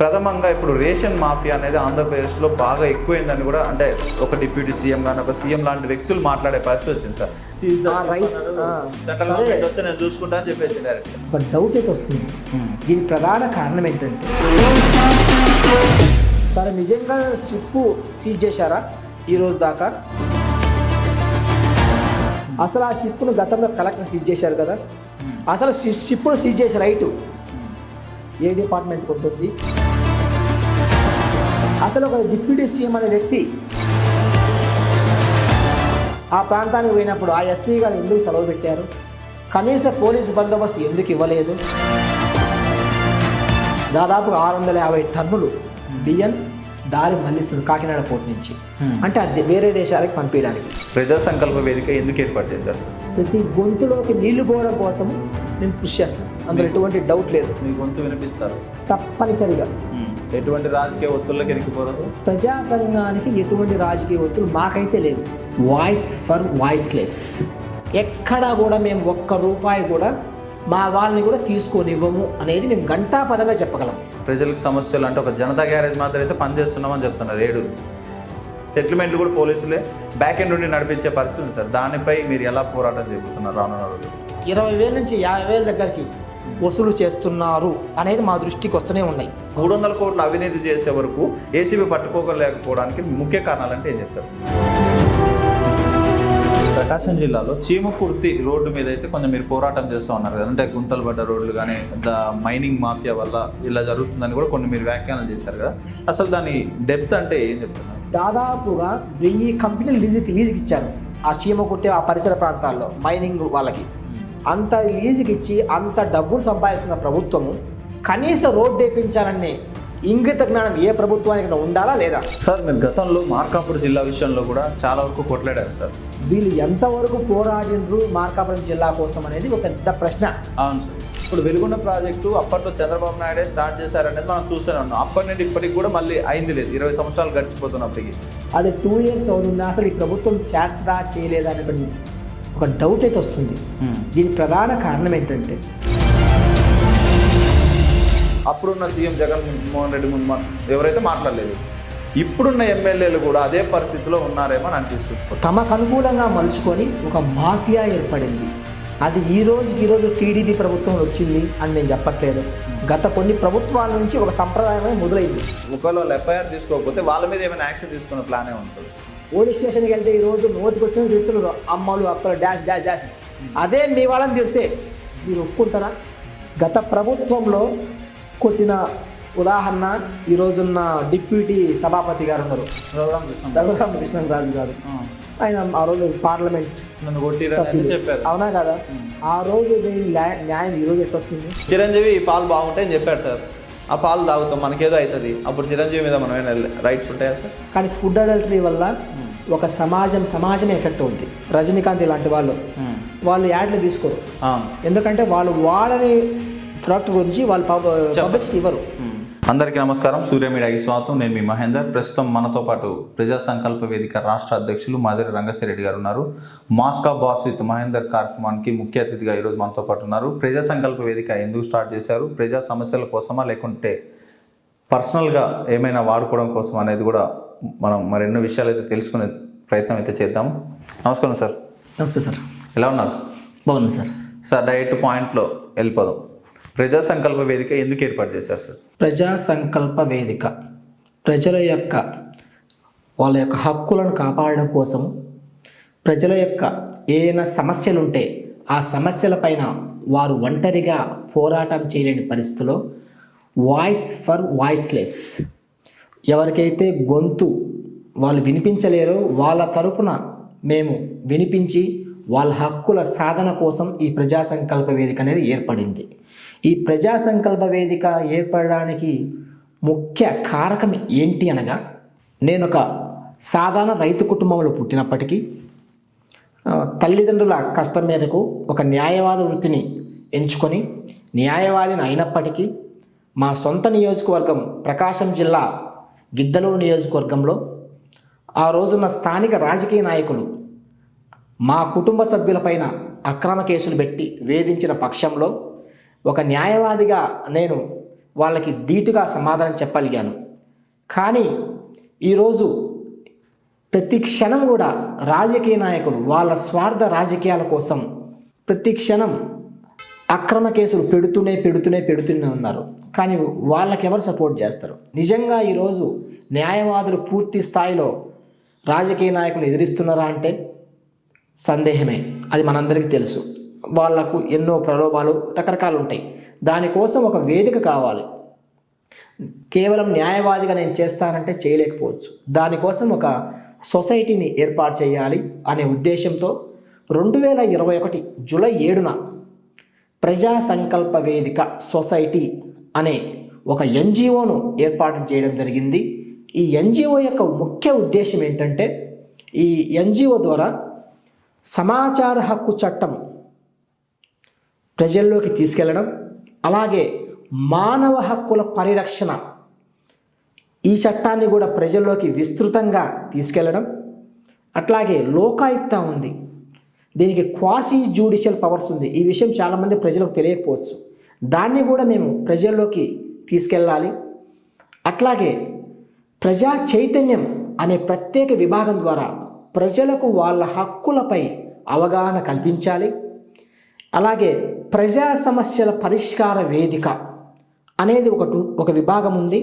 ప్రథమంగా ఇప్పుడు ration mafia అనేది ఆంధ్రప్రదేశ్లో బాగా ఎక్కువైందని కూడా అంటే ఒక డిప్యూటీ సీఎం కానీ ఒక సీఎం లాంటి వ్యక్తులు మాట్లాడే పరిస్థితి వచ్చింది సార్. సెంట్రల్ గవర్నమెంట్ వస్తే నేను చూసుకుంటా అని చెప్పేసి డైరెక్ట్ ఒక డౌట్ అయితే వస్తుంది. దీని ప్రధాన కారణం ఏంటంటే సరే నిజంగా షిప్ సీజ్ చేశారా ఈ రోజు దాకా? అసలు ఆ షిప్ను గతంలో కలెక్టర్ సీజ్ చేశారు కదా. అసలు షిప్ను సీజ్ చేసే రైటు ఏ డిపార్ట్మెంట్కి ఉంటుంది? అసలు ఒక డిప్యూటీ సీఎం అనే వ్యక్తి ఆ ప్రాంతానికి పోయినప్పుడు ఆ ఎస్పీ గారు ఎందుకు సెలవు పెట్టారు? కనీస పోలీస్ బందోబస్తు ఎందుకు ఇవ్వలేదు? దాదాపు 650 టన్నులు బియ్యం దారి మళ్ళిస్తుంది కాకినాడ పోర్ట్ నుంచి, అంటే అది వేరే దేశాలకు పంపించడానికి. ప్రజా సంకల్ప వేదిక ఎందుకు ఏర్పాటు చేశారు సార్? ప్రతి గొంతులోకి నీళ్లు పోవడం కోసం నేను కృషి చేస్తాను, అందులో ఎటువంటి డౌట్ లేదు. మీ గొంతు వినిపిస్తారు తప్పనిసరిగా. ఎటువంటి రాజకీయ ఒత్తుల్లోకి ఎరికిపోరు. ప్రజా సంఘానికి ఎటువంటి రాజకీయ ఒత్తులు మాకైతే లేదు. Voice for voiceless. ఎక్కడా కూడా మేము ఒక్క రూపాయి కూడా మా వాళ్ళని కూడా తీసుకోనివ్వము అనేది మేము ఘంటాపదంగా చెప్పగలం. ప్రజలకు సమస్యలు అంటే ఒక జనతా గ్యారేజ్ మాత్రం అయితే పనిచేస్తున్నామని చెప్తున్నారు. 7 సెటిల్మెంట్లు కూడా పోలీసులే బ్యాక్ ఎండ్ నుండి నడిపించే పరిస్థితి ఉంది సార్. దానిపై మీరు ఎలా పోరాటం చేస్తున్నారు? రానున్న రోజులు 20,000 నుంచి 50,000 దగ్గరికి వసూలు చేస్తున్నారు అనేది మా దృష్టికి వస్తూనే ఉన్నాయి. 300 కోట్ల అవినీతి చేసే వరకు ఏసీబీ పట్టుకోలేకపోవడానికి ముఖ్య కారణాలు అంటే ఏం చెప్తారు? ప్రకాశం జిల్లాలో చీమకుర్తి రోడ్డు మీద అయితే కొంచెం మీరు పోరాటం చేస్తూ ఉన్నారు కదా, అంటే గుంతలు పడ్డ రోడ్లు కానీ మైనింగ్ మాఫియా వల్ల ఇలా జరుగుతుందని కూడా కొన్ని మీరు వ్యాఖ్యానాలు చేశారు కదా. అసలు దాని డెప్త్ అంటే ఏం చెప్తున్నారు? దాదాపుగా 1000 కంపెనీలు లీజుకి ఇచ్చారు ఆ చీమకుర్తి ఆ పరిసర ప్రాంతాల్లో మైనింగ్ వాళ్ళకి. అంత లీజుకి ఇచ్చి అంత డబ్బులు సంపాదిస్తున్న ప్రభుత్వము కనీస రోడ్డు వేయించాలనే ఇంగిత జ్ఞానం ఏ ప్రభుత్వానికి ఉండాలా లేదా? సార్ మీరు గతంలో మార్కాపురం జిల్లా విషయంలో కూడా చాలా వరకు కొట్లాడారు సార్. వీళ్ళు ఎంతవరకు పోరాడినరు మార్కాపురం జిల్లా కోసం అనేది ఒక పెద్ద ప్రశ్న. అవును సార్. ఇప్పుడు వెలుగొండ ప్రాజెక్టు అప్పట్లో చంద్రబాబు నాయుడే స్టార్ట్ చేశారనేది మనం చూస్తూనే ఉన్నాం. అప్పటి నుండి ఇప్పటికి కూడా మళ్ళీ అయింది లేదు. 20 సంవత్సరాలు గడిచిపోతున్నప్పటికీ అది 2 years అవుతుంది. అసలు ఈ ప్రభుత్వం చేస్తుందా చేయలేదా అనే ఒక డౌట్ అయితే వస్తుంది. దీని ప్రధాన కారణం ఏంటంటే అప్పుడున్న సీఎం జగన్మోహన్ రెడ్డి ముందు ఎవరైతే మాట్లాడలేదు, ఇప్పుడున్న ఎమ్మెల్యేలు కూడా అదే పరిస్థితిలో ఉన్నారేమో అని అనిపిస్తుంది. తమకు అనుకూలంగా మలుచుకొని ఒక మాఫియా ఏర్పడింది. అది ఈ రోజు టీడీపీ ప్రభుత్వం వచ్చింది అని నేను చెప్పట్లేదు. గత కొన్ని ప్రభుత్వాల నుంచి ఒక సంప్రదాయమే మొదలైంది. ఒకవేళ వాళ్ళు ఎఫ్ఐఆర్ తీసుకోకపోతే వాళ్ళ మీద ఏమైనా యాక్షన్ తీసుకునే ప్లానే ఉంటుంది. పోలీస్ స్టేషన్కి వెళ్తే ఈరోజు నోటికి వచ్చిన తిడుతున్నారు, అమ్మలు అక్కలు డాష్ డాష్ డాష్. అదే మీ వాళ్ళని తిడితే మీరు ఒప్పుకుంటారా? గత ప్రభుత్వంలో కొట్టిన ఉదాహరణ ఈరోజున్న డిప్యూటీ సభాపతి గారు ఉన్నారు, రఘురామకృష్ణరాజు గారు. ఆయన ఆ రోజు పార్లమెంట్ చెప్పారు, అవునా కదా? ఆ రోజు న్యాయం ఈరోజు ఎట్టొస్తుంది? చిరంజీవి ఈ పాలు బాగుంటాయని చెప్పాడు సార్. ఆ పాలు తాగుతాం మనకేదో అవుతుంది, అప్పుడు చిరంజీవి మీద మనం రైట్స్ ఉంటాయా సార్? కానీ ఫుడ్ అడల్టరీ వల్ల ఒక సమాజమే ఎఫెక్ట్ అవుతుంది. రజనీకాంత్ ఇలాంటి వాళ్ళు యాడ్లు తీసుకోరు. ఎందుకంటే వాళ్ళు వాడని ప్రోడక్ట్ గురించి వాళ్ళు పబ్లిసిటీ ఇవ్వరు. అందరికీ నమస్కారం. సూర్య మీడియాకి స్వాగతం. నేను మీ మహేందర్. ప్రస్తుతం మనతో పాటు ప్రజా సంకల్ప వేదిక రాష్ట్ర అధ్యక్షులు మాదిరి రంగశిరెడ్డి గారు ఉన్నారు. మాస్కా బాస్ విత్ మహేందర్ కార్యక్రమానికి ముఖ్య అతిథిగా ఈరోజు మనతో పాటు ఉన్నారు. ప్రజా సంకల్ప వేదిక ఎందుకు స్టార్ట్ చేశారు, ప్రజా సమస్యల కోసమా లేకుంటే పర్సనల్గా ఏమైనా వాడుకోవడం కోసం అనేది కూడా మనం మరెన్నో విషయాలు అయితే తెలుసుకునే ప్రయత్నం అయితే చేద్దాం. నమస్కారం సార్. నమస్తే సార్. ఎలా ఉన్నారు? బాగుంది సార్. సార్ డైరెక్ట్ పాయింట్లో వెళ్ళిపోదాం. ప్రజా సంకల్ప వేదిక ఎందుకు ఏర్పాటు చేశారు సార్? ప్రజా సంకల్ప వేదిక ప్రజల యొక్క వాళ్ళ యొక్క హక్కులను కాపాడడం కోసం, ప్రజల యొక్క ఏమైనా సమస్యలు ఉంటే ఆ సమస్యలపైన వారు ఒంటరిగా పోరాటం చేయలేని పరిస్థితిలో వాయిస్ ఫర్ వాయిస్లెస్, ఎవరికైతే గొంతు వాళ్ళు వినిపించలేరో వాళ్ళ తరపున మేము వినిపించి వాళ్ళ హక్కుల సాధన కోసం ఈ ప్రజా సంకల్ప వేదిక అనేది ఏర్పడింది. ఈ ప్రజా సంకల్ప వేదిక ఏర్పడడానికి ముఖ్య కారకం ఏంటి అనగా, నేను ఒక సాధారణ రైతు కుటుంబంలో పుట్టినప్పటికీ తల్లిదండ్రుల కష్టం మేరకు ఒక న్యాయవాద వృత్తిని ఎంచుకొని న్యాయవాదిని అయినప్పటికీ మా సొంత నియోజకవర్గం ప్రకాశం జిల్లా గిద్దలూరు నియోజకవర్గంలో ఆ రోజున్న స్థానిక రాజకీయ నాయకులు మా కుటుంబ సభ్యులపైన అక్రమ కేసులు పెట్టి వేధించిన పక్షంలో ఒక న్యాయవాదిగా నేను వాళ్ళకి ధీటుగా సమాధానం చెప్పగలిగాను. కానీ ఈరోజు ప్రతి క్షణం కూడా రాజకీయ నాయకులు వాళ్ళ స్వార్థ రాజకీయాల కోసం ప్రతి క్షణం అక్రమ కేసులు పెడుతూనే ఉన్నారు. కానీ వాళ్ళకి ఎవరు సపోర్ట్ చేస్తారు? నిజంగా ఈరోజు న్యాయవాదులు పూర్తి స్థాయిలో రాజకీయ నాయకులు ఎదిరిస్తున్నారా అంటే సందేహమే. అది మనందరికీ తెలుసు. వాళ్లకు ఎన్నో ప్రలోభాలు రకరకాలు ఉంటాయి. దానికోసం ఒక వేదిక కావాలి. కేవలం న్యాయవాదిగా నేను చేస్తానంటే చేయలేకపోవచ్చు. దానికోసం ఒక సొసైటీని ఏర్పాటు చేయాలి అనే ఉద్దేశంతో 2021 జూలై 7న ప్రజా సంకల్ప వేదిక సొసైటీ అనే ఒక ఎన్జిఓను ఏర్పాటు చేయడం జరిగింది. ఈ ఎన్జిఓ యొక్క ముఖ్య ఉద్దేశం ఏంటంటే, ఈ ఎన్జిఓ ద్వారా సమాచార హక్కు చట్టం ప్రజల్లోకి తీసుకెళ్లడం, అలాగే మానవ హక్కుల పరిరక్షణ ఈ చట్టాన్ని కూడా ప్రజల్లోకి విస్తృతంగా తీసుకెళ్లడం, అట్లాగే లోకాయుక్త ఉంది, దీనికి క్వాసీ జ్యుడిషియల్ పవర్స్ ఉంది. ఈ విషయం చాలామంది ప్రజలకు తెలియకపోవచ్చు. దాన్ని కూడా మేము ప్రజల్లోకి తీసుకెళ్ళాలి. అట్లాగే ప్రజా చైతన్యం అనే ప్రత్యేక విభాగం ద్వారా ప్రజలకు వాళ్ళ హక్కులపై అవగాహన కల్పించాలి. అలాగే ప్రజా సమస్యల పరిష్కార వేదిక అనేది ఒక విభాగం ఉంది.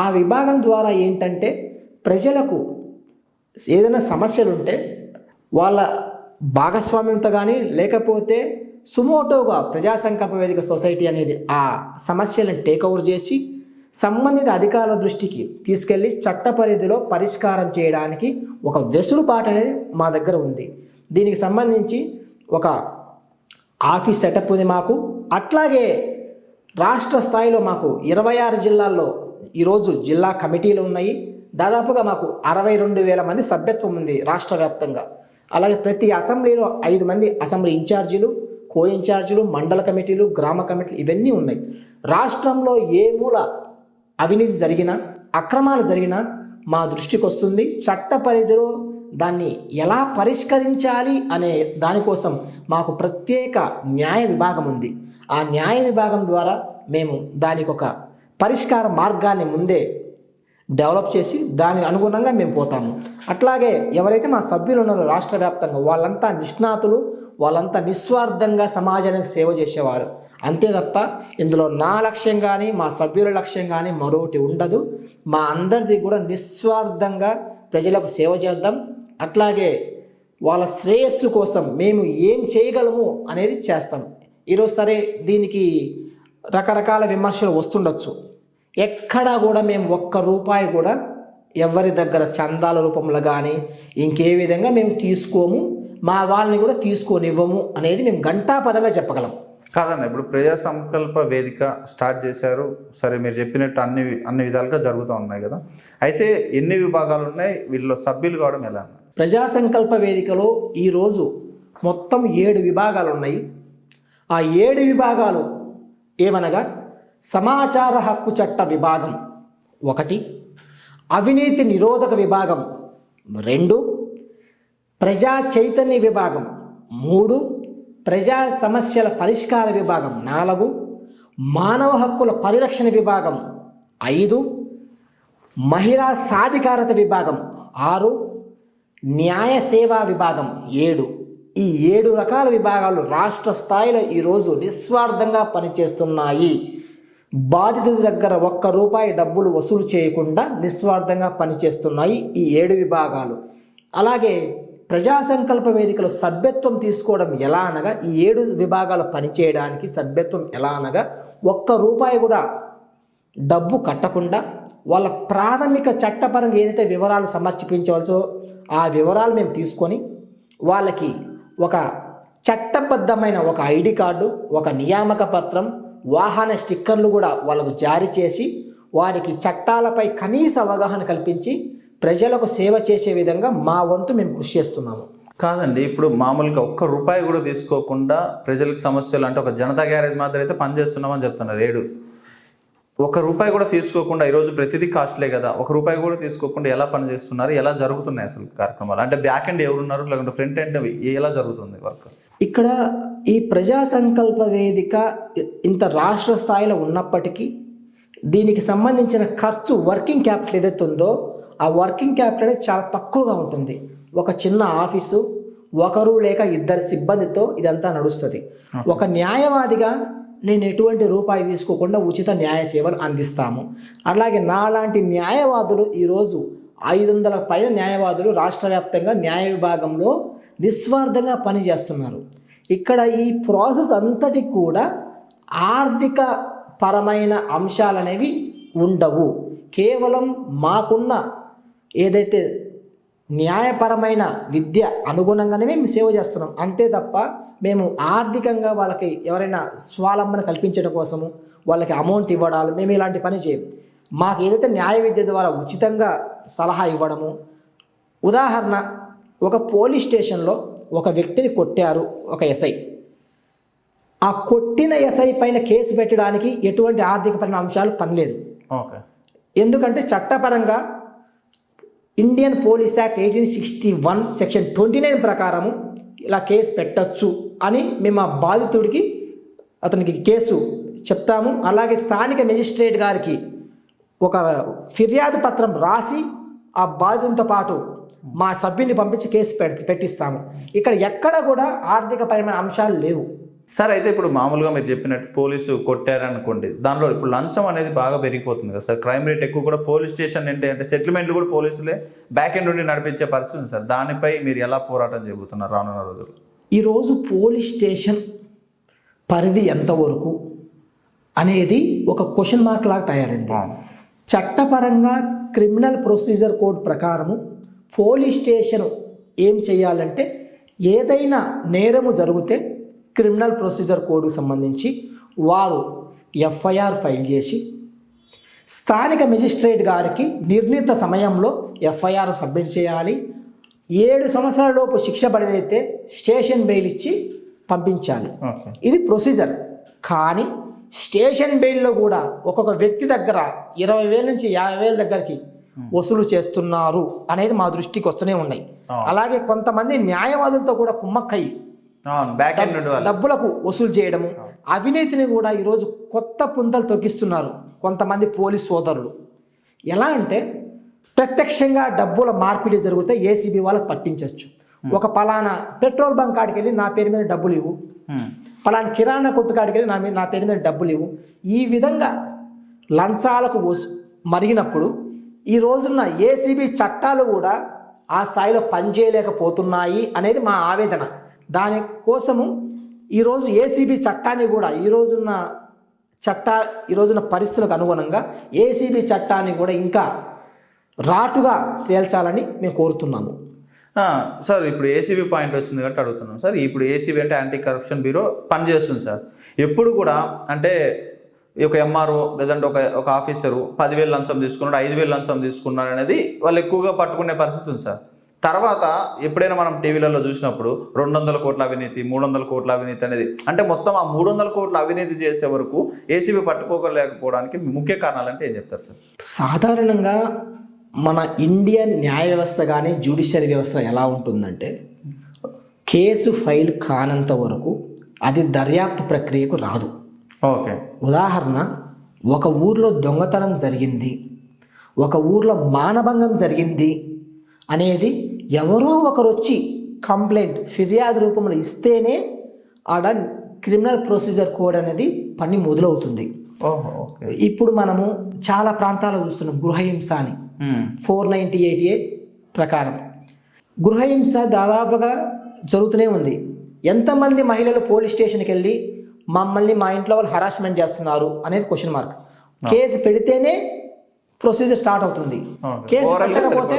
ఆ విభాగం ద్వారా ఏంటంటే ప్రజలకు ఏదైనా సమస్యలు ఉంటే వాళ్ళ భాగస్వామ్యంతో కానీ లేకపోతే సుమోటోగా ప్రజా సంకల్ప వేదిక సొసైటీ అనేది ఆ సమస్యలను టేక్ఓవర్ చేసి సంబంధిత అధికారుల దృష్టికి తీసుకెళ్లి చట్ట పరిధిలో పరిష్కారం చేయడానికి ఒక వెసులుబాటు అనేది మా దగ్గర ఉంది. దీనికి సంబంధించి ఒక ఆఫీస్ సెటప్ ఉంది మాకు. అట్లాగే రాష్ట్ర స్థాయిలో మాకు 26 జిల్లాల్లో ఈరోజు జిల్లా కమిటీలు ఉన్నాయి. దాదాపుగా మాకు 62,000 మంది సభ్యత్వం ఉంది రాష్ట్ర వ్యాప్తంగా. అలాగే ప్రతి అసెంబ్లీలో 5 మంది అసెంబ్లీ ఇన్ఛార్జీలు, కో ఇన్ఛార్జీలు, మండల కమిటీలు, గ్రామ కమిటీలు ఇవన్నీ ఉన్నాయి. రాష్ట్రంలో ఏ మూల అవినీతి జరిగినా, అక్రమాలు జరిగినా మా దృష్టికి వస్తుంది. చట్ట పరిధిలో దాన్ని ఎలా పరిష్కరించాలి అనే దానికోసం మాకు ప్రత్యేక న్యాయ విభాగం ఉంది. ఆ న్యాయ విభాగం ద్వారా మేము దానికి ఒక పరిష్కార మార్గాన్ని ముందే డెవలప్ చేసి దానికి అనుగుణంగా మేము పోతాము. అట్లాగే ఎవరైతే మా సభ్యులు ఉన్నారో రాష్ట్ర వ్యాప్తంగా వాళ్ళంతా నిష్ణాతులు, వాళ్ళంతా నిస్వార్థంగా సమాజానికి సేవ చేసేవారు. అంతే తప్ప ఇందులో నా లక్ష్యం కానీ మా సభ్యుల లక్ష్యం కానీ మరొకటి ఉండదు. మా అందరిది కూడా నిస్వార్థంగా ప్రజలకు సేవ చేద్దాం. అట్లాగే వాళ్ళ శ్రేయస్సు కోసం మేము ఏం చేయగలము అనేది చేస్తాం. ఈరోజు సరే దీనికి రకరకాల విమర్శలు వస్తుండొచ్చు. ఎక్కడా కూడా మేము ఒక్క రూపాయి కూడా ఎవరి దగ్గర చందాల రూపంలో కానీ ఇంకే విధంగా మేము తీసుకోము, మా వాళ్ళని కూడా తీసుకోనివ్వము అనేది మేము ఘంటాపదంగా చెప్పగలం. కాదన్న, ఇప్పుడు ప్రజా సంకల్ప వేదిక స్టార్ట్ చేశారు. సరే, మీరు చెప్పినట్టు అన్ని విధాలుగా జరుగుతూ ఉన్నాయి కదా. అయితే ఎన్ని విభాగాలు ఉన్నాయి? వీళ్ళలో సభ్యులు కావడం ఎలా? ప్రజా సంకల్ప వేదికలో ఈరోజు మొత్తం 7 విభాగాలు ఉన్నాయి. ఆ 7 విభాగాలు ఏమనగా సమాచార హక్కు చట్ట విభాగం 1, అవినీతి నిరోధక విభాగం 2, ప్రజా చైతన్య విభాగం 3, ప్రజా సమస్యల పరిష్కార విభాగం 4, మానవ హక్కుల పరిరక్షణ విభాగం 5, మహిళా సాధికారత విభాగం 6, న్యాయ సేవా విభాగం 7. ఈ 7 రకాల విభాగాలు రాష్ట్ర స్థాయిలో ఈరోజు నిస్వార్థంగా పనిచేస్తున్నాయి. బాధితుల దగ్గర ఒక్క రూపాయి డబ్బులు వసూలు చేయకుండా నిస్వార్థంగా పనిచేస్తున్నాయి ఈ 7 విభాగాలు. అలాగే ప్రజా సంకల్ప వేదికలో సభ్యత్వం తీసుకోవడం ఎలా అనగా, ఈ 7 విభాగాలు పనిచేయడానికి సభ్యత్వం ఎలా అనగా ఒక్క రూపాయి కూడా డబ్బు కట్టకుండా వాళ్ళ ప్రాథమిక చట్టపరంగా ఏదైతే వివరాలు సమర్పించవలసో ఆ వివరాలు మేము తీసుకొని వాళ్ళకి ఒక చట్టబద్ధమైన ఒక ఐడి కార్డు, ఒక నియామక పత్రం, వాహన స్టిక్కర్లు కూడా వాళ్ళకు జారీ చేసి వారికి చట్టాలపై కనీస అవగాహన కల్పించి ప్రజలకు సేవ చేసే విధంగా మా వంతు మేము కృషి చేస్తున్నాము. కాదండి, ఇప్పుడు మామూలుగా ఒక్క రూపాయి కూడా తీసుకోకుండా ప్రజలకు సమస్యలు అంటే ఒక జనతా గ్యారేజ్ మాత్రం అయితే పనిచేస్తున్నామని చెప్తున్నారు. 7 1 రూపాయి కూడా తీసుకోకుండా, ఈరోజు ప్రతిదీ కాస్ట్లే కదా, 1 రూపాయి కూడా తీసుకోకుండా ఎలా పనిచేస్తున్నారు? ఎలా జరుగుతున్నాయి అసలు కార్యక్రమాలు? అంటే బ్యాక్ ఎండ్ ఎవరున్నారు, లేకుంటే ఫ్రంట్ ఎండ్ ఎలా జరుగుతుంది వర్క్? ఇక్కడ ఈ ప్రజా సంకల్ప వేదిక ఇంత రాష్ట్ర స్థాయిలో ఉన్నప్పటికీ దీనికి సంబంధించిన ఖర్చు వర్కింగ్ క్యాపిటల్ ఏదైతే ఉందో ఆ వర్కింగ్ క్యాపిటల్ అనేది చాలా తక్కువగా ఉంటుంది. ఒక చిన్న ఆఫీసు, ఒకరు లేక ఇద్దరు సిబ్బందితో ఇదంతా నడుస్తుంది. ఒక న్యాయవాదిగా నేను ఎటువంటి రూపాయి తీసుకోకుండా ఉచిత న్యాయ సేవలు అందిస్తాము. అలాగే నాలాంటి న్యాయవాదులు ఈరోజు 500 పైన న్యాయవాదులు రాష్ట్ర వ్యాప్తంగా న్యాయ విభాగంలో నిస్వార్థంగా పనిచేస్తున్నారు. ఇక్కడ ఈ ప్రాసెస్ అంతటి కూడా ఆర్థిక పరమైన అంశాలు అనేవి ఉండవు. కేవలం మాకున్న ఏదైతే న్యాయపరమైన విద్య అనుగుణంగానే మేము సేవ చేస్తున్నాం, అంతే తప్ప మేము ఆర్థికంగా వాళ్ళకి ఎవరైనా స్వావలంబన కల్పించడం కోసము వాళ్ళకి అమౌంట్ ఇవ్వడాలు మేము ఇలాంటి పని చేయం. మాకు ఏదైతే న్యాయ విద్య ద్వారా ఉచితంగా సలహా ఇవ్వడము, ఉదాహరణ ఒక పోలీస్ స్టేషన్లో ఒక వ్యక్తిని కొట్టారు ఒక ఎస్ఐ, ఆ కొట్టిన ఎస్ఐ పైన కేసు పెట్టడానికి ఎటువంటి ఆర్థికపరమైన అంశాలు పనిలేదు. ఓకే. ఎందుకంటే చట్టపరంగా ఇండియన్ పోలీస్ యాక్ట్ 1861 సెక్షన్ 29 ప్రకారము ఇలా కేసు పెట్టచ్చు అని మేము ఆ బాధితుడికి అతనికి కేసు చెప్తాము. అలాగే స్థానిక మెజిస్ట్రేట్ గారికి ఒక ఫిర్యాదు పత్రం రాసి ఆ బాధితునితో పాటు మా సభ్యుని పంపించి కేసు పెట్టిస్తాము. ఇక్కడ ఎక్కడ కూడా ఆర్థికపరమైన అంశాలు లేవు సార్. అయితే ఇప్పుడు మామూలుగా మీరు చెప్పినట్టు పోలీసు కొట్టారనుకోండి, దానిలో ఇప్పుడు లంచం అనేది బాగా పెరిగిపోతుంది కదా సార్. క్రైమ్ రేట్ ఎక్కువ కూడా పోలీస్ స్టేషన్ అంటే సెటిల్మెంట్లు కూడా పోలీసులే బ్యాక్ ఎండ్ నుండి నడిపించే పరిస్థితి ఉంది సార్. దానిపై మీరు ఎలా పోరాటం చేయబోతున్నారు రానున్న రోజులు? ఈరోజు పోలీస్ స్టేషన్ పరిధి ఎంతవరకు అనేది ఒక క్వశ్చన్ మార్క్ లాగా తయారైంది. చట్టపరంగా క్రిమినల్ ప్రొసీజర్ కోడ్ ప్రకారము పోలీస్ స్టేషన్ ఏం చేయాలంటే ఏదైనా నేరము జరిగితే క్రిమినల్ ప్రొసీజర్ కోడ్కు సంబంధించి వారు ఎఫ్ఐఆర్ ఫైల్ చేసి స్థానిక మెజిస్ట్రేట్ గారికి నిర్ణీత సమయంలో ఎఫ్ఐఆర్ సబ్మిట్ చేయాలి. 7 సంవత్సరాల లోపు శిక్ష పడిదైతే స్టేషన్ బెయిల్ ఇచ్చి పంపించాలి. ఇది ప్రొసీజర్. కానీ స్టేషన్ బెయిల్లో కూడా ఒక్కొక్క వ్యక్తి దగ్గర 20,000 నుంచి 50,000 దగ్గరికి వసూలు చేస్తున్నారు అనేది మా దృష్టికి వస్తూనే ఉన్నాయి. అలాగే కొంతమంది న్యాయవాదులతో కూడా కుమ్మక్కయ్యి డబ్బులకు వసూలు చేయడము, అవినీతిని కూడా ఈరోజు కొత్త పుంతలు తొక్కిస్తున్నారు కొంతమంది పోలీస్ సోదరులు. ఎలా అంటే ప్రత్యక్షంగా డబ్బుల మార్పిడి జరిగితే ఏసీబీ వాళ్ళకి పట్టించవచ్చు. ఒక పలానా పెట్రోల్ బంక్ కాడికి వెళ్ళి నా పేరు మీద డబ్బులు ఇవ్వు, పలానా కిరాణా కొట్టు కాడికి వెళ్ళి నా పేరు మీద డబ్బులు ఇవ్వు. ఈ విధంగా లంచాలకు మరిగినప్పుడు ఈ రోజున్న ఏసీబీ చట్టాలు కూడా ఆ స్థాయిలో పనిచేయలేకపోతున్నాయి అనేది మా ఆవేదన. దానికోసము ఈరోజు ఏసీబీ చట్టాన్ని కూడా ఈ రోజున పరిస్థితులకు అనుగుణంగా ఏసీబీ చట్టాన్ని కూడా ఇంకా రాటుగా తేల్చాలని మేము కోరుతున్నాము. సార్ ఇప్పుడు ఏసీబీ పాయింట్ వచ్చింది కాబట్టి అడుగుతున్నాం సార్. ఇప్పుడు ఏసీబీ అంటే యాంటీ కరప్షన్ బ్యూరో పనిచేస్తుంది సార్. ఎప్పుడు కూడా అంటే ఒక ఎంఆర్ఓ లేదంటే ఒక ఆఫీసరు 10,000 లంచం తీసుకున్నాడు, 5,000 లంచం తీసుకున్నాడు అనేది వాళ్ళు ఎక్కువగా పట్టుకునే పరిస్థితి ఉంది సార్. తర్వాత ఎప్పుడైనా మనం టీవీలలో చూసినప్పుడు 200 కోట్ల అవినీతి, 300 కోట్ల అవినీతి అనేది, అంటే మొత్తం ఆ 300 కోట్ల అవినీతి చేసే వరకు ఏసీబీ పట్టుకోలేకపోవడానికి ముఖ్య కారణాలు అంటే ఏం చెప్తారు సార్? సాధారణంగా మన ఇండియన్ న్యాయ వ్యవస్థ కానీ జ్యుడిషియరీ వ్యవస్థ ఎలా ఉంటుందంటే కేసు ఫైల్ కానంత వరకు అది దర్యాప్తు ప్రక్రియకు రాదు. ఓకే. ఉదాహరణ, ఒక ఊర్లో దొంగతనం జరిగింది, ఒక ఊర్లో మానభంగం జరిగింది అనేది ఎవరో ఒకరు వచ్చి కంప్లైంట్ ఫిర్యాదు రూపంలో ఇస్తేనే ఆడ క్రిమినల్ ప్రొసీజర్ కోడ్ అనేది పని మొదలవుతుంది. ఇప్పుడు మనము చాలా ప్రాంతాల్లో చూస్తున్నాం గృహహింస అని 498A ప్రకారం గృహహింస దాదాపుగా జరుగుతూనే ఉంది. ఎంతమంది మహిళలు పోలీస్ స్టేషన్కి వెళ్ళి మమ్మల్ని మా ఇంట్లో వాళ్ళు హరాస్మెంట్ చేస్తున్నారు అనేది క్వశ్చన్ మార్క్. కేసు పెడితేనే ప్రొసీజర్ స్టార్ట్ అవుతుంది. కేసు పెట్టకపోతే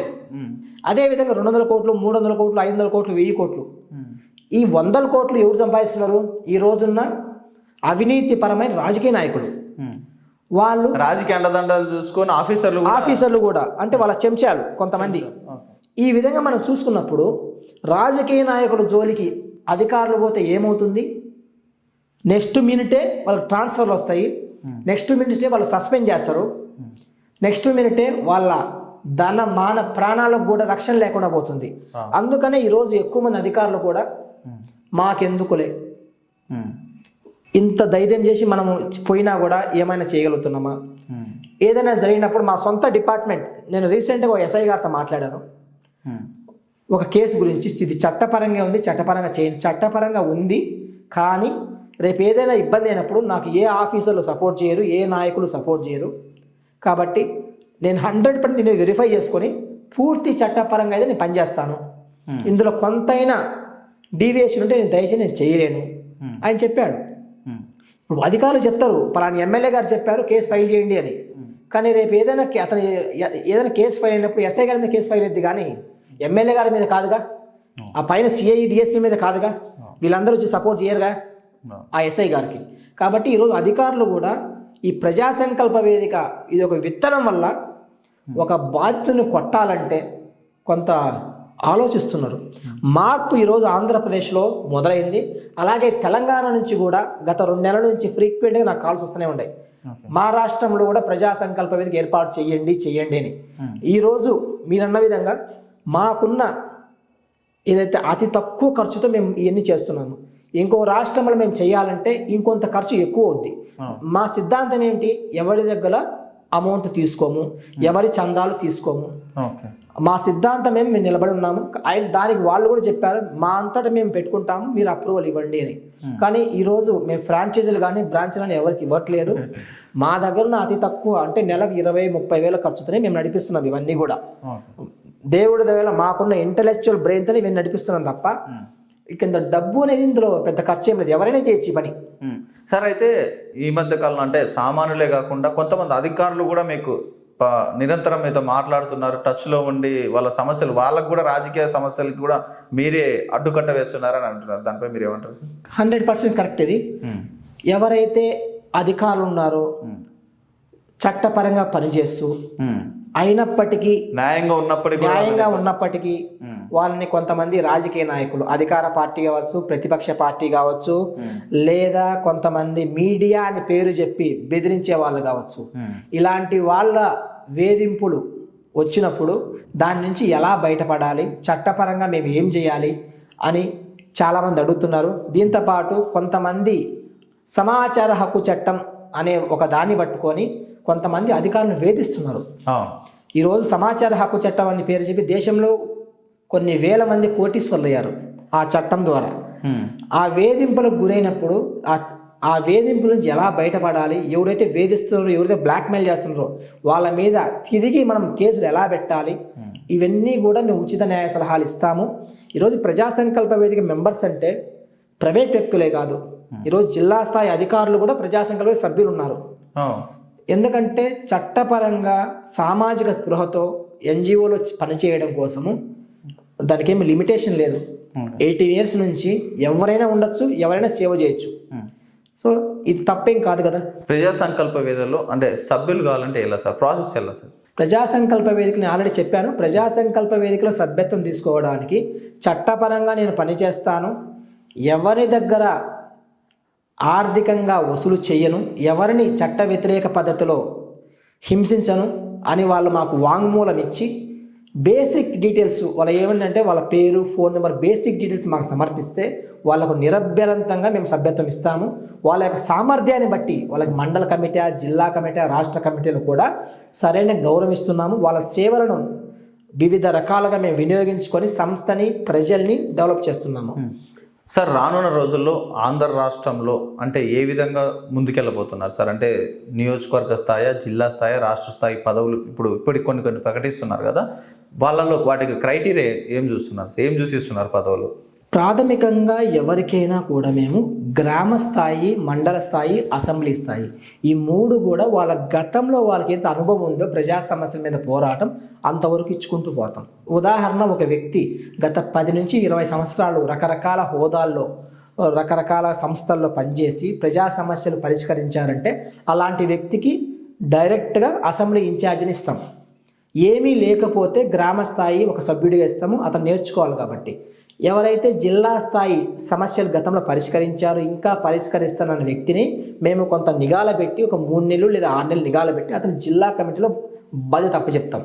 అదేవిధంగా 200 కోట్లు, 300 కోట్లు, 500 కోట్లు, 1000 కోట్లు, ఈ 100 కోట్లు ఎవరు సంపాదిస్తున్నారు? ఈ రోజున్న అవినీతి పరమైన రాజకీయ నాయకులు. వాళ్ళు రాజకీయ అండదండలు చూసుకొని ఆఫీసర్లు కూడా అంటే వాళ్ళ చెంచాలు కొంతమంది. ఈ విధంగా మనం చూసుకున్నప్పుడు రాజకీయ నాయకుల జోలికి అధికారులు పోతే ఏమవుతుంది? నెక్స్ట్ మినిటే వాళ్ళకి ట్రాన్స్ఫర్లు వస్తాయి, నెక్స్ట్ మినిటే వాళ్ళు సస్పెండ్ చేస్తారు, నెక్స్ట్ మినిటే వాళ్ళ ధన మాన ప్రాణాలకు కూడా రక్షణ లేకుండా పోతుంది. అందుకనే ఈరోజు ఎక్కువ మంది అధికారులు కూడా మాకెందుకులే, ఇంత ధైర్యం చేసి మనము పోయినా కూడా ఏమైనా చేయగలుగుతున్నామా, ఏదైనా జరిగినప్పుడు మా సొంత డిపార్ట్మెంట్, నేను రీసెంట్గా ఒక ఎస్ఐ గారితో మాట్లాడాను ఒక కేసు గురించి. ఇది చట్టపరంగా ఉంది, చట్టపరంగా ఉంది, కానీ రేపు ఏదైనా ఇబ్బంది అయినప్పుడు నాకు ఏ ఆఫీసర్లు సపోర్ట్ చేయరు, ఏ నాయకులు సపోర్ట్ చేయరు. కాబట్టి నేను 100% నేను వెరిఫై చేసుకొని పూర్తి చట్టపరంగా అయితే నేను పనిచేస్తాను. ఇందులో కొంతైనా డీవియేషన్ ఉంటే నేను చేయలేను ఆయన చెప్పాడు. ఇప్పుడు అధికారులు చెప్తారు పలానా ఎమ్మెల్యే గారు చెప్పారు కేసు ఫైల్ చేయండి అని, కానీ రేపు ఏదైనా అతను ఏదైనా కేసు ఫైల్ అయినప్పుడు ఎస్ఐ గారి మీద కేసు ఫైల్ అయింది, కానీ ఎమ్మెల్యే గారి మీద కాదుగా, ఆ పైన సిఐ డిఎస్పీ మీద కాదుగా, వీళ్ళందరూ వచ్చి సపోర్ట్ చేయరుగా ఆ ఎస్ఐ గారికి. కాబట్టి ఈరోజు అధికారులు కూడా ఈ ప్రజా సంకల్ప వేదిక ఇది ఒక విత్తనం వల్ల ఒక బాధ్యతను కొట్టాలంటే కొంత ఆలోచిస్తున్నారు. మార్పు ఈరోజు ఆంధ్రప్రదేశ్లో మొదలైంది. అలాగే తెలంగాణ నుంచి కూడా గత 2 నెలల నుంచి ఫ్రీక్వెంట్గా నాకు కాల్స్ వస్తూనే ఉన్నాయి. మా రాష్ట్రంలో కూడా ప్రజా సంకల్ప వేదిక ఏర్పాటు చేయండి అని. ఈరోజు మీరన్న విధంగా మాకున్న ఏదైతే అతి తక్కువ ఖర్చుతో మేము ఇవన్నీ చేస్తున్నాము. ఇంకో రాష్ట్రంలో మేము చేయాలంటే ఇంకొంత ఖర్చు ఎక్కువ అవుద్ది. మా సిద్ధాంతం ఏంటి, ఎవరి దగ్గర అమౌంట్ తీసుకోము, ఎవరి చందాలు తీసుకోము. మా సిద్ధాంతం మేము నిలబడి ఉన్నాము. దానికి వాళ్ళు కూడా చెప్పారు మా అంతటా మేము పెట్టుకుంటాము, మీరు అప్రూవల్ ఇవ్వండి అని. కానీ ఈరోజు మేము ఫ్రాంచైజీలు కానీ బ్రాంచ్లు కానీ ఎవరికి ఇవ్వట్లేదు. మా దగ్గర ఉన్న అతి తక్కువ అంటే నెలకు 20-30 వేల ఖర్చుతోనే మేము నడిపిస్తున్నాం ఇవన్నీ కూడా. దేవుడి దగ్గర మాకున్న ఇంటలెక్చువల్ బ్రెయిన్తోనే మేము నడిపిస్తున్నాం తప్ప కింద డబ్బు అనేది ఇందులో పెద్ద ఖర్చు ఏం లేదు, ఎవరైనా చేయొచ్చు ఈ పని. సార్, అయితే ఈ మధ్య కాలంలో అంటే సామాన్యులే కాకుండా కొంతమంది అధికారులు కూడా మీకు నిరంతరం మీతో మాట్లాడుతున్నారు, టచ్లో ఉండి వాళ్ళ సమస్యలు, వాళ్ళకు కూడా రాజకీయ సమస్యలకి కూడా మీరే అడ్డుకట్ట వేస్తున్నారని అంటున్నారు. దానిపై మీరు ఏమంటారు సార్? 100% కరెక్ట్. ఇది ఎవరైతే అధికారులు ఉన్నారో చట్టపరంగా పనిచేస్తూ అయినప్పటికీ న్యాయంగా ఉన్నప్పటికీ వాళ్ళని కొంతమంది రాజకీయ నాయకులు, అధికార పార్టీ కావచ్చు, ప్రతిపక్ష పార్టీ కావచ్చు, లేదా కొంతమంది మీడియా అని పేరు చెప్పి బెదిరించే వాళ్ళు కావచ్చు, ఇలాంటి వాళ్ళ వేధింపులు వచ్చినప్పుడు దాని నుంచి ఎలా బయటపడాలి, చట్టపరంగా మేము ఏం చేయాలి అని చాలామంది అడుగుతున్నారు. దీంతో పాటు కొంతమంది సమాచార హక్కు చట్టం అనే ఒక దాన్ని పట్టుకొని కొంతమంది అధికారులను వేధిస్తున్నారు. ఈరోజు సమాచార హక్కు చట్టం అని పేరు చెప్పి దేశంలో కొన్ని వేల మంది కోటీశ్వర్లు అయ్యారు ఆ చట్టం ద్వారా. ఆ వేధింపులకు గురైనప్పుడు ఆ వేధింపుల నుంచి ఎలా బయటపడాలి, ఎవరైతే వేధిస్తున్నారో, ఎవరైతే బ్లాక్మెయిల్ చేస్తున్నారో వాళ్ళ మీద తిరిగి మనం కేసులు ఎలా పెట్టాలి, ఇవన్నీ కూడా మేము ఉచిత న్యాయ సలహాలు ఇస్తాము. ఈరోజు ప్రజా సంకల్ప వేదిక మెంబర్స్ అంటే ప్రైవేట్ వ్యక్తులే కాదు, ఈరోజు జిల్లా స్థాయి అధికారులు కూడా ప్రజా సంకల్ప సభ్యులు ఉన్నారు. ఎందుకంటే చట్టపరంగా సామాజిక స్పృహతో ఎన్జిఓలో పనిచేయడం కోసము దానికి ఏమి లిమిటేషన్ లేదు. 18 years నుంచి ఎవరైనా ఉండొచ్చు, ఎవరైనా సేవ చేయొచ్చు. సో ఇది తప్పేం కాదు కదా. ప్రజా సంకల్ప వేదికలో అంటే సభ్యులు కావాలంటే ఎలా సార్, ప్రాసెస్ ఎలా సార్? ప్రజా సంకల్ప వేదికని ఆల్రెడీ చెప్పాను. ప్రజా సంకల్ప వేదికలో సభ్యత్వం తీసుకోవడానికి చట్టపరంగా నేను పనిచేస్తాను, ఎవరి దగ్గర ఆర్థికంగా వసూలు చేయను, ఎవరిని చట్ట వ్యతిరేక పద్ధతిలో హింసించను అని వాళ్ళు మాకు వాంగ్మూలం ఇచ్చి బేసిక్ డీటెయిల్స్ వాళ్ళు ఏమంటే వాళ్ళ పేరు, ఫోన్ నెంబర్, బేసిక్ డీటెయిల్స్ మాకు సమర్పిస్తే వాళ్ళకు నిరభ్యంతరంగా మేము సభ్యత్వం ఇస్తాము. వాళ్ళ యొక్క సామర్థ్యాన్ని బట్టి వాళ్ళకి మండల కమిటీ, జిల్లా కమిటీ, రాష్ట్ర కమిటీలు కూడా సరైన గౌరవిస్తున్నాము. వాళ్ళ సేవలను వివిధ రకాలుగా మేము వినియోగించుకొని సంస్థని, ప్రజల్ని డెవలప్ చేస్తున్నాము. సార్, రానున్న రోజుల్లో ఆంధ్ర రాష్ట్రంలో అంటే ఏ విధంగా ముందుకెళ్ళబోతున్నారు సార్? అంటే నియోజకవర్గ స్థాయి, జిల్లా స్థాయి, రాష్ట్ర స్థాయి పదవులు ఇప్పటికి కొన్ని ప్రకటిస్తున్నారు కదా, వాళ్ళలో వాటికి క్రైటీరియా ఏం చూస్తున్నారు, ఏం చూసిస్తున్నారు పదవులు? ప్రాథమికంగా ఎవరికైనా కూడా మేము గ్రామ స్థాయి, మండల స్థాయి, అసెంబ్లీ స్థాయి ఈ 3 కూడా వాళ్ళ గతంలో వాళ్ళకి ఎంత అనుభవం ఉందో ప్రజా సమస్యల మీద పోరాటం అంతవరకు ఇచ్చుకుంటూ పోతాం. ఉదాహరణ, ఒక వ్యక్తి గత 10 నుంచి 20 సంవత్సరాలు రకరకాల హోదాల్లో, రకరకాల సంస్థల్లో పనిచేసి ప్రజా సమస్యలు పరిష్కరించారంటే అలాంటి వ్యక్తికి డైరెక్ట్గా అసెంబ్లీ ఇన్ఛార్జిని ఇస్తాం. ఏమీ లేకపోతే గ్రామ స్థాయి ఒక సభ్యుడిగా ఇస్తాము, అతను నేర్చుకోవాలి. కాబట్టి ఎవరైతే జిల్లా స్థాయి సమస్యలు గతంలో పరిష్కరించారో, ఇంకా పరిష్కరిస్తానన్న వ్యక్తిని మేము కొంత నిఘాలు పెట్టి ఒక 3 నెలలు లేదా 6 నెలలు నిఘాలు పెట్టి అతను జిల్లా కమిటీలో బాధ్యత అప్పచెప్తాం.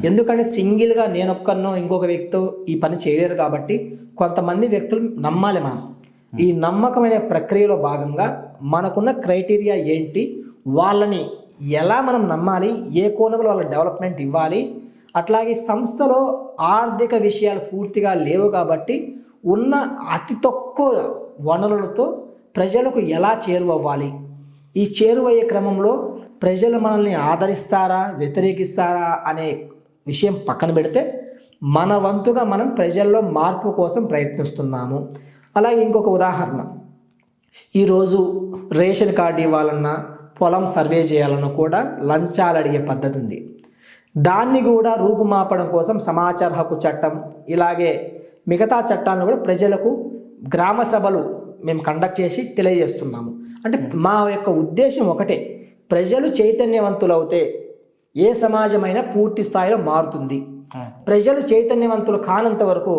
ఎందుకంటే సింగిల్గా నేనొక్కనో ఇంకొక వ్యక్తితో ఈ పని చేయలేరు. కాబట్టి కొంతమంది వ్యక్తులు నమ్మాలి మనం. ఈ నమ్మకమైన ప్రక్రియలో భాగంగా మనకున్న క్రైటీరియా ఏంటి, వాళ్ళని ఎలా మనం నమ్మాలి, ఏ కోణంలో వాళ్ళ డెవలప్మెంట్ ఇవ్వాలి, అట్లాగే సంస్థలో ఆర్థిక విషయాలు పూర్తిగా లేవు కాబట్టి ఉన్న అతి తక్కువ వనరులతో ప్రజలకు ఎలా చేరువవ్వాలి, ఈ చేరువయ్యే క్రమంలో ప్రజలు మనల్ని ఆదరిస్తారా వ్యతిరేకిస్తారా అనే విషయం పక్కన పెడితే మన వంతుగా మనం ప్రజల్లో మార్పు కోసం ప్రయత్నిస్తున్నాము. అలాగే ఇంకొక ఉదాహరణ, ఈరోజు రేషన్ కార్డు ఇవ్వాలన్నా పొలం సర్వే చేయాలన్నా కూడా లంచాలు అడిగే పద్ధతి ఉంది. దాన్ని కూడా రూపుమాపడం కోసం సమాచార హక్కు చట్టం ఇలాగే మిగతా చట్టాలను కూడా ప్రజలకు గ్రామ సభలు మేము కండక్ట్ చేసి తెలియజేస్తున్నాము. అంటే మా యొక్క ఉద్దేశం ఒకటే, ప్రజలు చైతన్యవంతులవుతే ఏ సమాజమైనా పూర్తి స్థాయిలో మారుతుంది. ప్రజలు చైతన్యవంతులు కానంత వరకు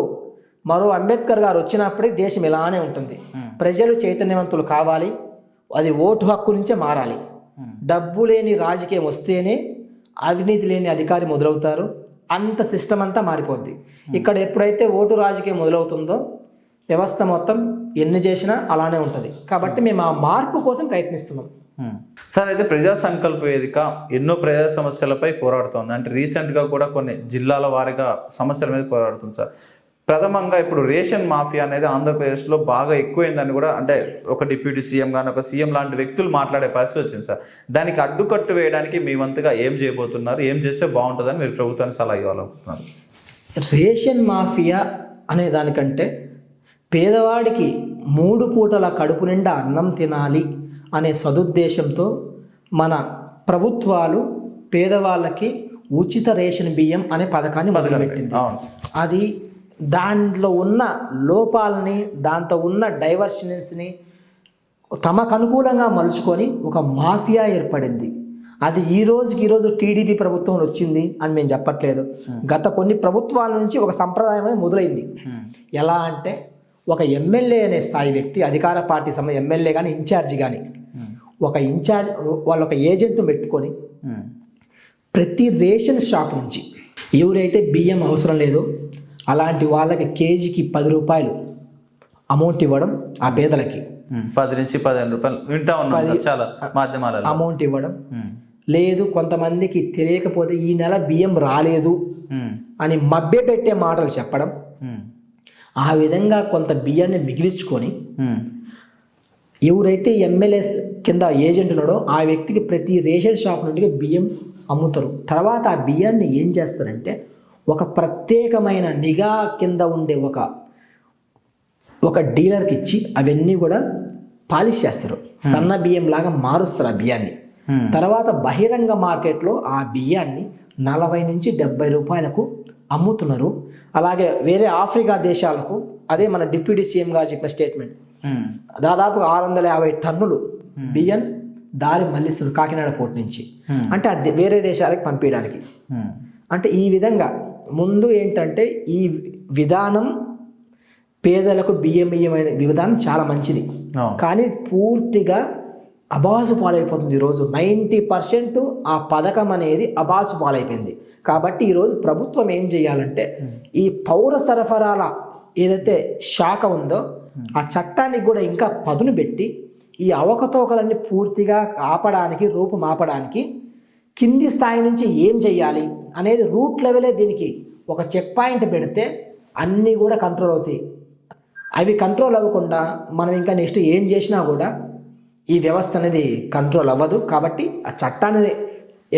మరో అంబేద్కర్ గారు వచ్చినప్పుడే దేశం ఇలానే ఉంటుంది. ప్రజలు చైతన్యవంతులు కావాలి, అది ఓటు హక్కు నుంచే మారాలి. డబ్బు లేని రాజకీయం వస్తేనే అవినీతి లేని అధికారి మొదలవుతారు, అంత సిస్టమ్ అంతా మారిపోద్ది. ఇక్కడ ఎప్పుడైతే ఓటు రాజకీయం మొదలవుతుందో వ్యవస్థ మొత్తం ఎన్ని చేసినా అలానే ఉంటుంది. కాబట్టి మేము ఆ మార్పు కోసం ప్రయత్నిస్తున్నాం. సార్, అయితే ప్రజా సంకల్ప వేదిక ఎన్నో ప్రజా సమస్యలపై పోరాడుతోంది. అంటే రీసెంట్గా కూడా కొన్ని జిల్లాల వారీగా సమస్యల మీద పోరాడుతుంది సార్. ప్రథమంగా ఇప్పుడు రేషన్ మాఫియా అనేది ఆంధ్రప్రదేశ్లో బాగా ఎక్కువైందని కూడా, అంటే ఒక డిప్యూటీ సీఎం కానీ ఒక సీఎం లాంటి వ్యక్తులు మాట్లాడే పరిస్థితి వచ్చింది సార్. దానికి అడ్డుకట్టు వేయడానికి మీ వంతుగా ఏం చేయబోతున్నారు, ఏం చేస్తే బాగుంటుందని మీరు ప్రభుత్వానికి సలహా ఇవ్వాలనుకుంటున్నారు? రేషన్ మాఫియా అనే దానికంటే పేదవాడికి 3 పూటల కడుపు నిండా అన్నం తినాలి అనే సదుద్దేశంతో మన ప్రభుత్వాలు పేదవాళ్ళకి ఉచిత రేషన్ బియ్యం అనే పథకాన్ని మొదలుపెట్టింది. అది దాంట్లో ఉన్న లోపాలని, దాంతో ఉన్న డైవర్షన్స్ని తమకు అనుకూలంగా మలుచుకొని ఒక మాఫియా ఏర్పడింది. అది ఈరోజు టీడీపీ ప్రభుత్వం వచ్చింది అని మేము చెప్పట్లేదు. గత కొన్ని ప్రభుత్వాల నుంచి ఒక సంప్రదాయం అనేది మొదలైంది. ఎలా అంటే, ఒక ఎమ్మెల్యే అనే స్థాయి వ్యక్తి, అధికార పార్టీ ఎమ్మెల్యే కానీ ఇన్ఛార్జి కానీ, ఒక ఇన్ఛార్జ్ వాళ్ళు ఒక ఏజెంట్ను పెట్టుకొని ప్రతి రేషన్ షాప్ నుంచి ఎవరైతే బియ్యం అవసరం లేదో అలాంటి వాళ్ళకి కేజీకి 10 రూపాయలు అమౌంట్ ఇవ్వడం, ఆ పేదలకి 10 నుంచి 15 రూపాయలు వింటా ఉన్నాం చాలా మాధ్యమాలలో అమౌంట్ ఇవ్వడం. లేదు, కొంతమందికి తెలియకపోతే ఈ నెల బియ్యం రాలేదు అని మభ్యపెట్టే మాటలు చెప్పడం. ఆ విధంగా కొంత బియ్యాన్ని మిగిలించుకొని ఎవరైతే ఎమ్మెల్యే కింద ఏజెంట్ ఉన్నాడో ఆ వ్యక్తికి ప్రతి రేషన్ షాప్ నుండి బియ్యం అమ్ముతారు. తర్వాత ఆ బియ్యాన్ని ఏం చేస్తారంటే ఒక ప్రత్యేకమైన నిఘా కింద ఉండే ఒక డీలర్కి ఇచ్చి అవన్నీ కూడా పాలిష్ చేస్తారు, సన్న బియ్యం లాగా మారుస్తారు ఆ బియ్యాన్ని. తర్వాత బహిరంగ మార్కెట్లో ఆ బియ్యాన్ని 40 నుంచి 70 రూపాయలకు అమ్ముతున్నారు. అలాగే వేరే ఆఫ్రికా దేశాలకు, అదే మన డిప్యూటీ సీఎం గారు చెప్పిన స్టేట్మెంట్, దాదాపు 650 టన్నులు బియ్యం దారి మళ్ళిస్తున్నారు కాకినాడ పోర్ట్ నుంచి. అంటే అది వేరే దేశాలకు పంపించడానికి. అంటే ఈ విధంగా ముందు ఏంటంటే ఈ విధానం పేదలకు బియ్యమైన విధానం చాలా మంచిది, కానీ పూర్తిగా అబాసు పాలైపోతుంది. ఈరోజు 90% ఆ పథకం అనేది అబాసు పాలైపోయింది. కాబట్టి ఈరోజు ప్రభుత్వం ఏం చేయాలంటే ఈ పౌర సరఫరాల ఏదైతే శాఖ ఉందో ఆ చట్టానికి కూడా ఇంకా పదును పెట్టి ఈ అవకతవకలన్నీ పూర్తిగా ఆపడానికి, రూపుమాపడానికి కింది స్థాయి నుంచి ఏం చేయాలి అనేది రూట్ లెవెలే దీనికి ఒక చెక్ పాయింట్ పెడితే అన్నీ కూడా కంట్రోల్ అవుతాయి. అవి కంట్రోల్ అవ్వకుండా మనం ఇంకా నెక్స్ట్ ఏం చేసినా కూడా ఈ వ్యవస్థ అనేది కంట్రోల్ అవ్వదు. కాబట్టి ఆ చట్టాన్ని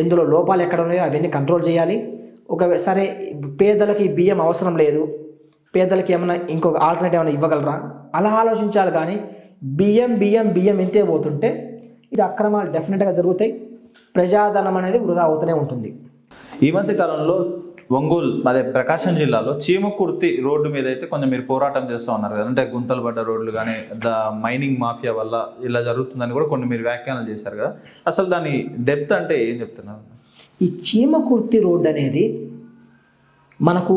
ఎందులో లోపాలు ఎక్కడ ఉన్నాయో అవన్నీ కంట్రోల్ చేయాలి. సరే, పేదలకి బియ్యం అవసరం లేదు, పేదలకి ఏమైనా ఇంకొక ఆల్టర్నేటివ్ ఏమైనా ఇవ్వగలరా అలా ఆలోచించాలి. కానీ బియ్యం ఇంతే పోతుంటే ఇది అక్రమాలు డెఫినెట్గా జరుగుతాయి, ప్రజాధనం అనేది వృధా అవుతూనే ఉంటుంది. ఈ మధ్య కాలంలో ఒంగోలు, అదే ప్రకాశం జిల్లాలో చీమకుర్తి రోడ్డు మీద అయితే కొంచెం మీరు పోరాటం చేస్తూ ఉన్నారు కదా, అంటే గుంతలు పడ్డ రోడ్లు కానీ మైనింగ్ మాఫియా వల్ల ఇలా జరుగుతుందని కూడా కొన్ని మీరు వ్యాఖ్యానాలు చేశారు కదా, అసలు దాని డెప్త్ అంటే ఏం చెప్తున్నారు? ఈ చీమకుర్తి రోడ్డు అనేది మనకు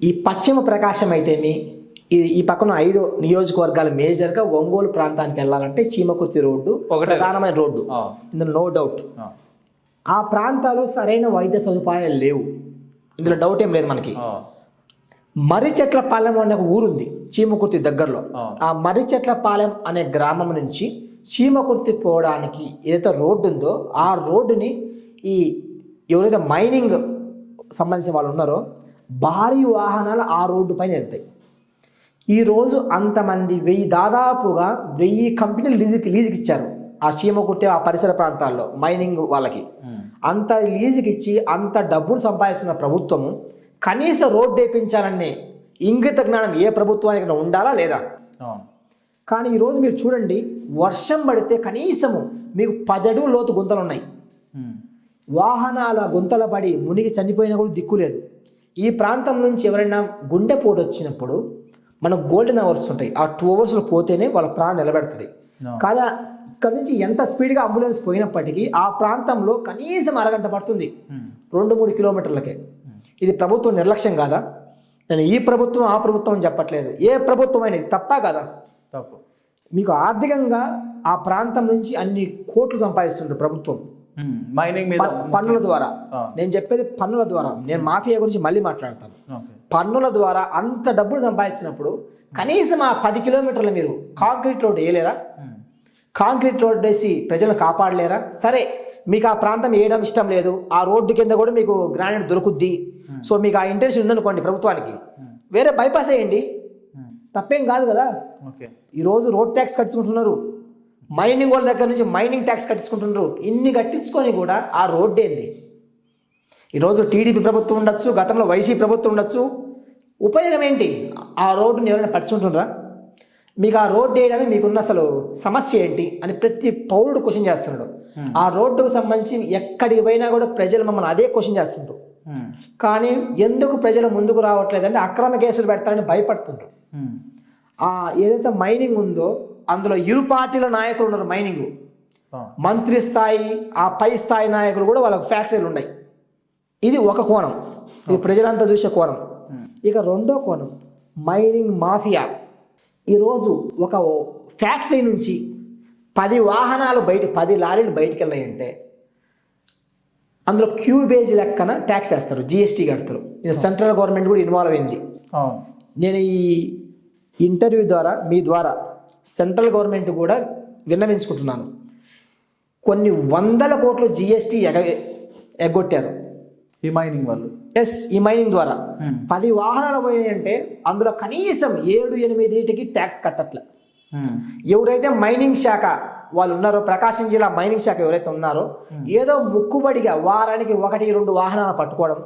ఈ పశ్చిమ ప్రకాశం అయితేమి, ఈ పక్కన 5 నియోజకవర్గాలు మేజర్గా ఒంగోలు ప్రాంతానికి వెళ్ళాలంటే చీమకుర్తి రోడ్డు ప్రధానమైన రోడ్డు, ఇందులో నో డౌట్. ఆ ప్రాంతాల్లో సరైన వైద్య సదుపాయాలు లేవు, ఇందులో డౌట్ ఏం లేదు మనకి. మర్రిచెట్లపాలెం అనే ఒక ఊరుంది చీమకుర్తి దగ్గరలో. ఆ మర్రిచెట్లపాలెం అనే గ్రామం నుంచి చీమకుర్తి పోవడానికి ఏదైతే రోడ్డు ఉందో ఆ రోడ్డుని ఈ ఎవరైతే మైనింగ్ సంబంధించిన వాళ్ళు ఉన్నారో భారీ వాహనాలు ఆ రోడ్డు పైన వెళ్తాయి. ఈరోజు అంతమంది దాదాపుగా 1000 కంపెనీలు లీజుకి ఇచ్చారు ఆ చీమకుర్తి ఆ పరిసర ప్రాంతాల్లో మైనింగ్ వాళ్ళకి. అంత లీజుకి ఇచ్చి అంత డబ్బులు సంపాదిస్తున్న ప్రభుత్వము కనీస రోడ్డు వేయించాలనే ఇంగిత జ్ఞానం ఏ ప్రభుత్వానికి ఉండాలా లేదా? కానీ ఈరోజు మీరు చూడండి, వర్షం పడితే కనీసము మీకు 10 అడుగుల లోతు గుంతలు ఉన్నాయి. వాహనాల గుంతల పడి మునిగి చనిపోయినా కూడా దిక్కు లేదు. ఈ ప్రాంతం నుంచి ఎవరైనా గుండెపోటు వచ్చినప్పుడు మనకు గోల్డెన్ అవర్స్ ఉంటాయి, ఆ 2 అవర్స్లో పోతేనే వాళ్ళ ప్రాణం నిలబెడుతుంది. కానీ ఇక్కడ నుంచి ఎంత స్పీడ్గా అంబులెన్స్ పోయినప్పటికీ ఆ ప్రాంతంలో కనీసం అరగంట పడుతుంది, 2-3 కిలోమీటర్లకే. ఇది ప్రభుత్వం నిర్లక్ష్యం కాదా? నేను ఈ ప్రభుత్వం ఆ ప్రభుత్వం అని చెప్పట్లేదు, ఏ ప్రభుత్వం అయినా తప్ప కదా? తప్పు. మీకు ఆర్థికంగా ఆ ప్రాంతం నుంచి అన్ని కోట్లు సంపాదిస్తుంది ప్రభుత్వం మైనింగ్ మీద పన్నుల ద్వారా. నేను చెప్పేది పన్నుల ద్వారా, నేను మాఫియా గురించి మళ్ళీ మాట్లాడతాను. పన్నుల ద్వారా అంత డబ్బులు సంపాదించినప్పుడు కనీసం ఆ 10 కిలోమీటర్లు మీరు కాంక్రీట్ రోడ్ వేయలేరా? కాంక్రీట్ రోడ్ వేసి ప్రజలను కాపాడలేరా? సరే, మీకు ఆ ప్రాంతం వేయడం ఇష్టం లేదు, ఆ రోడ్డు కింద కూడా మీకు గ్రానైట్ దొరుకుద్ది, సో మీకు ఆ ఇంటెన్షన్ ఉందనుకోండి ప్రభుత్వానికి, వేరే బైపాస్ వేయండి, తప్పేం కాదు కదా. ఈరోజు రోడ్ ట్యాక్స్ కట్టించుకుంటున్నారు, మైనింగ్ వాళ్ళ దగ్గర నుంచి మైనింగ్ ట్యాక్స్ కట్టించుకుంటున్నారు. ఇన్ని కట్టించుకొని కూడా ఆ రోడ్డు ఏంది? ఈరోజు టీడీపీ ప్రభుత్వం ఉండొచ్చు, గతంలో వైసీపీ ప్రభుత్వం ఉండొచ్చు, ఉపయోగం ఏంటి? ఆ రోడ్డుని ఎవరైనా పట్టించుకుంటున్నారా? మీకు ఆ రోడ్డు వేయడానికి మీకున్న అసలు సమస్య ఏంటి అని ప్రతి పౌరుడు క్వశ్చన్ చేస్తున్నాడు. ఆ రోడ్డుకు సంబంధించి ఎక్కడికి పోయినా కూడా ప్రజలు మమ్మల్ని అదే క్వశ్చన్ చేస్తుంటారు. కానీ ఎందుకు ప్రజలు ముందుకు రావట్లేదంటే అక్రమ కేసులు పెడతారని భయపడుతుండ్రు. ఏదైతే మైనింగ్ ఉందో అందులో ఇరు పార్టీల నాయకులు ఉన్నారు. మైనింగ్ మంత్రి స్థాయి, ఆ పై స్థాయి నాయకులు కూడా వాళ్ళకు ఫ్యాక్టరీలు ఉన్నాయి. ఇది ఒక కోణం, ఇది ప్రజలంతా చూసే కోణం. ఇక రెండో కోణం, మైనింగ్ మాఫియా. ఈరోజు ఒక ఫ్యాక్టరీ నుంచి 10 వాహనాలు 10 లారీలు బయటికి వెళ్ళాయంటే అందులో క్యూబేజ్ లెక్కన ట్యాక్స్ వేస్తారు, జిఎస్టీ కడతారు. సెంట్రల్ గవర్నమెంట్ కూడా ఇన్వాల్వ్ అయింది. నేను ఈ ఇంటర్వ్యూ ద్వారా మీ ద్వారా సెంట్రల్ గవర్నమెంట్ కూడా విన్నవించుకుంటున్నాను. కొన్ని 100 కోట్లు జిఎస్టీ ఎగ్గొట్టారు ఈ మైనింగ్ వాళ్ళు. ఈ మైనింగ్ ద్వారా 10 వాహనాలు పోయినాయి అంటే అందులో కనీసం 7-8 ట్యాక్స్ కట్టట్లే. ఎవరైతే మైనింగ్ శాఖ వాళ్ళు ఉన్నారో, ప్రకాశం జిల్లా మైనింగ్ శాఖ ఎవరైతే ఉన్నారో, ఏదో ముక్కుబడిగా వారానికి 1-2 వాహనాలు పట్టుకోవడం,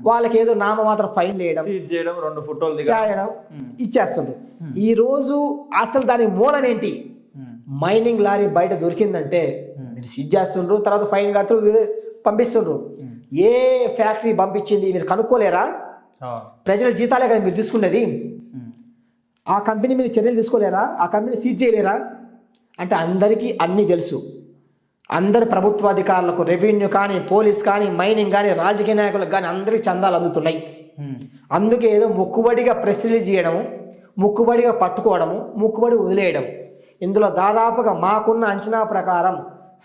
వాళ్ళకి ఏదో నామమాత్రం ఫైన్ వేయడం, 2 ఫోటోలు చేయడం ఇచ్చేస్తుండ్రు. ఈ రోజు అసలు దాని మూలం ఏంటి? మైనింగ్ లారీ బయట దొరికిందంటే మీరు సీజ్ చేస్తుండ్రు, తర్వాత ఫైన్ కడుతుండ్రు, పంపిస్తుండ్రు. ఏ ఫ్యాక్టరీ పంపించింది మీరు కనుక్కోలేరా? ప్రజల జీతాలే కదా మీరు తీసుకునేది. ఆ కంపెనీ మీరు చర్యలు తీసుకోలేరా? ఆ కంపెనీ సీజ్ చేయలేరా? అంటే అందరికీ అన్నీ తెలుసు. అందరి ప్రభుత్వాధికారులకు, రెవెన్యూ కానీ, పోలీస్ కానీ, మైనింగ్ కానీ, రాజకీయ నాయకులకు కానీ అందరికీ చందాలు అందుతున్నాయి. అందుకే ఏదో ముక్కుబడిగా ప్రెస్ రిలీజ్ చేయడము, ముక్కుబడిగా పట్టుకోవడము, ముక్కుబడి వదిలేయడం. ఇందులో దాదాపుగా మాకున్న అంచనా ప్రకారం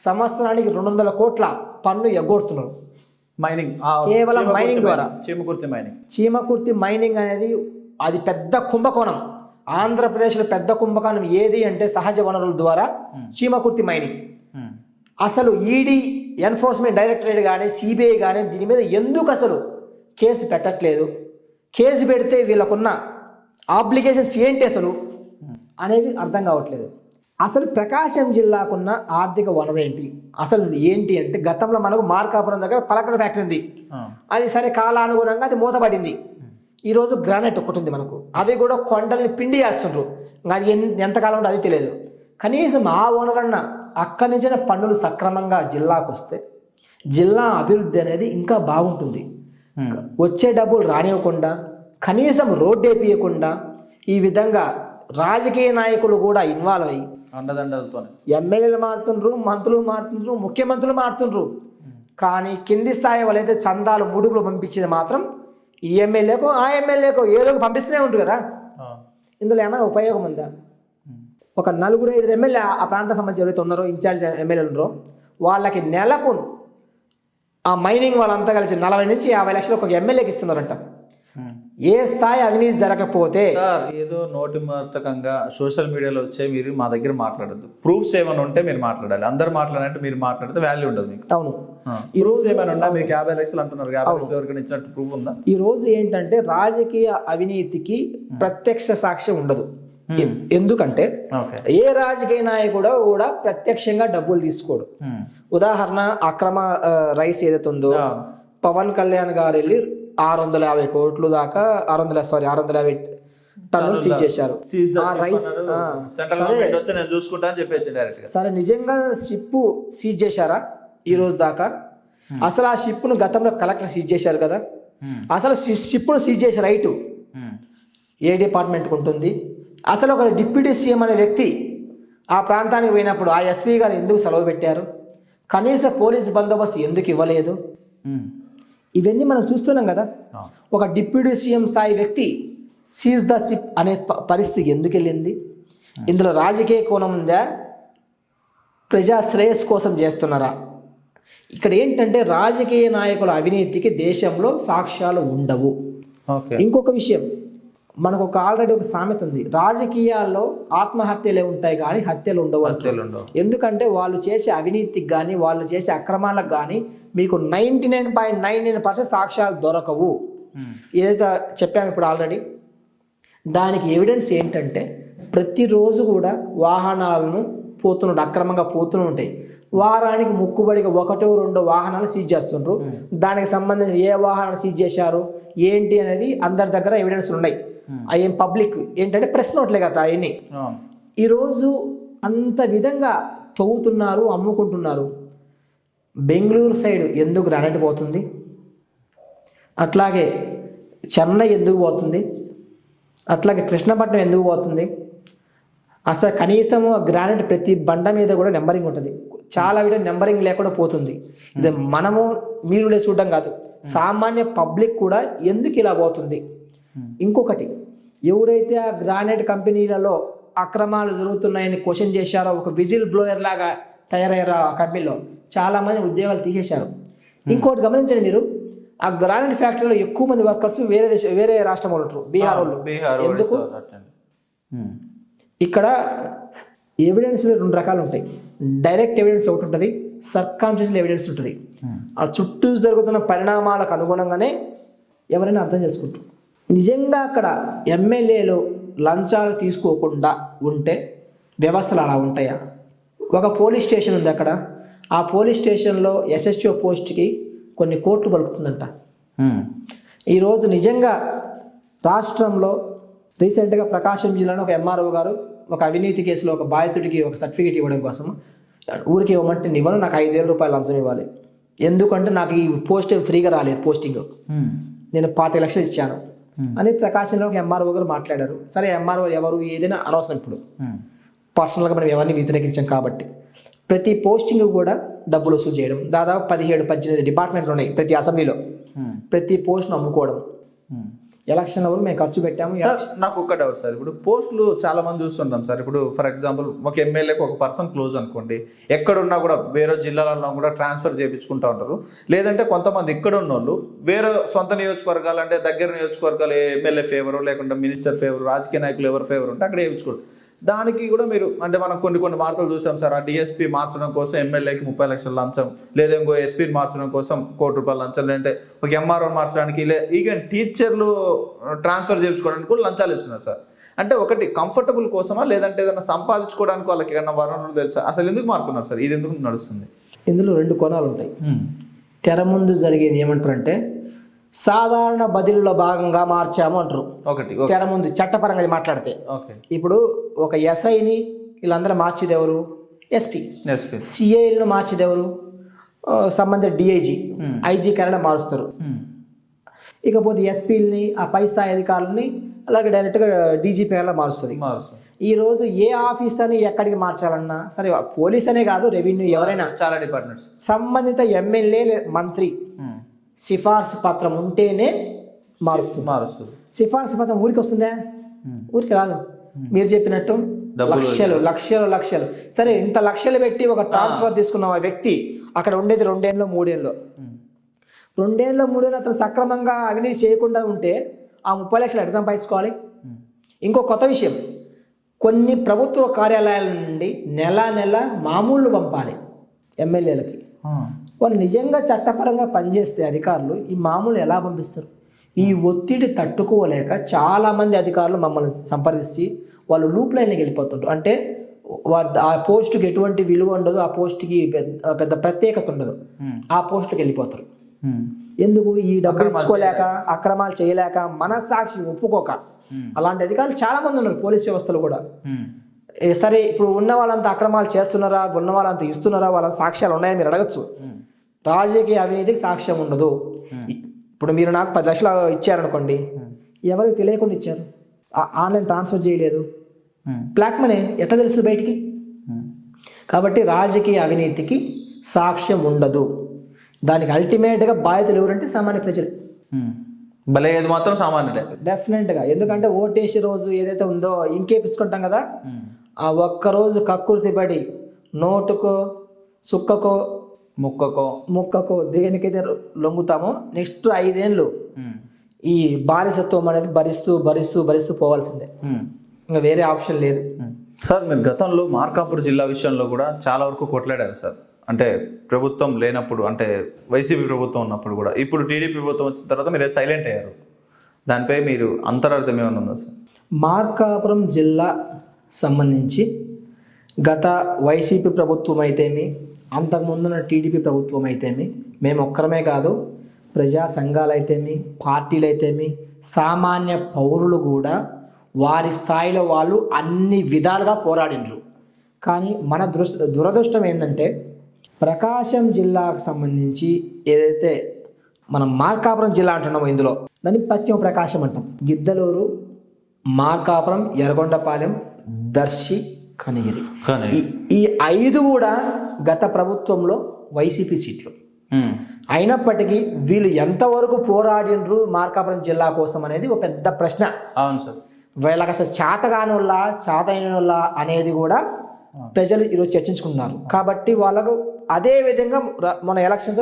సంవత్సరానికి 200 కోట్ల పన్ను ఎగ్గొడుతున్నారు మైనింగ్, కేవలం మైనింగ్ ద్వారా. చీమకుర్తి మైనింగ్ అనేది అది పెద్ద కుంభకోణం. ఆంధ్రప్రదేశ్లో పెద్ద కుంభకోణం ఏది అంటే సహజ వనరుల ద్వారా చీమకుర్తి మైనింగ్. అసలు ఈడీ, ఎన్ఫోర్స్మెంట్ డైరెక్టరేట్ కానీ, సిబిఐ కానీ దీని మీద ఎందుకు అసలు కేసు పెట్టట్లేదు? కేసు పెడితే వీళ్ళకున్న ఆబ్లిగేషన్స్ ఏంటి అసలు అనేది అర్థం కావట్లేదు. అసలు ప్రకాశం జిల్లాకున్న ఆర్థిక వనరు ఏంటి అసలు ఏంటి అంటే, గతంలో మనకు మార్కాపురం దగ్గర పలకల ఫ్యాక్టరీ ఉంది, అది సరే కాలానుగుణంగా అది మూతపడింది. ఈరోజు గ్రానైట్ ఒకటి ఉంది మనకు, అది కూడా కొండల్ని పిండి చేస్తుండ్రు. అది ఎంతకాలం ఉంటే అది తెలియదు. కనీసం ఆ వనరన్న అక్కడి నుంచిన పన్నులు సక్రమంగా జిల్లాకు వస్తే జిల్లా అభివృద్ధి అనేది ఇంకా బాగుంటుంది. వచ్చే డబ్బులు రానివ్వకుండా, కనీసం రోడ్డు వేపియకుండా, ఈ విధంగా రాజకీయ నాయకులు కూడా ఇన్వాల్వ్ అయ్యి అండదండలతో ఎమ్మెల్యేలు మారుతుండ్రు, మంత్రులు మారుతుండ్రు, ముఖ్యమంత్రులు మారుతుండ్రు. కానీ కింది స్థాయి వాళ్ళైతే చందాలు ముడుపులు పంపించేది మాత్రం ఈ ఎమ్మెల్యేకు, ఆ ఎమ్మెల్యేకు ఏదో పంపిస్తూనే ఉంటారు కదా. ఇందులో ఏమైనా ఉపయోగం ఉందా? ఒక 4-5 ఎమ్మెల్యే ఆ ప్రాంతం సంబంధించి ఎవరైతే ఉన్నారో, ఇన్ఛార్జ్ ఎమ్మెల్యేలు ఉన్నారో, వాళ్ళకి నెలకు ఆ మైనింగ్ వాళ్ళంతా కలిసి 40 నుంచి 50 లక్షలు ఒక ఎమ్మెల్యేకి ఇస్తున్నారంట. ఏ స్థాయి అవినీతి జరగకపోతే సార్ ఏదో నోటి మాటకంగా సోషల్ మీడియాలో వచ్చే మీరు మా దగ్గర మాట్లాడద్దు. ప్రూఫ్స్ ఏమైనా ఉంటే మీరు మాట్లాడాలి. అందరు మాట్లాడంటే మీరు మాట్లాడితే వాల్యూ ఉండదు మీకు. అవును, ఈ రోజు ఏమైనా ఉన్నా మీకు 50 లక్షలు అంటున్నారు, 50 లక్షలు ఎవరికైనా ఇచ్చినట్టు ప్రూఫ్ ఉందా? ఈ రోజు ఏంటంటే రాజకీయ అవినీతికి ప్రత్యక్ష సాక్ష్యం ఉండదు. ఎందుకంటే ఏ రాజకీయ నాయకుడు కూడా ప్రత్యక్షంగా డబ్బులు తీసుకోడు. ఉదాహరణ అక్రమ రైస్ ఏదైతే ఉందో పవన్ కళ్యాణ్ గారు వెళ్ళి 650 కోట్లు దాకా 650 టన్నులు సీజ్ చేశారు. ఆ రైస్ సరే నిజంగా షిప్ సీజ్ చేశారా ఈ రోజు దాకా? అసలు ఆ షిప్ ను గతంలో కలెక్టర్ సీజ్ చేశారు కదా. అసలు షిప్ ను సీజ్ చేసే రైటు ఏ డిపార్ట్మెంట్ ఉంటుంది? అసలు ఒక డిప్యూటీ సీఎం అనే వ్యక్తి ఆ ప్రాంతానికి పోయినప్పుడు ఆ ఎస్పీ గారు ఎందుకు సెలవు పెట్టారు? కనీస పోలీస్ బందోబస్తు ఎందుకు ఇవ్వలేదు? ఇవన్నీ మనం చూస్తున్నాం కదా. ఒక డిప్యూటీ సీఎం స్థాయి వ్యక్తి సీజ్ ద షిప్ అనే పరిస్థితికి ఎందుకు వెళ్ళింది? ఇందులో రాజకీయ కోణం ఉందా, ప్రజా శ్రేయస్సు కోసం చేస్తున్నారా? ఇక్కడ ఏంటంటే రాజకీయ నాయకుల అవినీతికి దేశంలో సాక్ష్యాలు ఉండవు. ఇంకొక విషయం, మనకు ఆల్రెడీ ఒక సామెత ఉంది, రాజకీయాల్లో ఆత్మహత్యలే ఉంటాయి కానీ హత్యలు ఉండవు. ఎందుకంటే వాళ్ళు చేసే అవినీతికి కానీ వాళ్ళు చేసే అక్రమాలకు కానీ మీకు 99.99% సాక్ష్యాలు దొరకవు. ఏదైతే చెప్పాము ఇప్పుడు ఆల్రెడీ, దానికి ఎవిడెన్స్ ఏంటంటే ప్రతిరోజు కూడా వాహనాలను అక్రమంగా పోతూనే ఉంటాయి. వారానికి ముక్కుబడిగా 1-2 వాహనాలు సీజ్ చేస్తుండ్రు. దానికి సంబంధించి ఏ వాహనాలు సీజ్ చేశారు ఏంటి అనేది అందరి దగ్గర ఎవిడెన్స్ ఉన్నాయి. అయ్యేం పబ్లిక్ ఏంటంటే ప్రెస్ నోట్లే కదా అవన్నీ. ఈరోజు అంత విధంగా తవ్వుతున్నారు, అమ్ముకుంటున్నారు. బెంగళూరు సైడ్ ఎందుకు గ్రానైట్ పోతుంది? అట్లాగే చెన్నై ఎందుకు పోతుంది? అట్లాగే కృష్ణపట్నం ఎందుకు పోతుంది? అసలు కనీసం గ్రానైట్ ప్రతి బండ మీద కూడా నెంబరింగ్ ఉంటుంది. చాలా విడ నెంబరింగ్ లేకుండా పోతుంది. ఇది మనము మీరు చూడడం కాదు, సామాన్య పబ్లిక్ కూడా ఎందుకు ఇలా పోతుంది? ఇంకొకటి, ఎవరైతే ఆ గ్రానైట్ కంపెనీలలో అక్రమాలు జరుగుతున్నాయని క్వశ్చన్ చేశారో, ఒక విజిల్ బ్లోయర్ లాగా తయారయ్యారు ఆ కంపెనీలో, చాలా మంది ఉద్యోగాలు తీసేశారు. ఇంకోటి గమనించండి మీరు, ఆ గ్రానైట్ ఫ్యాక్టరీలో ఎక్కువ మంది వర్కర్స్ వేరే రాష్ట్రం వాళ్ళు ఉంటారు, బీహార్ వాళ్ళు. ఎందుకు? ఇక్కడ ఎవిడెన్స్ 2 రకాలు ఉంటాయి. డైరెక్ట్ ఎవిడెన్స్ ఒకటి ఉంటుంది, సర్కాన్షియస్ ఎవిడెన్స్ ఉంటుంది. ఆ చుట్టూ జరుగుతున్న పరిణామాలకు అనుగుణంగానే ఎవరైనా అర్థం చేసుకుంటారు. నిజంగా అక్కడ ఎమ్మెల్యేలు లంచాలు తీసుకోకుండా ఉంటే వ్యవస్థలు అలా ఉంటాయా? ఒక పోలీస్ స్టేషన్ ఉంది అక్కడ, ఆ పోలీస్ స్టేషన్లో ఎస్ఎస్ఓ పోస్ట్కి కొన్ని కోట్లు పలుకుతుందంట. ఈరోజు నిజంగా రాష్ట్రంలో రీసెంట్గా ప్రకాశం జిల్లాలో ఒక ఎంఆర్ఓ గారు ఒక అవినీతి కేసులో ఒక బాధితుడికి ఒక సర్టిఫికేట్ ఇవ్వడం కోసం ఊరికి ఇవ్వమంటే ఇవ్వను, నాకు 5,000 రూపాయలు లంచం ఇవ్వాలి. ఎందుకంటే నాకు ఈ పోస్ట్ ఫ్రీగా రాలేదు, పోస్టింగ్ నేను 25 లక్షలు ఇచ్చాను అని ప్రకాశంలో ఒక ఎంఆర్ఓ గారు మాట్లాడారు. సరే ఎంఆర్ఓ ఎవరు ఏదైనా అనవసరం, ఇప్పుడు పర్సనల్గా మనం ఎవరిని వ్యతిరేకించాం కాబట్టి. ప్రతి పోస్టింగ్ కూడా డబ్బులు వసూలు చేయడం, దాదాపు 17-18 డిపార్ట్మెంట్లు ఉన్నాయి ప్రతి అసెంబ్లీలో. ప్రతి పోస్ట్ను అమ్ముకోవడం. ఎలక్షన్ వరకు మేము ఖర్చు పెట్టాము. సార్ నాకు ఒక్క డౌట్ సార్, ఇప్పుడు పోస్టులు చాలా మంది చూస్తుంటాం సార్. ఇప్పుడు ఫర్ ఎగ్జాంపుల్ ఒక ఎమ్మెల్యేకి ఒక పర్సన్ క్లోజ్ అనుకోండి, ఎక్కడున్నా కూడా వేరే జిల్లాలలో కూడా ట్రాన్స్ఫర్ చేయించుకుంటూ ఉంటారు. లేదంటే కొంతమంది ఇక్కడ ఉన్న వాళ్ళు వేరే సొంత నియోజకవర్గాలు అంటే దగ్గర నియోజకవర్గాలు ఎమ్మెల్యే ఫేవరు లేకుంటే మినిస్టర్ ఫేవరు, రాజకీయ నాయకులు ఎవరు ఫేవర్ ఉంటే అక్కడ చేయించుకోండి. దానికి కూడా మీరు అంటే మనం కొన్ని వార్తలు చూసాం సార్, ఆ డిఎస్పీ మార్చడం కోసం ఎమ్మెల్యేకి 30 లక్షల లంచం, లేదా ఇంకో ఎస్పీని మార్చడం కోసం 1 కోటి రూపాయల లంచం, లేదంటే ఒక ఎంఆర్ఓ మార్చడానికి, ఈవెన్ టీచర్లు ట్రాన్స్ఫర్ చేయించుకోవడానికి కూడా లంచాలు ఇస్తున్నారు సార్. అంటే ఒకటి కంఫర్టబుల్ కోసమా, లేదంటే ఏదైనా సంపాదించుకోవడానికి వాళ్ళకి ఏమన్నా వనరులు తెలుసా? అసలు ఎందుకు మారుతున్నారు సార్? ఇది ఎందుకు నడుస్తుంది? ఇందులో 2 కోణాలు ఉంటాయి. తెర ముందు జరిగేది ఏమంటారంటే సాధారణ బదిలీలో భాగంగా మార్చాము అంటారు. ఒకటి తెర ముందు చట్టపరంగా మాట్లాడితే, ఇప్పుడు ఒక ఎస్ఐని వీళ్ళందరూ మార్చేది ఎవరు? ఎస్పీ. సిఐలను మార్చేది ఎవరు? సంబంధిత డిఐజీ, ఐజీ కన్నా మారుస్తారు. ఇకపోతే ఎస్పీలని, ఆ పై స్థాయి అధికారులని అలాగే డైరెక్ట్గా డీజీపీ కన్నా మారుస్తుంది. ఈరోజు ఏ ఆఫీసర్ని ఎక్కడికి మార్చాలన్నా సరే, పోలీస్ అనే కాదు, రెవెన్యూ ఎవరైనా చాలా డిపార్ట్మెంట్స్ సంబంధిత ఎమ్మెల్యే మంత్రి సిఫార్సు పత్రం ఉంటేనే మారుస్తుంది. సిఫార్సు పత్రం ఊరికి వస్తుందా? ఊరికి రాదు. మీరు చెప్పినట్టు లక్షలు సరే, ఇంత లక్షలు పెట్టి ఒక ట్రాన్స్ఫర్ తీసుకున్న వ్యక్తి అక్కడ ఉండేది 2 ఏళ్ళు 3 ఏళ్ళు. 2 ఏళ్ళు 3 ఏళ్ళు అతను సక్రమంగా అవినీతి చేయకుండా ఉంటే ఆ 30 లక్షలు ఎట్లా సంపాదించుకోవాలి? ఇంకో కొత్త విషయం, కొన్ని ప్రభుత్వ కార్యాలయాల నుండి నెల మామూలు పంపాలి ఎమ్మెల్యేలకి. వాళ్ళు నిజంగా చట్టపరంగా పనిచేస్తే అధికారులు ఈ మామూలు ఎలా పంపిస్తారు? ఈ ఒత్తిడి తట్టుకోలేక చాలామంది అధికారులు మమ్మల్ని సంప్రదించి వాళ్ళు లూప్ లైన్కి వెళ్ళిపోతుంటారు. అంటే ఆ పోస్టుకి ఎటువంటి విలువ ఉండదు, ఆ పోస్ట్కి పెద్ద ప్రత్యేకత ఉండదు, ఆ పోస్టుకి వెళ్ళిపోతారు. ఎందుకు? ఈ డబ్బులు ఇచ్చుకోలేక, అక్రమాలు చేయలేక, మనస్సాక్షి ఒప్పుకోక. అలాంటి అధికారులు చాలా మంది ఉన్నారు పోలీస్ వ్యవస్థలు కూడా. సరే, ఇప్పుడు ఉన్న వాళ్ళంతా అక్రమాలు చేస్తున్నారా, ఉన్న వాళ్ళంతా ఇస్తున్నారా, వాళ్ళ సాక్ష్యాలు ఉన్నాయని మీరు అడగచ్చు. రాజకీయ అవినీతికి సాక్ష్యం ఉండదు. ఇప్పుడు మీరు నాకు 10 లక్షలు ఇచ్చారనుకోండి, ఎవరికి తెలియకుండా ఇచ్చారు, ఆన్లైన్ ట్రాన్స్ఫర్ చేయలేదు, బ్లాక్ మనీ ఎట్లా తెలుస్తుంది బయటికి? కాబట్టి రాజకీయ అవినీతికి సాక్ష్యం ఉండదు. దానికి అల్టిమేట్గా బాధ్యతలు ఎవరంటే సామాన్య ప్రజలు. బలయ్యేది మాత్రం సామాన్యులే డెఫినెట్గా. ఎందుకంటే ఓటేసి రోజు ఏదైతే ఉందో ఇంకేపించుకుంటాం కదా, ఆ ఒక్కరోజు కక్కుర్తి పడి నోటుకో సుక్కకో ముక్కకో దేనికైతే లొంగుతామో నెక్స్ట్ 5 ఏళ్ళు ఈ బానిసత్వం అనేది భరిస్తూ పోవాల్సిందే. ఇంకా వేరే ఆప్షన్ లేదు. సార్, మీరు గతంలో మార్కాపూర్ జిల్లా విషయంలో కూడా చాలా వరకు కొట్లాడారు సార్. అంటే ప్రభుత్వం లేనప్పుడు, అంటే వైసీపీ ప్రభుత్వం ఉన్నప్పుడు కూడా. ఇప్పుడు టీడీపీ ప్రభుత్వం వచ్చిన తర్వాత మీరు సైలెంట్ అయ్యారు. దానిపై మీరు అంతరార్థం ఏమైనా ఉందా సార్? మార్కాపురం జిల్లా సంబంధించి గత వైసీపీ ప్రభుత్వం అయితేమి, అంతకుముందున్న టీడీపీ ప్రభుత్వం అయితేమి, మేము ఒక్కరమే కాదు, ప్రజా సంఘాలు అయితేమి, పార్టీలు అయితేమి, సామాన్య పౌరులు కూడా వారి స్థాయిలో వాళ్ళు అన్ని విధాలుగా పోరాడినరు. కానీ మన దురదృష్టం ఏంటంటే, ప్రకాశం జిల్లాకు సంబంధించి ఏదైతే మనం మార్కాపురం జిల్లా అంటున్నామో, ఇందులో దాన్ని పశ్చిమ ప్రకాశం అంటాం. గిద్దలూరు, మార్కాపురం, ఎర్రగొండపాలెం, దర్శి, కనిగిరి, ఈ 5 కూడా గత ప్రభుత్వంలో వైసీపీ సీట్లు. అయినప్పటికీ వీళ్ళు ఎంతవరకు పోరాడినరు మార్కాపురం జిల్లా కోసం అనేది ఒక పెద్ద ప్రశ్న. అవును సార్. వీళ్ళకి అసలు చేతగానోళ్ళ చేతైనోళ్ళ అనేది కూడా ప్రజలు ఈరోజు చర్చించుకుంటున్నారు. కాబట్టి వాళ్ళకు అదే విధంగా మన ఎలక్షన్స్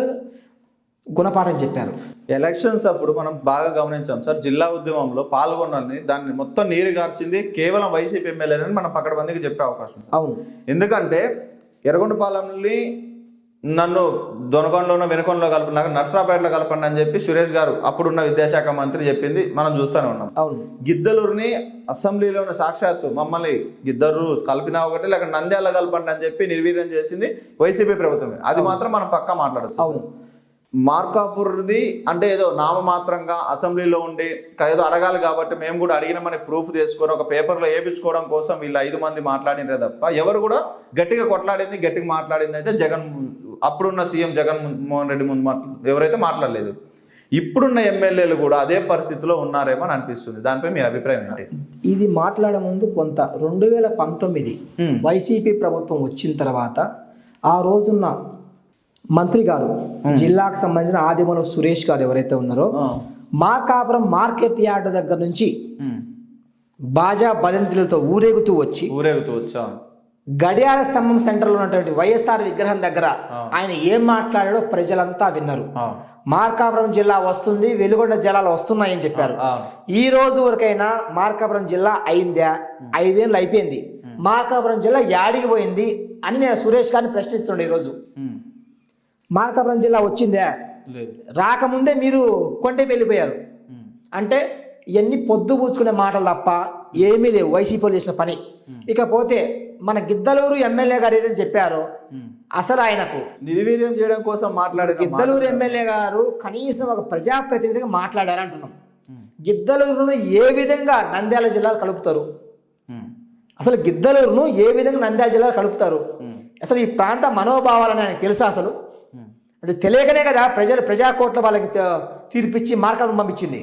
గుణపాఠం చెప్పారు. ఎలక్షన్స్ అప్పుడు మనం బాగా గమనించాం సార్, జిల్లా ఉద్యమంలో పాల్గొనాలని దాన్ని మొత్తం నీరు గార్చింది కేవలం వైసీపీ ఎమ్మెల్యేలని మనం పకడ్బందీకి చెప్పే అవకాశం. అవును. ఎందుకంటే ఎర్రగొండపాలెంని నన్ను దొనకొండలోనో వెనుకొండలో కలపండి, నాకు నర్సరాపేటలో కలపండి అని చెప్పి సురేష్ గారు అప్పుడున్న విద్యాశాఖ మంత్రి చెప్పింది మనం చూస్తూనే ఉన్నాం. అవును. గిద్దలూరుని అసెంబ్లీలో ఉన్న సాక్షాత్తు మమ్మల్ని గిద్దరు కలిపినా ఒకటి, లేక నంద్యాల కలపండి అని చెప్పి నిర్వీర్యం చేసింది వైసీపీ ప్రభుత్వమే. అది మాత్రం మనం పక్కా మాట్లాడచ్చు. అవును. మార్కాపూర్ది అంటే ఏదో నామమాత్రంగా అసెంబ్లీలో ఉండి ఏదో అడగాలి కాబట్టి మేము కూడా అడిగినామని ప్రూఫ్ తీసుకొని ఒక పేపర్లో వేయించుకోవడం కోసం వీళ్ళు 5 మంది మాట్లాడినరే తప్ప ఎవరు కూడా గట్టిగా గట్టిగా మాట్లాడింది అయితే అప్పుడున్న సీఎం జగన్మోహన్ రెడ్డి ముందు ఎవరైతే మాట్లాడలేదు. ఇప్పుడున్న ఎమ్మెల్యేలు కూడా అదే పరిస్థితిలో ఉన్నారేమో అని అనిపిస్తుంది. దానిపై మీ అభిప్రాయం ఏంటి? ఇది మాట్లాడే ముందు కొంత 2019 వైసీపీ ప్రభుత్వం వచ్చిన తర్వాత ఆ రోజున్న మంత్రి గారు, జిల్లాకు సంబంధించిన ఆదిమూలపు సురేష్ గారు ఎవరైతే ఉన్నారో, మార్కాపురం మార్కెట్ యార్డ్ దగ్గర నుంచి బాజా బదంతులతో ఊరేగుతూ వచ్చా గడియార స్తంభం సెంటర్లో ఉన్నటువంటి వైఎస్ఆర్ విగ్రహం దగ్గర ఆయన ఏం మాట్లాడాడో ప్రజలంతా విన్నారు. మార్కాపురం జిల్లా వస్తుంది, వెలుగొండ జలాలు వస్తున్నాయని చెప్పారు. ఈ రోజు వరకైనా మార్కాపురం జిల్లా అయిందా? 5 ఏళ్ళు అయిపోయింది. మార్కాపురం జిల్లా యాడికి పోయింది అని నేను సురేష్ గారిని ప్రశ్నిస్తుండే. ఈరోజు మార్కాపురం జిల్లా వచ్చిందా? రాకముందే మీరు కొంటే వెళ్ళిపోయారు. అంటే ఇవన్నీ పొద్దుపూచుకునే మాటలు తప్ప ఏమీ లేవు వైసీపీలో చేసిన పని. ఇకపోతే మన గిద్దలూరు ఎమ్మెల్యే గారు ఏదైతే చెప్పారో, అసలు ఆయనకు నిర్వీర్యం చేయడం కోసం మాట్లాడే గిద్దలూరు ఎమ్మెల్యే గారు కనీసం ఒక ప్రజాప్రతినిధిగా మాట్లాడారంటున్నాం. గిద్దలూరును ఏ విధంగా నంద్యాల జిల్లాలో కలుపుతారు? అసలు గిద్దలూరును ఏ విధంగా నంద్యాల జిల్లాలో కలుపుతారు? అసలు ఈ ప్రాంత మనోభావాలని ఆయనకు తెలుసా? అసలు అది తెలియకనే కదా ప్రజాకోర్టులో వాళ్ళకి తీర్పిచ్చి మార్కాపురం పంపించింది.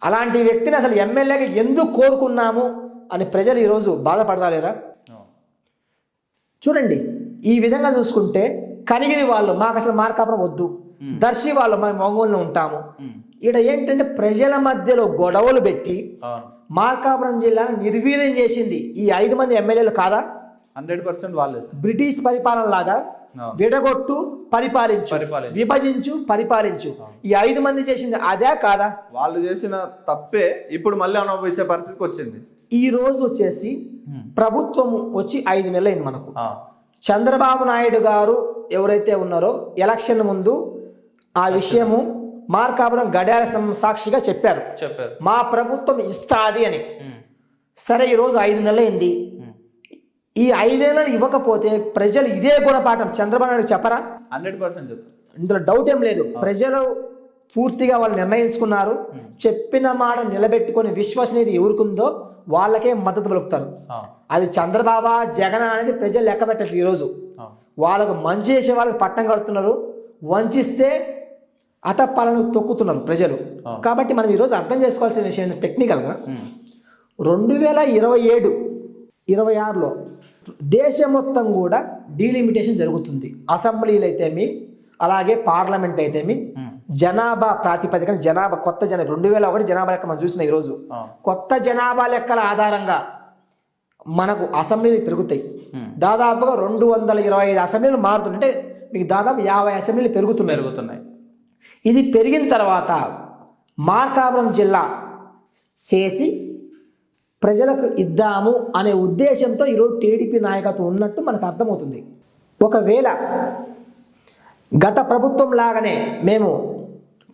అలాంటి వ్యక్తిని అసలు ఎమ్మెల్యేగా ఎందుకు కోరుకున్నాము అని ప్రజలు ఈరోజు బాధపడతాలేరా? చూడండి, ఈ విధంగా చూసుకుంటే కనిగిరి వాళ్ళు మాకు అసలు మార్కాపురం వద్దు, దర్శి వాళ్ళు మేము ఒంగోలులో ఉంటాము. ఇక్కడ ఏంటంటే ప్రజల మధ్యలో గొడవలు పెట్టి మార్కాపురం జిల్లాను నిర్వీర్యం చేసింది ఈ 5 మంది ఎమ్మెల్యేలు కాదా? 100% వాళ్ళే. బ్రిటిష్ పరిపాలన లాగా విడగొట్టు పరిపాలించు, విభజించు పరిపాలించు. ఈ 5 మంది చేసింది అదే కాదా? వాళ్ళు చేసిన తప్పే ఇప్పుడు మళ్ళీ అనుభవించే పరిస్థితికి వచ్చింది. ఈ రోజు వచ్చేసి ప్రభుత్వం వచ్చి 5 నెలలు అయింది మనకు. చంద్రబాబు నాయుడు గారు ఎవరైతే ఉన్నారో ఎలక్షన్ ముందు ఆ విషయము మార్కాపురం గడియార సాక్షిగా చెప్పారు మా ప్రభుత్వం ఇస్తాది అని. సరే ఈరోజు 5 నెలలు అయింది. ఈ 5 నెలలు ఇవ్వకపోతే ప్రజలు ఇదే గుణపాఠం చంద్రబాబు నాయుడు చెప్పరా? 100% చెప్తారు, ఇందులో డౌట్ ఏం లేదు. ప్రజలు పూర్తిగా వాళ్ళు నిర్ణయించుకున్నారు. చెప్పిన మాట నిలబెట్టుకొని విశ్వసనీయత ఎవరికుందో వాళ్ళకే మద్దతు పలుకుతారు. అది చంద్రబాబు జగన్ అనేది ప్రజలు లెక్క పెట్టారు. ఈరోజు వాళ్ళకు మంచి చేసే వాళ్ళకి పట్టం కడుతున్నారు, వంచిస్తే అతపాలను తొక్కుతున్నారు ప్రజలు. కాబట్టి మనం ఈరోజు అర్థం చేసుకోవాల్సిన విషయం టెక్నికల్గా 2027-26లో దేశం మొత్తం కూడా డీలిమిటేషన్ జరుగుతుంది. అసెంబ్లీలు అయితేమి అలాగే పార్లమెంట్ అయితేమి జనాభా ప్రాతిపదికన జనాభా కొత్త 2001 జనాభా లెక్క మనం చూసిన ఈరోజు కొత్త జనాభా లెక్కల ఆధారంగా మనకు అసెంబ్లీలు పెరుగుతాయి. దాదాపుగా 225 అసెంబ్లీలు మారుతున్నాయి. అంటే మీకు దాదాపు 50 అసెంబ్లీలు పెరుగుతున్నాయి. ఇది పెరిగిన తర్వాత మార్కాపురం జిల్లా చేసి ప్రజలకు ఇద్దాము అనే ఉద్దేశంతో ఈరోజు టీడీపీ నాయకత్వం ఉన్నట్టు మనకు అర్థమవుతుంది. ఒకవేళ గత ప్రభుత్వం లాగానే మేము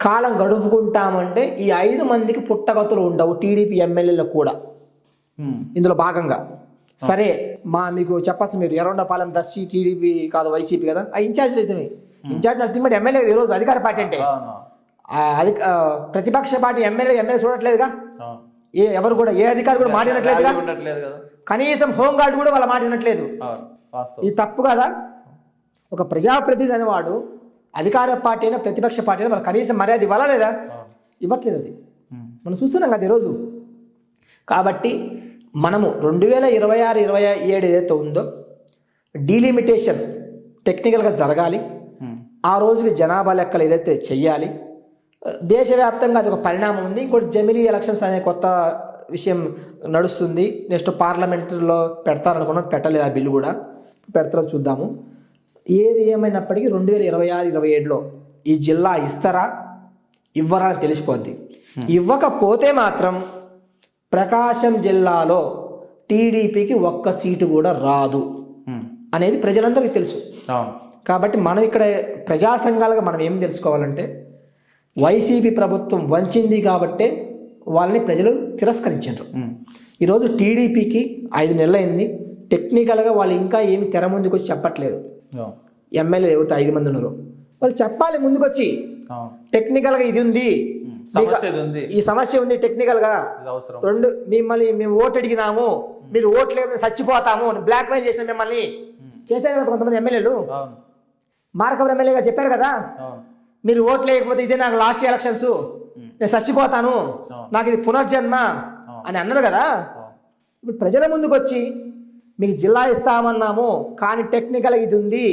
కాలం గడుపుకుంటామంటే ఈ 5 మందికి పుట్టగతులు ఉండవు టీడీపీ ఎమ్మెల్యేలకు కూడా ఇందులో భాగంగా. సరే మీకు చెప్పచ్చు, మీరు ఎర్రగొండపాలెం దర్శి టీడీపీ కాదు వైసీపీ కదా, ఆ ఇన్ఛార్జ్ అయితే ఇన్ఛార్జ్ నరసింహ ఎమ్మెల్యే ఈరోజు అధికార పార్టీ అంటే అది ప్రతిపక్ష పార్టీ ఎమ్మెల్యే చూడట్లేదుగా. ఎవరు కూడా ఏ అధికారి కూడా మాట్లాడట్లేదుగా. కనీసం హోంగార్డు కూడా వాళ్ళ మాట్లాడట్లేదు. ఇది తప్పు కదా? ఒక ప్రజాప్రతినిధి అనేవాడు అధికార పార్టీ అయినా ప్రతిపక్ష పార్టీ అయినా వాళ్ళ కనీసం మర్యాద ఇవ్వాలా లేదా? ఇవ్వట్లేదు. అది మనం చూస్తున్నాం కదా ఈరోజు. కాబట్టి మనము 2026-27 ఏదైతే ఉందో డీలిమిటేషన్ టెక్నికల్గా జరగాలి. ఆ రోజుకి జనాభా లెక్కలు ఏదైతే చెయ్యాలి. దేశవ్యాప్తంగా అది ఒక పరిణామం ఉంది. ఇంకోటి జమిలీ ఎలక్షన్స్ అనే కొత్త విషయం నడుస్తుంది. నెక్స్ట్ పార్లమెంట్లో పెడతారనుకున్నాం, పెట్టలేదు. ఆ బిల్లు కూడా పెడతారో చూద్దాము. ఏది ఏమైనప్పటికీ 2026-27లో ఈ జిల్లా ఇస్తారా ఇవ్వరా అని తెలిసిపోద్ది. ఇవ్వకపోతే మాత్రం ప్రకాశం జిల్లాలో టీడీపీకి 1 సీటు కూడా రాదు అనేది ప్రజలందరికీ తెలుసు. కాబట్టి మనం ఇక్కడ ప్రజా సంఘాలుగా మనం ఏం తెలుసుకోవాలంటే వైసీపీ ప్రభుత్వం వంచింది కాబట్టే వాళ్ళని ప్రజలు తిరస్కరించారు. ఈరోజు టీడీపీకి 5 నెలలు అయింది. టెక్నికల్గా వాళ్ళు ఇంకా ఏమి తెర ముందుకు వచ్చి చెప్పట్లేదు. ఎమ్మెల్యేలు ఎవరితో 5 మంది ఉన్నారు వాళ్ళు చెప్పాలి ముందుకొచ్చి టెక్నికల్గా ఇది ఉంది, ఈ సమస్య ఉంది టెక్నికల్గా. మిమ్మల్ని మేము ఓటు అడిగినాము, మీరు ఓట్లు లేకపోతే చచ్చిపోతాము, బ్లాక్ మెయిల్ చేసిన మిమ్మల్ని చేశారు కదా కొంతమంది ఎమ్మెల్యేలు. మార్కాపురం ఎమ్మెల్యేగా చెప్పారు కదా, మీరు ఓట్లు లేకపోతే ఇదే నాకు లాస్ట్ ఎలక్షన్స్, నేను చచ్చిపోతాను, నాకు ఇది పునర్జన్మ అని అన్నారు కదా. ఇప్పుడు ప్రజల ముందుకు వచ్చి మీకు జిల్లా ఇస్తామన్నాము కానీ టెక్నికల్ ఇది ఉంది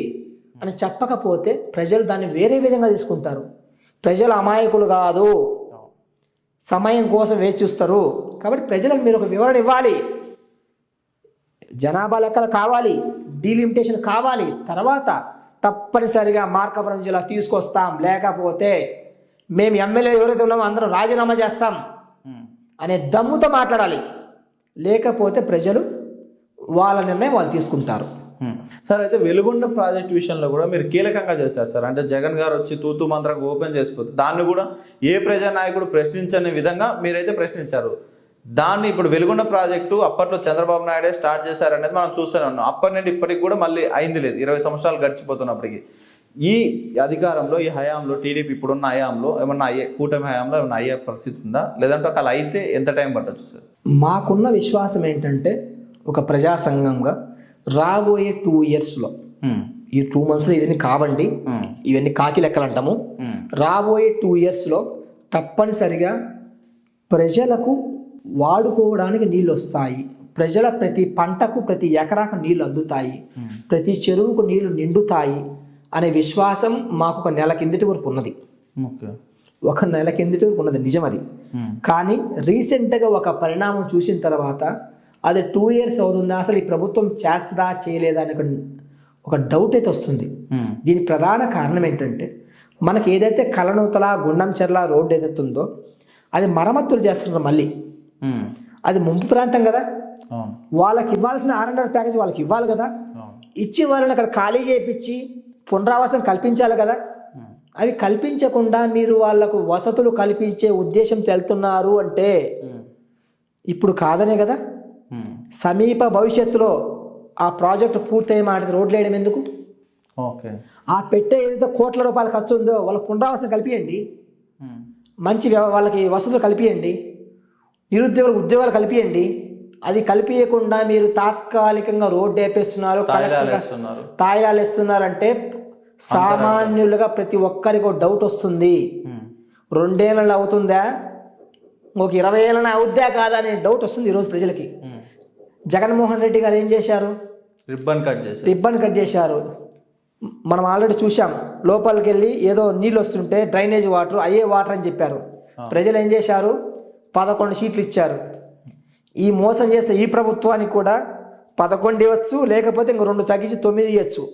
అని చెప్పకపోతే ప్రజలు దాన్ని వేరే విధంగా తీసుకుంటారు. ప్రజలు అమాయకులు కాదు, సమయం కోసం వేచి చూస్తారు. కాబట్టి ప్రజలకు మీరు ఒక వివరణ ఇవ్వాలి. జనాభా లెక్కలు కావాలి, డీలిమిటేషన్ కావాలి. తర్వాత తప్పనిసరిగా మార్కాపురం జిల్లా తీసుకొస్తాం, లేకపోతే మేము ఎమ్మెల్యే ఎవరైతే ఉన్నామో అందరం రాజీనామా చేస్తాం అనే దమ్ముతో మాట్లాడాలి. లేకపోతే ప్రజలు వాళ్ళ నిర్ణయం వాళ్ళు తీసుకుంటారు. సార్, అయితే వెలుగొండ ప్రాజెక్ట్ విషయంలో కూడా మీరు కీలకంగా చేశారు సార్. అంటే జగన్ గారు వచ్చి తూతు మంత్రంగా ఓపెన్ చేసిపోతే దాన్ని కూడా ఏ ప్రజానాయకుడు ప్రశ్నించని విధంగా మీరైతే ప్రశ్నించారు. దాన్ని ఇప్పుడు వెలుగొండ ప్రాజెక్టు అప్పట్లో చంద్రబాబు నాయుడే స్టార్ట్ చేశారనేది మనం చూస్తూనే ఉన్నాం. అప్పటి నుండి ఇప్పటికి కూడా మళ్ళీ అయింది లేదు, 20 సంవత్సరాలు గడిచిపోతున్నప్పటికీ. ఈ అధికారంలో ఈ హయాంలో టీడీపీ ఇప్పుడున్న హయాంలో ఏమన్నా కూటమి హయాంలో ఏమన్నా అయ్యే పరిస్థితి ఉందా? లేదంటే ఒకవేళ అయితే ఎంత టైం పట్టచ్చు సార్? మాకున్న విశ్వాసం ఏంటంటే ఒక ప్రజా సంఘంగా రాబోయే 2 ఇయర్స్లో, ఈ 2 మంత్స్లో ఇవన్నీ కావండి, ఇవన్నీ కాకి లెక్కలు అంటాము. రాబోయే 2 ఇయర్స్లో తప్పనిసరిగా ప్రజలకు వాడుకోవడానికి నీళ్ళు వస్తాయి. ప్రజల ప్రతి పంటకు ప్రతి ఎకరాకు నీళ్లు అందుతాయి, ప్రతి చెరువుకు నీళ్లు నిండుతాయి అనే విశ్వాసం మాకు ఒక నెల కిందటి వరకు ఉన్నది. ఒక నెల కిందటి వరకు ఉన్నది నిజం అది. కానీ రీసెంట్గా ఒక పరిణామం చూసిన తర్వాత అది 2 ఇయర్స్ అవుతుందా, అసలు ఈ ప్రభుత్వం చేస్తుందా చేయలేదా అని ఒక డౌట్ అయితే వస్తుంది. దీని ప్రధాన కారణం ఏంటంటే మనకి ఏదైతే కలనూతల గుండంచెర్ల రోడ్డు ఏదైతే ఉందో అది మరమ్మతులు చేస్తున్నారు మళ్ళీ. అది ముంపు ప్రాంతం కదా, వాళ్ళకి ఇవ్వాల్సిన R&R ప్యాకేజ్ వాళ్ళకి ఇవ్వాలి కదా, ఇచ్చి వాళ్ళని అక్కడ ఖాళీ చేయించి పునరావాసం కల్పించాలి కదా. అవి కల్పించకుండా మీరు వాళ్లకు వసతులు కల్పించే ఉద్దేశం తెలుతున్నారు అంటే ఇప్పుడు కాదనే కదా. సమీప భవిష్యత్తులో ఆ ప్రాజెక్టు పూర్తయ్యే మాట రోడ్లు వేయడం ఎందుకు? ఆ పెట్టే ఏదైతే కోట్ల రూపాయలు ఖర్చు ఉందో వాళ్ళ పునరావాసం కల్పియండి, మంచి వాళ్ళకి వసతులు కల్పియండి, నిరుద్యోగులకు ఉద్యోగాలు కల్పియండి. అది కల్పించకుండా మీరు తాత్కాలికంగా రోడ్డు వేపేస్తున్నారు, తాయిలాలు వేస్తున్నారంటే సామాన్యులుగా ప్రతి ఒక్కరికి ఒక డౌట్ వస్తుంది. 2 ఏళ్ళలో అవుతుందా, ఒక 20 ఏళ్ళన అవుద్దా కాదా అనే డౌట్ వస్తుంది ఈరోజు ప్రజలకి. జగన్మోహన్ రెడ్డి గారు ఏం చేశారు? రిబ్బన్ కట్ చేశారు. మనం ఆల్రెడీ చూసాం. లోపలికి వెళ్ళి ఏదో నీళ్ళు వస్తుంటే డ్రైనేజ్ వాటర్ అయ్యే వాటర్ అని చెప్పారు. ప్రజలు ఏం చేశారు? 11 సీట్లు ఇచ్చారు. ఈ మోసం చేస్తే ఈ ప్రభుత్వానికి కూడా 11 ఇవ్వచ్చు, లేకపోతే ఇంకో 2 తగ్గించి 9 ఇవ్వచ్చు,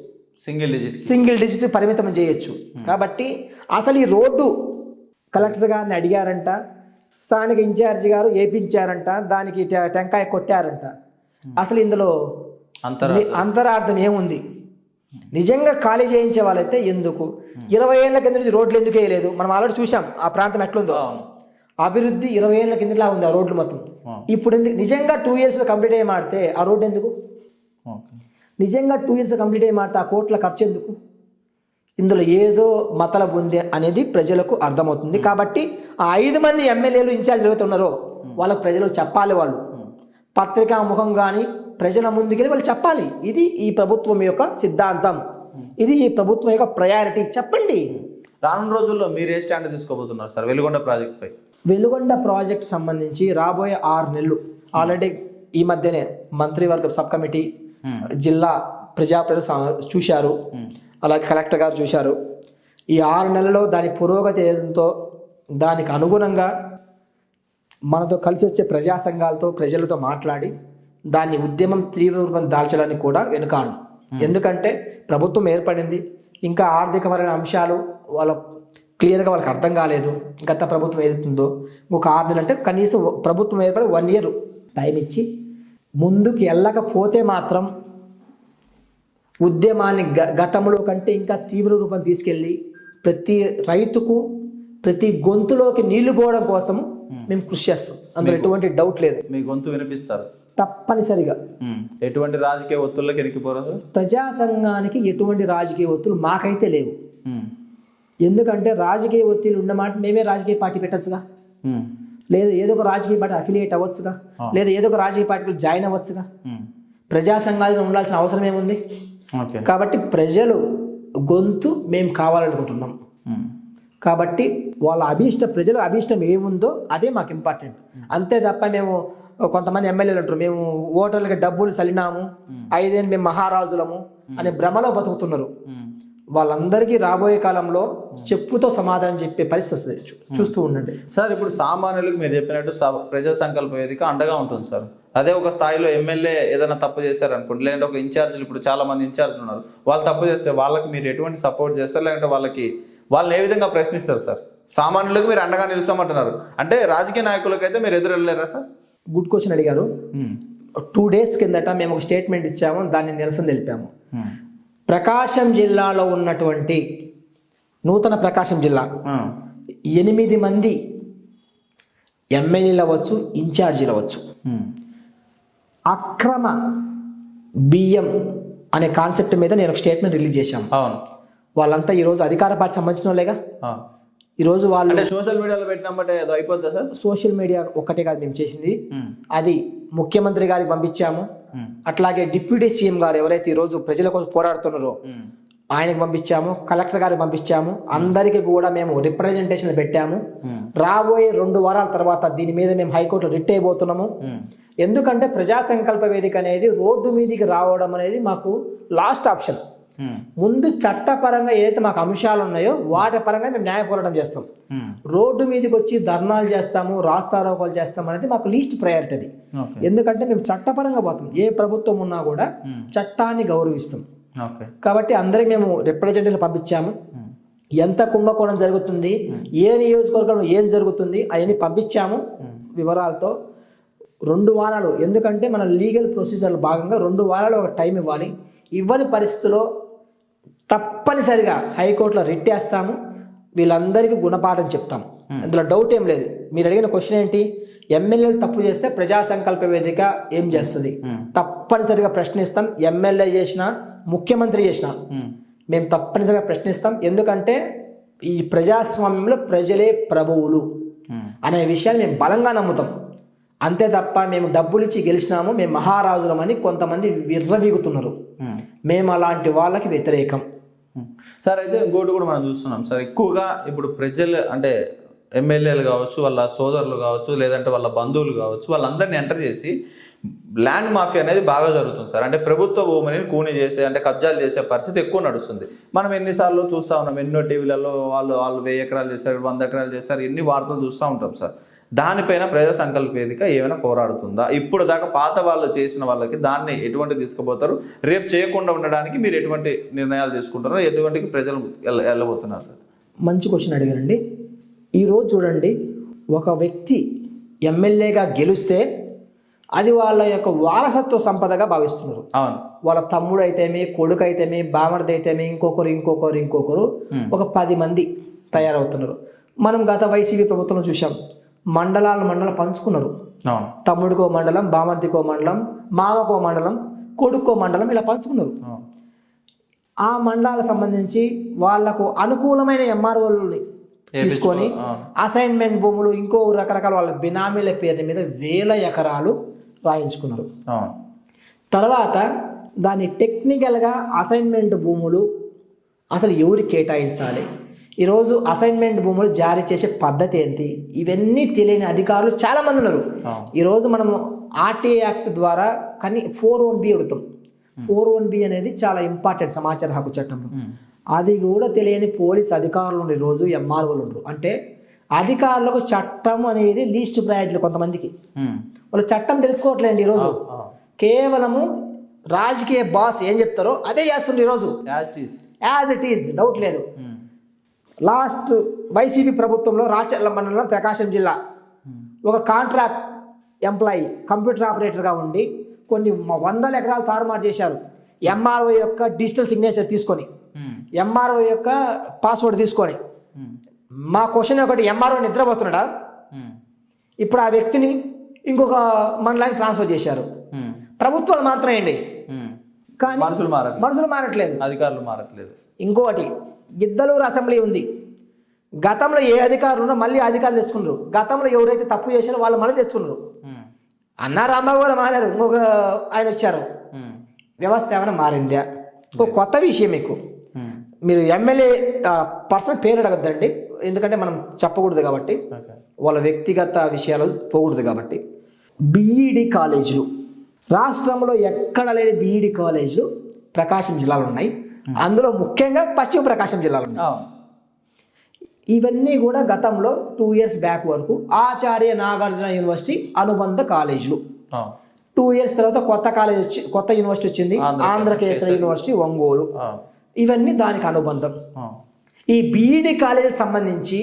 సింగిల్ డిజిట్ పరిమితం చేయొచ్చు. కాబట్టి అసలు ఈ రోడ్డు కలెక్టర్ గారిని అడిగారంట, స్థానిక ఇన్ఛార్జి గారు ఏపించారంట, దానికి టెంకాయ కొట్టారంట. అసలు ఇందులో అంతరార్థం ఏముంది? నిజంగా ఖాళీ చేయించే వాళ్ళైతే ఎందుకు 20 ఏళ్ల కింద నుంచి రోడ్లు ఎందుకు వేయలేదు? మనం ఆల్రెడీ చూసాం ఆ ప్రాంతం ఎట్లుందో. అభివృద్ధి 20 ఏళ్ల కిందలా ఉంది ఆ రోడ్లు మొత్తం. ఇప్పుడు ఎందుకు నిజంగా 2 years కంప్లీట్ అయ్యి మాడితే ఆ రోడ్డు ఎందుకు? నిజంగా 2 years కంప్లీట్ అయ్యి మాడితే ఆ కోట్ల ఖర్చు ఎందుకు? ఇందులో ఏదో మతలబు ఉంది అనేది ప్రజలకు అర్థమవుతుంది. కాబట్టి ఆ 5 మంది ఎమ్మెల్యేలు ఇన్ఛార్జ్ ఏవైతే ఉన్నారో వాళ్ళకు ప్రజలు చెప్పాలి. వాళ్ళు పత్రికా ముఖం కానీ ప్రజల ముందుకెళ్ళి వాళ్ళు చెప్పాలి. ఇది ఈ ప్రభుత్వం యొక్క సిద్ధాంతం, ఇది ఈ ప్రభుత్వం యొక్క ప్రయారిటీ. చెప్పండి. రానున్న రోజుల్లో మీరు ఏ స్టాండ్ తీసుకోబోతున్నారు సార్ వెలుగొండ ప్రాజెక్ట్ పై? వెలుగొండ ప్రాజెక్ట్ సంబంధించి రాబోయే 6 నెలలు ఆల్రెడీ ఈ మధ్యనే మంత్రివర్గ సబ్ కమిటీ, జిల్లా ప్రజాప్రతినిధులు చూశారు, అలాగే కలెక్టర్ గారు చూశారు. ఈ 6 నెలల్లో దాని పురోగతి ఏదంతో దానికి అనుగుణంగా మనతో కలిసి వచ్చే ప్రజా సంఘాలతో ప్రజలతో మాట్లాడి దాన్ని ఉద్యమం తీవ్ర రూపం దాల్చడానికి కూడా వెనుకాడు. ఎందుకంటే ప్రభుత్వం ఏర్పడింది, ఇంకా ఆర్థికపరమైన అంశాలు వాళ్ళ క్లియర్గా వాళ్ళకి అర్థం కాలేదు. గత ప్రభుత్వం ఏదైతుందో ఒక 6 నెలలు అంటే కనీసం ప్రభుత్వం ఏర్పడి 1 year టైం ఇచ్చి ముందుకు వెళ్ళకపోతే మాత్రం ఉద్యమాన్ని గతంలో కంటే ఇంకా తీవ్ర రూపం తీసుకెళ్ళి ప్రతి రైతుకు ప్రతి గొంతులోకి నీళ్లు పోవడం కోసం మేము కృషి చేస్తాం. అందులో ఎటువంటి డౌట్ లేదు. మీ గొంతు వినిపిస్తారు తప్పనిసరిగా. ఎటువంటి రాజకీయ ఒత్తుల్లోకి ఎనికిపోరాదు. ప్రజా సంఘానికి ఎటువంటి రాజకీయ ఒత్తులు మాకైతే లేవు. ఎందుకంటే రాజకీయ ఒత్తిడి ఉన్నమాట మేమే రాజకీయ పార్టీ పెట్టచ్చుగా, లేదా ఏదో ఒక రాజకీయ పార్టీ అఫిలియేట్ అవ్వచ్చుగా, లేదా ఏదో ఒక రాజకీయ పార్టీలో జాయిన్ అవ్వచ్చుగా. ప్రజా సంఘాలుగా ఉండాల్సిన అవసరం ఏముంది? కాబట్టి ప్రజలు గొంతు మేము కావాలనుకుంటున్నాం. కాబట్టి వాళ్ళ ప్రజల అభీష్టం ఏముందో అదే మాకు ఇంపార్టెంట్. అంతే తప్ప మేము కొంతమంది ఎమ్మెల్యేలు అంటారు మేము ఓటర్లకి డబ్బులు సలినాము, 5 ఏళ్ళు మేము మహారాజులము అనే భ్రమలో బతుకుతున్నారు. వాళ్ళందరికీ రాబోయే కాలంలో చెప్పుతో సమాధానం చెప్పే పరిస్థితి వస్తుంది. చూస్తూ ఉండండి సార్. ఇప్పుడు సామాన్యులకు మీరు చెప్పినట్టు ప్రజా సంకల్ప వేదిక అండగా ఉంటుంది సార్. అదే ఒక స్థాయిలో ఎమ్మెల్యే ఏదైనా తప్పు చేశారు అనుకోండి, లేదంటే ఒక ఇన్ఛార్జీలు, ఇప్పుడు చాలా మంది ఇన్ఛార్జీలు ఉన్నారు, వాళ్ళు తప్పు చేస్తే వాళ్ళకి మీరు ఎటువంటి సపోర్ట్ చేస్తారు, లేదంటే వాళ్ళని ఏ విధంగా ప్రశ్నిస్తారు సార్? సామాన్యులకు మీరు అండగా నిలుస్తామంటున్నారు అంటే రాజకీయ నాయకులకు అయితే మీరు ఎదురు వెళ్ళలేరా సార్? గుడ్ క్వశ్చన్ అడిగారు. 2 days కిందట మేము ఒక స్టేట్మెంట్ ఇచ్చాము, దాన్ని నిరసన తెలిపాము. ప్రకాశం జిల్లాలో ఉన్నటువంటి నూతన ప్రకాశం జిల్లా 8 మంది ఎమ్మెల్యేలు అవ్వచ్చు, ఇన్ఛార్జీలు అవ్వచ్చు, అక్రమ బియ్యం అనే కాన్సెప్ట్ మీద నేను ఒక స్టేట్మెంట్ రిలీజ్ చేశాను. వాళ్ళంతా ఈరోజు అధికార పార్టీ సంబంధించిన వాళ్ళేగా. ఈరోజు వాళ్ళు సోషల్ మీడియాలో పెట్టినామంటే అది అయిపోద్దా సార్? సోషల్ మీడియా ఒక్కటే కాదు మేము చేసింది, అది ముఖ్యమంత్రి గారికి పంపించాము, అట్లాగే డిప్యూటీ సీఎం గారు ఎవరైతే ఈరోజు ప్రజల కోసం పోరాడుతున్నారో ఆయనకు పంపించాము, కలెక్టర్ గారికి పంపించాము, అందరికీ కూడా మేము రిప్రజెంటేషన్ పెట్టాము. రాబోయే 2 వారాల తర్వాత దీని మీద మేము హైకోర్టులో రిట్ అయిపోతున్నాము. ఎందుకంటే ప్రజా సంకల్ప వేదిక అనేది రోడ్డు మీదకి రావడం అనేది మాకు లాస్ట్ ఆప్షన్. ముందు చట్టపరంగా ఏదైతే మాకు అంశాలు ఉన్నాయో వాటి పరంగా మేము న్యాయ పోరాటం చేస్తాం. రోడ్డు మీదకి వచ్చి ధర్నాలు చేస్తాము, రాస్తారోకోలు చేస్తాం అనేది మాకు లీస్ట్ ప్రయారిటీ అది. ఎందుకంటే మేము చట్టపరంగా పోతాం. ఏ ప్రభుత్వం ఉన్నా కూడా చట్టాన్ని గౌరవిస్తాం. ఓకే. కాబట్టి అందరికి మేము రిప్రజెంటేటివ్ పంపించాము. ఎంత కుంభకోణం జరుగుతుంది, ఏ నియోజకవర్గంలో ఏం జరుగుతుంది అవన్నీ పంపించాము వివరాలతో. 2 వారాలు, ఎందుకంటే మన లీగల్ ప్రొసీజర్లో భాగంగా 2 వారాలు ఒక టైం ఇవ్వాలి. ఇవ్వని పరిస్థితిలో తప్పనిసరిగా హైకోర్టులో రిట్ వేస్తాము. వీళ్ళందరికీ గుణపాఠం చెప్తాం, అందులో డౌట్ ఏం లేదు. మీరు అడిగిన క్వశ్చన్ ఏంటి, ఎమ్మెల్యేలు తప్పు చేస్తే ప్రజా సంకల్ప వేదిక ఏం చేస్తుంది? తప్పనిసరిగా ప్రశ్నిస్తాం. ఎమ్మెల్యే చేసినా, ముఖ్యమంత్రి చేసినా మేము తప్పనిసరిగా ప్రశ్నిస్తాం. ఎందుకంటే ఈ ప్రజాస్వామ్యంలో ప్రజలే ప్రభువులు అనే విషయాన్ని మేము బలంగా నమ్ముతాం. అంతే తప్ప మేము డబ్బులు ఇచ్చి గెలిచినాము, మేము మహారాజులమని కొంతమంది విర్రవీగుతున్నారు. మేము అలాంటి వాళ్ళకి వ్యతిరేకం. సార్, అయితే ఇంకోటి కూడా మనం చూస్తున్నాం సార్, ఎక్కువగా ఇప్పుడు ప్రజలు అంటే ఎమ్మెల్యేలు కావచ్చు, వాళ్ళ సోదరులు కావచ్చు, లేదంటే వాళ్ళ బంధువులు కావచ్చు, వాళ్ళందరినీ ఎంటర్ చేసి ల్యాండ్ మాఫియా అనేది బాగా జరుగుతుంది సార్. అంటే ప్రభుత్వ భూమిని కూని చేసే, అంటే కబ్జాలు చేసే పరిస్థితి ఎక్కువ నడుస్తుంది. మనం ఎన్నిసార్లు చూస్తూ ఉన్నాం, ఎన్నో టీవీలలో వాళ్ళు 1000 ఎకరాలు చేశారు, 100 ఎకరాలు చేశారు, ఎన్ని వార్తలు చూస్తూ ఉంటాం సార్. దానిపైన ప్రజా సంకల్ప వేదిక ఏమైనా పోరాడుతుందా? ఇప్పుడు దాకా పాత వాళ్ళు చేసిన వాళ్ళకి దాన్ని ఎటువంటి తీసుకుపోతారు? రేపు చేయకుండా ఉండడానికి మీరు ఎటువంటి నిర్ణయాలు తీసుకుంటారో, ఎటువంటి ప్రజలు వెళ్ళబోతున్నారు సార్? మంచి క్వశ్చన్ అడిగారండి. ఈరోజు చూడండి, ఒక వ్యక్తి ఎమ్మెల్యేగా గెలిస్తే అది వాళ్ళ యొక్క వారసత్వ సంపదగా భావిస్తున్నారు. అవును. వాళ్ళ తమ్ముడు అయితేమి, కొడుకు అయితేమి, బామర్ది అయితేమి, ఇంకొకరు ఒక 10 మంది తయారవుతున్నారు. మనం గత వైసీపీ ప్రభుత్వంలో చూసాం, మండలం పంచుకున్నారు. తమ్ముడికో మండలం, బామర్దికో మండలం, మామకో మండలం, కొడుకో మండలం, ఇలా పంచుకున్నారు. ఆ మండలాలకు సంబంధించి వాళ్లకు అనుకూలమైన ఎంఆర్ఓలని తీసుకొని అసైన్మెంట్ భూములు, ఇంకో రకరకాల వాళ్ళ బినామీల పేర్ల మీద 1000 ఎకరాలు రాయించుకున్నారు. తర్వాత దాన్ని టెక్నికల్గా అసైన్మెంట్ భూములు అసలు ఎవరు కేటాయించాలి, ఈరోజు అసైన్మెంట్ భూములు జారీ చేసే పద్ధతి ఏంటి, ఇవన్నీ తెలియని అధికారులు చాలామంది ఉన్నారు. ఈరోజు మనము ఆర్టీఐ యాక్ట్ ద్వారా కానీ 4(1)B అడుగుతాం. 4(1)B అనేది చాలా ఇంపార్టెంట్ సమాచార హక్కు చట్టంలో. అది కూడా తెలియని పోలీస్ అధికారులు ఉండే రోజు ఎంఆర్ఓలు ఉండరు. అంటే అధికారులకు చట్టం అనేది లీస్ట్ ప్రయారిటీ. కొంతమందికి వాళ్ళు చట్టం తెలుసుకోవట్లేదు ఈరోజు. కేవలము రాజకీయ బాస్ ఏం చెప్తారో అదే చేస్తుండ్రు ఈరోజు, యాజ్ ఇట్ ఈజ్, డౌట్ లేదు. లాస్ట్ వైసీపీ ప్రభుత్వంలో రాచర్ల మండలం ప్రకాశం జిల్లా ఒక కాంట్రాక్ట్ ఎంప్లాయీ కంప్యూటర్ ఆపరేటర్గా ఉండి కొన్ని 100 ఎకరాలు తారుమారు చేశారు. ఎంఆర్ఓ యొక్క డిజిటల్ సిగ్నేచర్ తీసుకొని, ఎంఆర్ఓ యొక్క పాస్వర్డ్ తీసుకొని. మా క్వశ్చన్ ఒకటి, ఎంఆర్ఓ నిద్రపోతున్నాడా? ఇప్పుడు ఆ వ్యక్తిని ఇంకొక మండలానికి ట్రాన్స్ఫర్ చేశారు. ప్రభుత్వాలు మారుతున్నాయండి కానీ మనుషులు మారట్లేదు, అధికారులు మారట్లేదు. ఇంకోటి, గిద్దలూరు అసెంబ్లీ ఉంది. గతంలో ఏ అధికారులు ఉన్నా మళ్ళీ అధికారులు తెచ్చుకున్నారు. గతంలో ఎవరైతే తప్పు చేశారో వాళ్ళు మళ్ళీ తెచ్చుకున్నారు. అన్నా రాంబాబు కూడా మారారు, ఇంకొక ఆయన వచ్చారు. వ్యవస్థ ఏమైనా మారిందా? ఒక కొత్త విషయం మీకు, మీరు ఎమ్మెల్యే పర్సన్ పేరు అడగద్దండి, ఎందుకంటే మనం చెప్పకూడదు కాబట్టి, వాళ్ళ వ్యక్తిగత విషయాలు పోకూడదు కాబట్టి. బీఈడి కాలేజీలు రాష్ట్రంలో ఎక్కడ లేని బీఈడి కాలేజీలు ప్రకాశం జిల్లాలో ఉన్నాయి. అందులో ముఖ్యంగా పశ్చిమ ప్రకాశం జిల్లాలో ఉన్నాయి. ఇవన్నీ కూడా గతంలో 2 years బ్యాక్ వరకు ఆచార్య నాగార్జున యూనివర్సిటీ అనుబంధ కాలేజీలు. 2 years తర్వాత కొత్త యూనివర్సిటీ వచ్చింది, ఆంధ్రకేశ్వర యూనివర్సిటీ ఒంగోలు. ఇవన్నీ దానికి అనుబంధం. ఈ బీఈడి కాలేజీకి సంబంధించి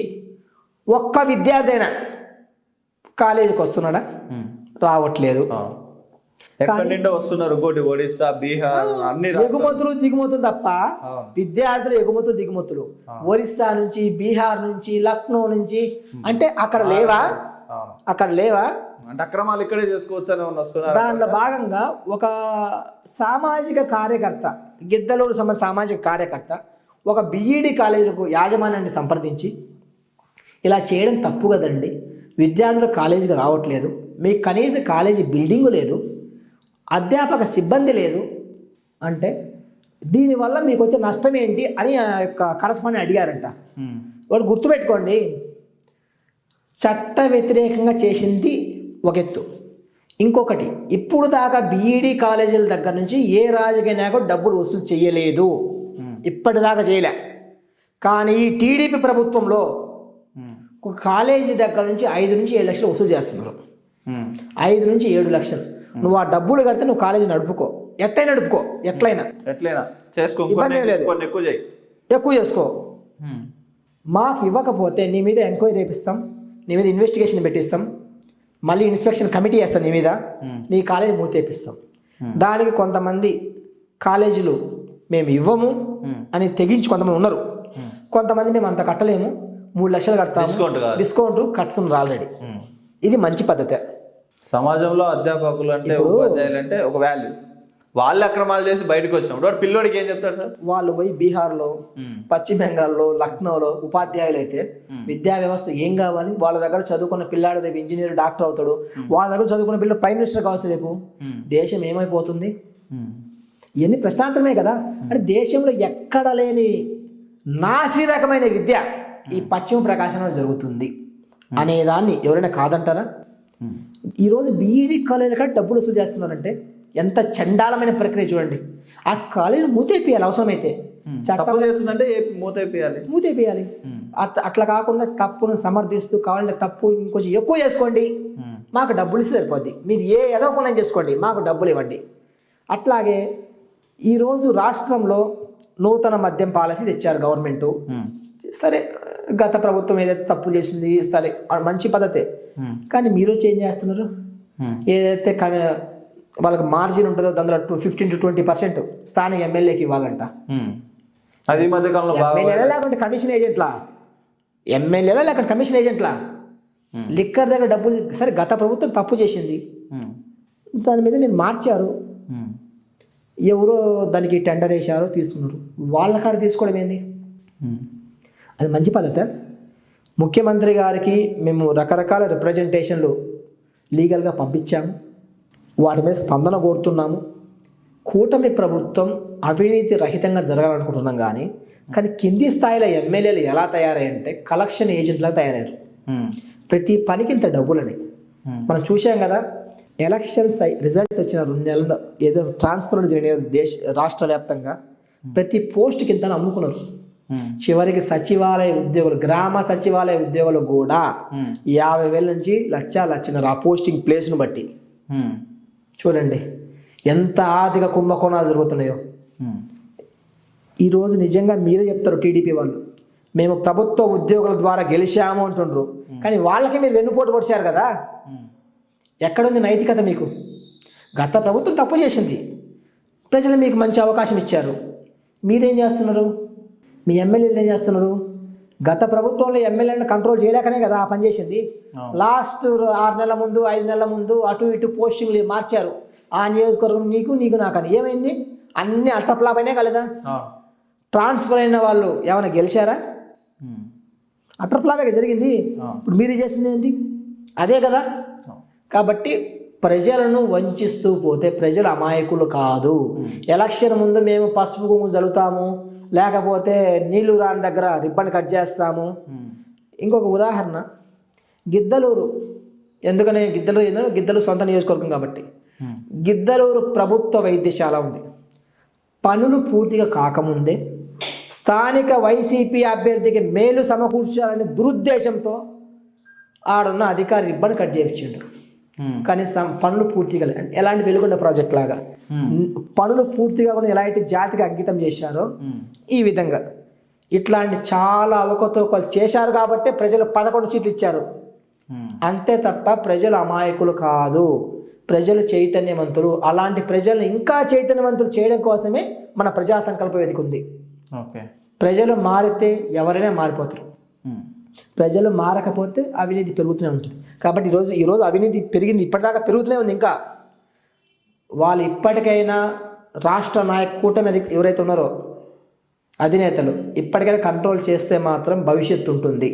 ఒక్క విద్యార్థి అయినా కాలేజీకి వస్తున్నాడా? రావట్లేదు. ఎక్కడి నుండో వస్తున్నారు, ఇంకోటి ఒడిస్సా, బీహార్, అన్ని ఎగుమతులు దిగుమతులు తప్ప విద్యార్థులు ఎగుమతులు దిగుమతులు ఒరిస్సా నుంచి, బీహార్ నుంచి, లక్నో నుంచి. అంటే అక్కడ లేవా? అంటే అక్రమాలు ఇక్కడే చేసుకోవచ్చు. దాంట్లో భాగంగా ఒక సామాజిక కార్యకర్త, గిద్దలూరు సామాజిక కార్యకర్త ఒక బీఈడి కాలేజీలకు యాజమాన్యాన్ని సంప్రదించి, ఇలా చేయడం తప్పు కదండి, విద్యార్థులు కాలేజీకి రావట్లేదు, మీకు కనీస కాలేజీ బిల్డింగు లేదు, అధ్యాపక సిబ్బంది లేదు అంటే దీనివల్ల మీకు వచ్చే నష్టం ఏంటి అని ఆ యొక్క కరస్పాండెంట్ అడిగారంట. వాడు గుర్తుపెట్టుకోండి, చట్ట వ్యతిరేకంగా చేసింది ఒక ఎత్తు. ఇంకొకటి, ఇప్పుడు దాకా బీఈడి కాలేజీల దగ్గర నుంచి ఏ రాజకీయ నాయకుడు డబ్బులు వసూలు చేయలేదు, ఇప్పటిదాకా చేయలే. కానీ ఈ టీడీపీ ప్రభుత్వంలో ఒక కాలేజీ దగ్గర నుంచి 5 నుంచి 7 లక్షలు వసూలు చేస్తున్నారు. 5 నుంచి 7 లక్షలు. నువ్వు ఆ డబ్బులు కడితే నువ్వు కాలేజీ నడుపుకో. ఎట్లయినా నడుపుకో, ఎట్లయినా ఎట్లయినా చేసుకో, ఇబ్బంది ఏం లేదు. కొన్ని ఎక్కువ చేయి. ఎక్కువ చేసుకో. మాకు ఇవ్వకపోతే నీ మీద ఎంక్వైరీ రేపిస్తాం, నీ మీద ఇన్వెస్టిగేషన్ పెట్టిస్తాం, మళ్ళీ ఇన్స్పెక్షన్ కమిటీ వేస్తాం నీ మీద, నీ కాలేజీ మూతేపిస్తాం. దానికి కొంతమంది కాలేజీలు మేము ఇవ్వము అని తెగించి కొంతమంది ఉన్నారు. కొంతమంది మేము అంత కట్టలేము, 3 లక్షలు కడతాము, డిస్కౌంట్ కడుతున్నారు ఆల్రెడీ. ఇది మంచి పద్ధతే. సమాజంలో అధ్యాపకులు అంటే ఉపాధ్యాయులు అంటే ఒక వాల్యూ. వాళ్ళు అక్రమాలు చేసి బయటకు వచ్చినప్పుడు వాడు పిల్లోడికి ఏం చెప్తాడు సార్? వాళ్ళు పోయి బీహార్లో, పశ్చిమ బెంగాల్లో, లక్నోలో ఉపాధ్యాయులు అయితే విద్యా వ్యవస్థ ఏం కావాలి? వాళ్ళ దగ్గర చదువుకున్న పిల్లాడు రేపు ఇంజనీర్, డాక్టర్ అవుతాడు. వాళ్ళ దగ్గర చదువుకున్న పిల్లలు ప్రైమ్ మినిస్టర్ కావచ్చు రేపు. దేశం ఏమైపోతుంది? ఇవన్నీ ప్రశ్నాంతరమే కదా. అంటే దేశంలో ఎక్కడ లేని నాసి రకమైన విద్య ఈ పశ్చిమ ప్రకాశంలో జరుగుతుంది అనేదాన్ని ఎవరైనా కాదంటారా? ఈరోజు బీఈడీ కాలేజీల కంటే డబ్బులు వసూలు చేస్తున్నారంటే ఎంత చండాలమైన ప్రక్రియ చూడండి. ఆ కాలేజీని మూతేపియాలి, అవసరమైతే చట్టం చేస్తుందంటే మూతేపియాలి. అట్లా కాకుండా తప్పును సమర్థిస్తూ కావాలంటే తప్పు ఇంకొంచెం ఎక్కువ చేసుకోండి, మాకు డబ్బులు ఇస్తే సరిపోద్ది, మీరు ఏ ఏదో పని చేసుకోండి, మాకు డబ్బులు ఇవ్వండి. అట్లాగే ఈరోజు రాష్ట్రంలో నూతన మద్యం పాలసీ తెచ్చారు గవర్నమెంట్. సరే, గత ప్రభుత్వం ఏదైతే తప్పు చేసింది సరే, మంచి పద్ధతే. కానీ మీరు ఏం చేస్తున్నారు? ఏదైతే వాళ్ళకి మార్జిన్ ఉంటుందో దాంట్లో 15 to 20% స్థానిక ఎమ్మెల్యేకి ఇవ్వాలంట. అది మధ్య కాలంలో ఎమ్మెల్యేలా లేకుంటే కమిషన్ ఏజెంట్లా? ఎమ్మెల్యేలా లేకుంటే కమిషన్ ఏజెంట్లా? లిక్కర్ దగ్గర డబ్బులు. సరే, గత ప్రభుత్వం తప్పు చేసింది, దాని మీద మీరు మార్చారు, ఎవరో దానికి టెండర్ వేశారో తీసుకున్నారు, వాళ్ళ కాడ తీసుకోవడం ఏంది? అది మంచి పద్ధతి. ముఖ్యమంత్రి గారికి మేము రకరకాల రిప్రజెంటేషన్లు లీగల్గా పంపించాము, వాటి మీద స్పందన కోరుతున్నాము. కూటమి ప్రభుత్వం అవినీతి రహితంగా జరగాలనుకుంటున్నాం. కానీ కింది స్థాయిలో ఎమ్మెల్యేలు ఎలా తయారయ్యంటే కలెక్షన్ ఏజెంట్లా తయారయ్యారు. ప్రతి పనికి ఇంత డబ్బులని మనం చూసాం కదా. ఎలక్షన్స్ రిజల్ట్ వచ్చిన 2 నెలల్లో ఏదో ట్రాన్స్ఫర్ జరిగిన రాష్ట్ర వ్యాప్తంగా ప్రతి పోస్ట్కి ఇంత అమ్ముకున్నారు. చివరికి సచివాలయ ఉద్యోగులు, గ్రామ సచివాలయ ఉద్యోగులు కూడా 50,000 నుంచి 1,00,000 ఆ పోస్టింగ్ ప్లేస్ను బట్టి. చూడండి ఎంత ఆర్థిక కుంభకోణాలు జరుగుతున్నాయో. ఈరోజు నిజంగా మీరే చెప్తారు టీడీపీ వాళ్ళు, మేము ప్రభుత్వ ఉద్యోగుల ద్వారా గెలిచాము అంటుండ్రు, కానీ వాళ్ళకి మీరు వెన్నుపోటు పొడిచారు కదా. ఎక్కడుంది నైతికత మీకు? గత ప్రభుత్వం తప్పు చేసింది, ప్రజలు మీకు మంచి అవకాశం ఇచ్చారు, మీరేం చేస్తున్నారు? మీ ఎమ్మెల్యేలు ఏం చేస్తున్నారు? గత ప్రభుత్వంలో ఎమ్మెల్యేలను కంట్రోల్ చేయలేకనే కదా ఆ పని చేసింది. లాస్ట్ 6 నెలల ముందు, 5 నెలల ముందు అటు ఇటు పోస్టింగ్లు మార్చారు. ఆ నియోజకవర్గం నీకు నాకని ఏమైంది? అన్ని అట్టప్లాప్ అయినా కలదా? ట్రాన్స్ఫర్ అయిన వాళ్ళు ఏమైనా గెలిచారా? అట్టప్లాపే జరిగింది. ఇప్పుడు మీరు చేసింది ఏంటి? అదే కదా. కాబట్టి ప్రజలను వంచిస్తూ పోతే ప్రజలు అమాయకులు కాదు. ఎలక్షన్ ముందు మేము పసుపు కుంకుమ జల్లుతాము, లేకపోతే నీళ్లు రాని దగ్గర రిబ్బన్ కట్ చేస్తాము. ఇంకొక ఉదాహరణ గిద్దలూరు. ఎందుకని గిద్దలూరు సొంత నియోజకవర్గం కాబట్టి. గిద్దలూరు ప్రభుత్వ వైద్యశాల ఉంది. పనులు పూర్తిగా కాకముందే స్థానిక వైసీపీ అభ్యర్థికి మేలు సమకూర్చాలనే దురుద్దేశంతో ఆడున్న అధికారి రిబ్బన్ కట్ చేయించాడు. కానీ పనులు పూర్తిగా ఎలాంటి వెలుగొండ ప్రాజెక్ట్ లాగా పనులు పూర్తిగా కూడా ఎలా అయితే జాతికి అంకితం చేశారో ఈ విధంగా ఇట్లాంటి చాలా అవకతవకలు చేశారు కాబట్టి ప్రజలు 11 సీట్లు ఇచ్చారు. అంతే తప్ప ప్రజలు అమాయకులు కాదు, ప్రజలు చైతన్యవంతులు. అలాంటి ప్రజలను ఇంకా చైతన్యవంతులు చేయడం కోసమే మన ప్రజా సంకల్ప వేదిక ఉంది. ప్రజలు మారితే ఎవరైనా మారిపోతారు, ప్రజలు మారకపోతే అవినీతి పెరుగుతూనే ఉంటుంది. కాబట్టి ఈరోజు అవినీతి పెరిగింది, ఇప్పటిదాకా పెరుగుతూనే ఉంది. ఇంకా వాళ్ళు ఇప్పటికైనా రాష్ట్ర కూటమి ఎవరైతే ఉన్నారో అధినేతలు ఇప్పటికైనా కంట్రోల్ చేస్తే మాత్రం భవిష్యత్తు ఉంటుంది.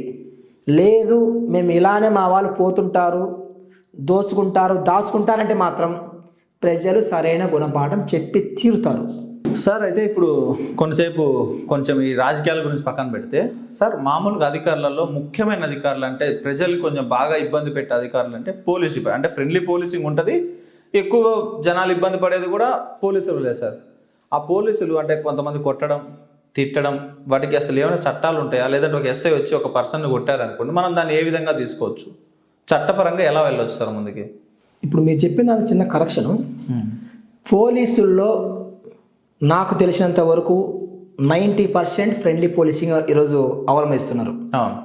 లేదు మేము ఇలానే మా వాళ్ళు పోతుంటారు, దోచుకుంటారు, దాచుకుంటారంటే మాత్రం ప్రజలు సరైన గుణపాఠం చెప్పి తీరుతారు. సార్, అయితే ఇప్పుడు కొంచెం ఈ రాజకీయాల గురించి పక్కన పెడితే సార్, మామూలుగా అధికారులలో ముఖ్యమైన అధికారులు అంటే ప్రజలు కొంచెం బాగా ఇబ్బంది పెట్టే అధికారులు అంటే పోలీసు, అంటే ఫ్రెండ్లీ పోలీసింగ్ ఉంటుంది, ఎక్కువ జనాలు ఇబ్బంది పడేది కూడా పోలీసులు లేదు సార్. ఆ పోలీసులు అంటే కొంతమంది కొట్టడం, తిట్టడం, వాటికి అసలు ఏమైనా చట్టాలు ఉంటాయా? లేదంటే ఒక ఎస్ఐ వచ్చి ఒక పర్సన్ని కొట్టారనుకోండి, మనం దాన్ని ఏ విధంగా తీసుకోవచ్చు? చట్టపరంగా ఎలా వెళ్ళొచ్చు సార్ ముందుకి? ఇప్పుడు మీరు చెప్పిన దాని చిన్న కరెక్షను. పోలీసుల్లో నాకు తెలిసినంత వరకు 90% ఫ్రెండ్లీ పోలీసింగ్ ఈరోజు అవలంబిస్తున్నారు. అవును.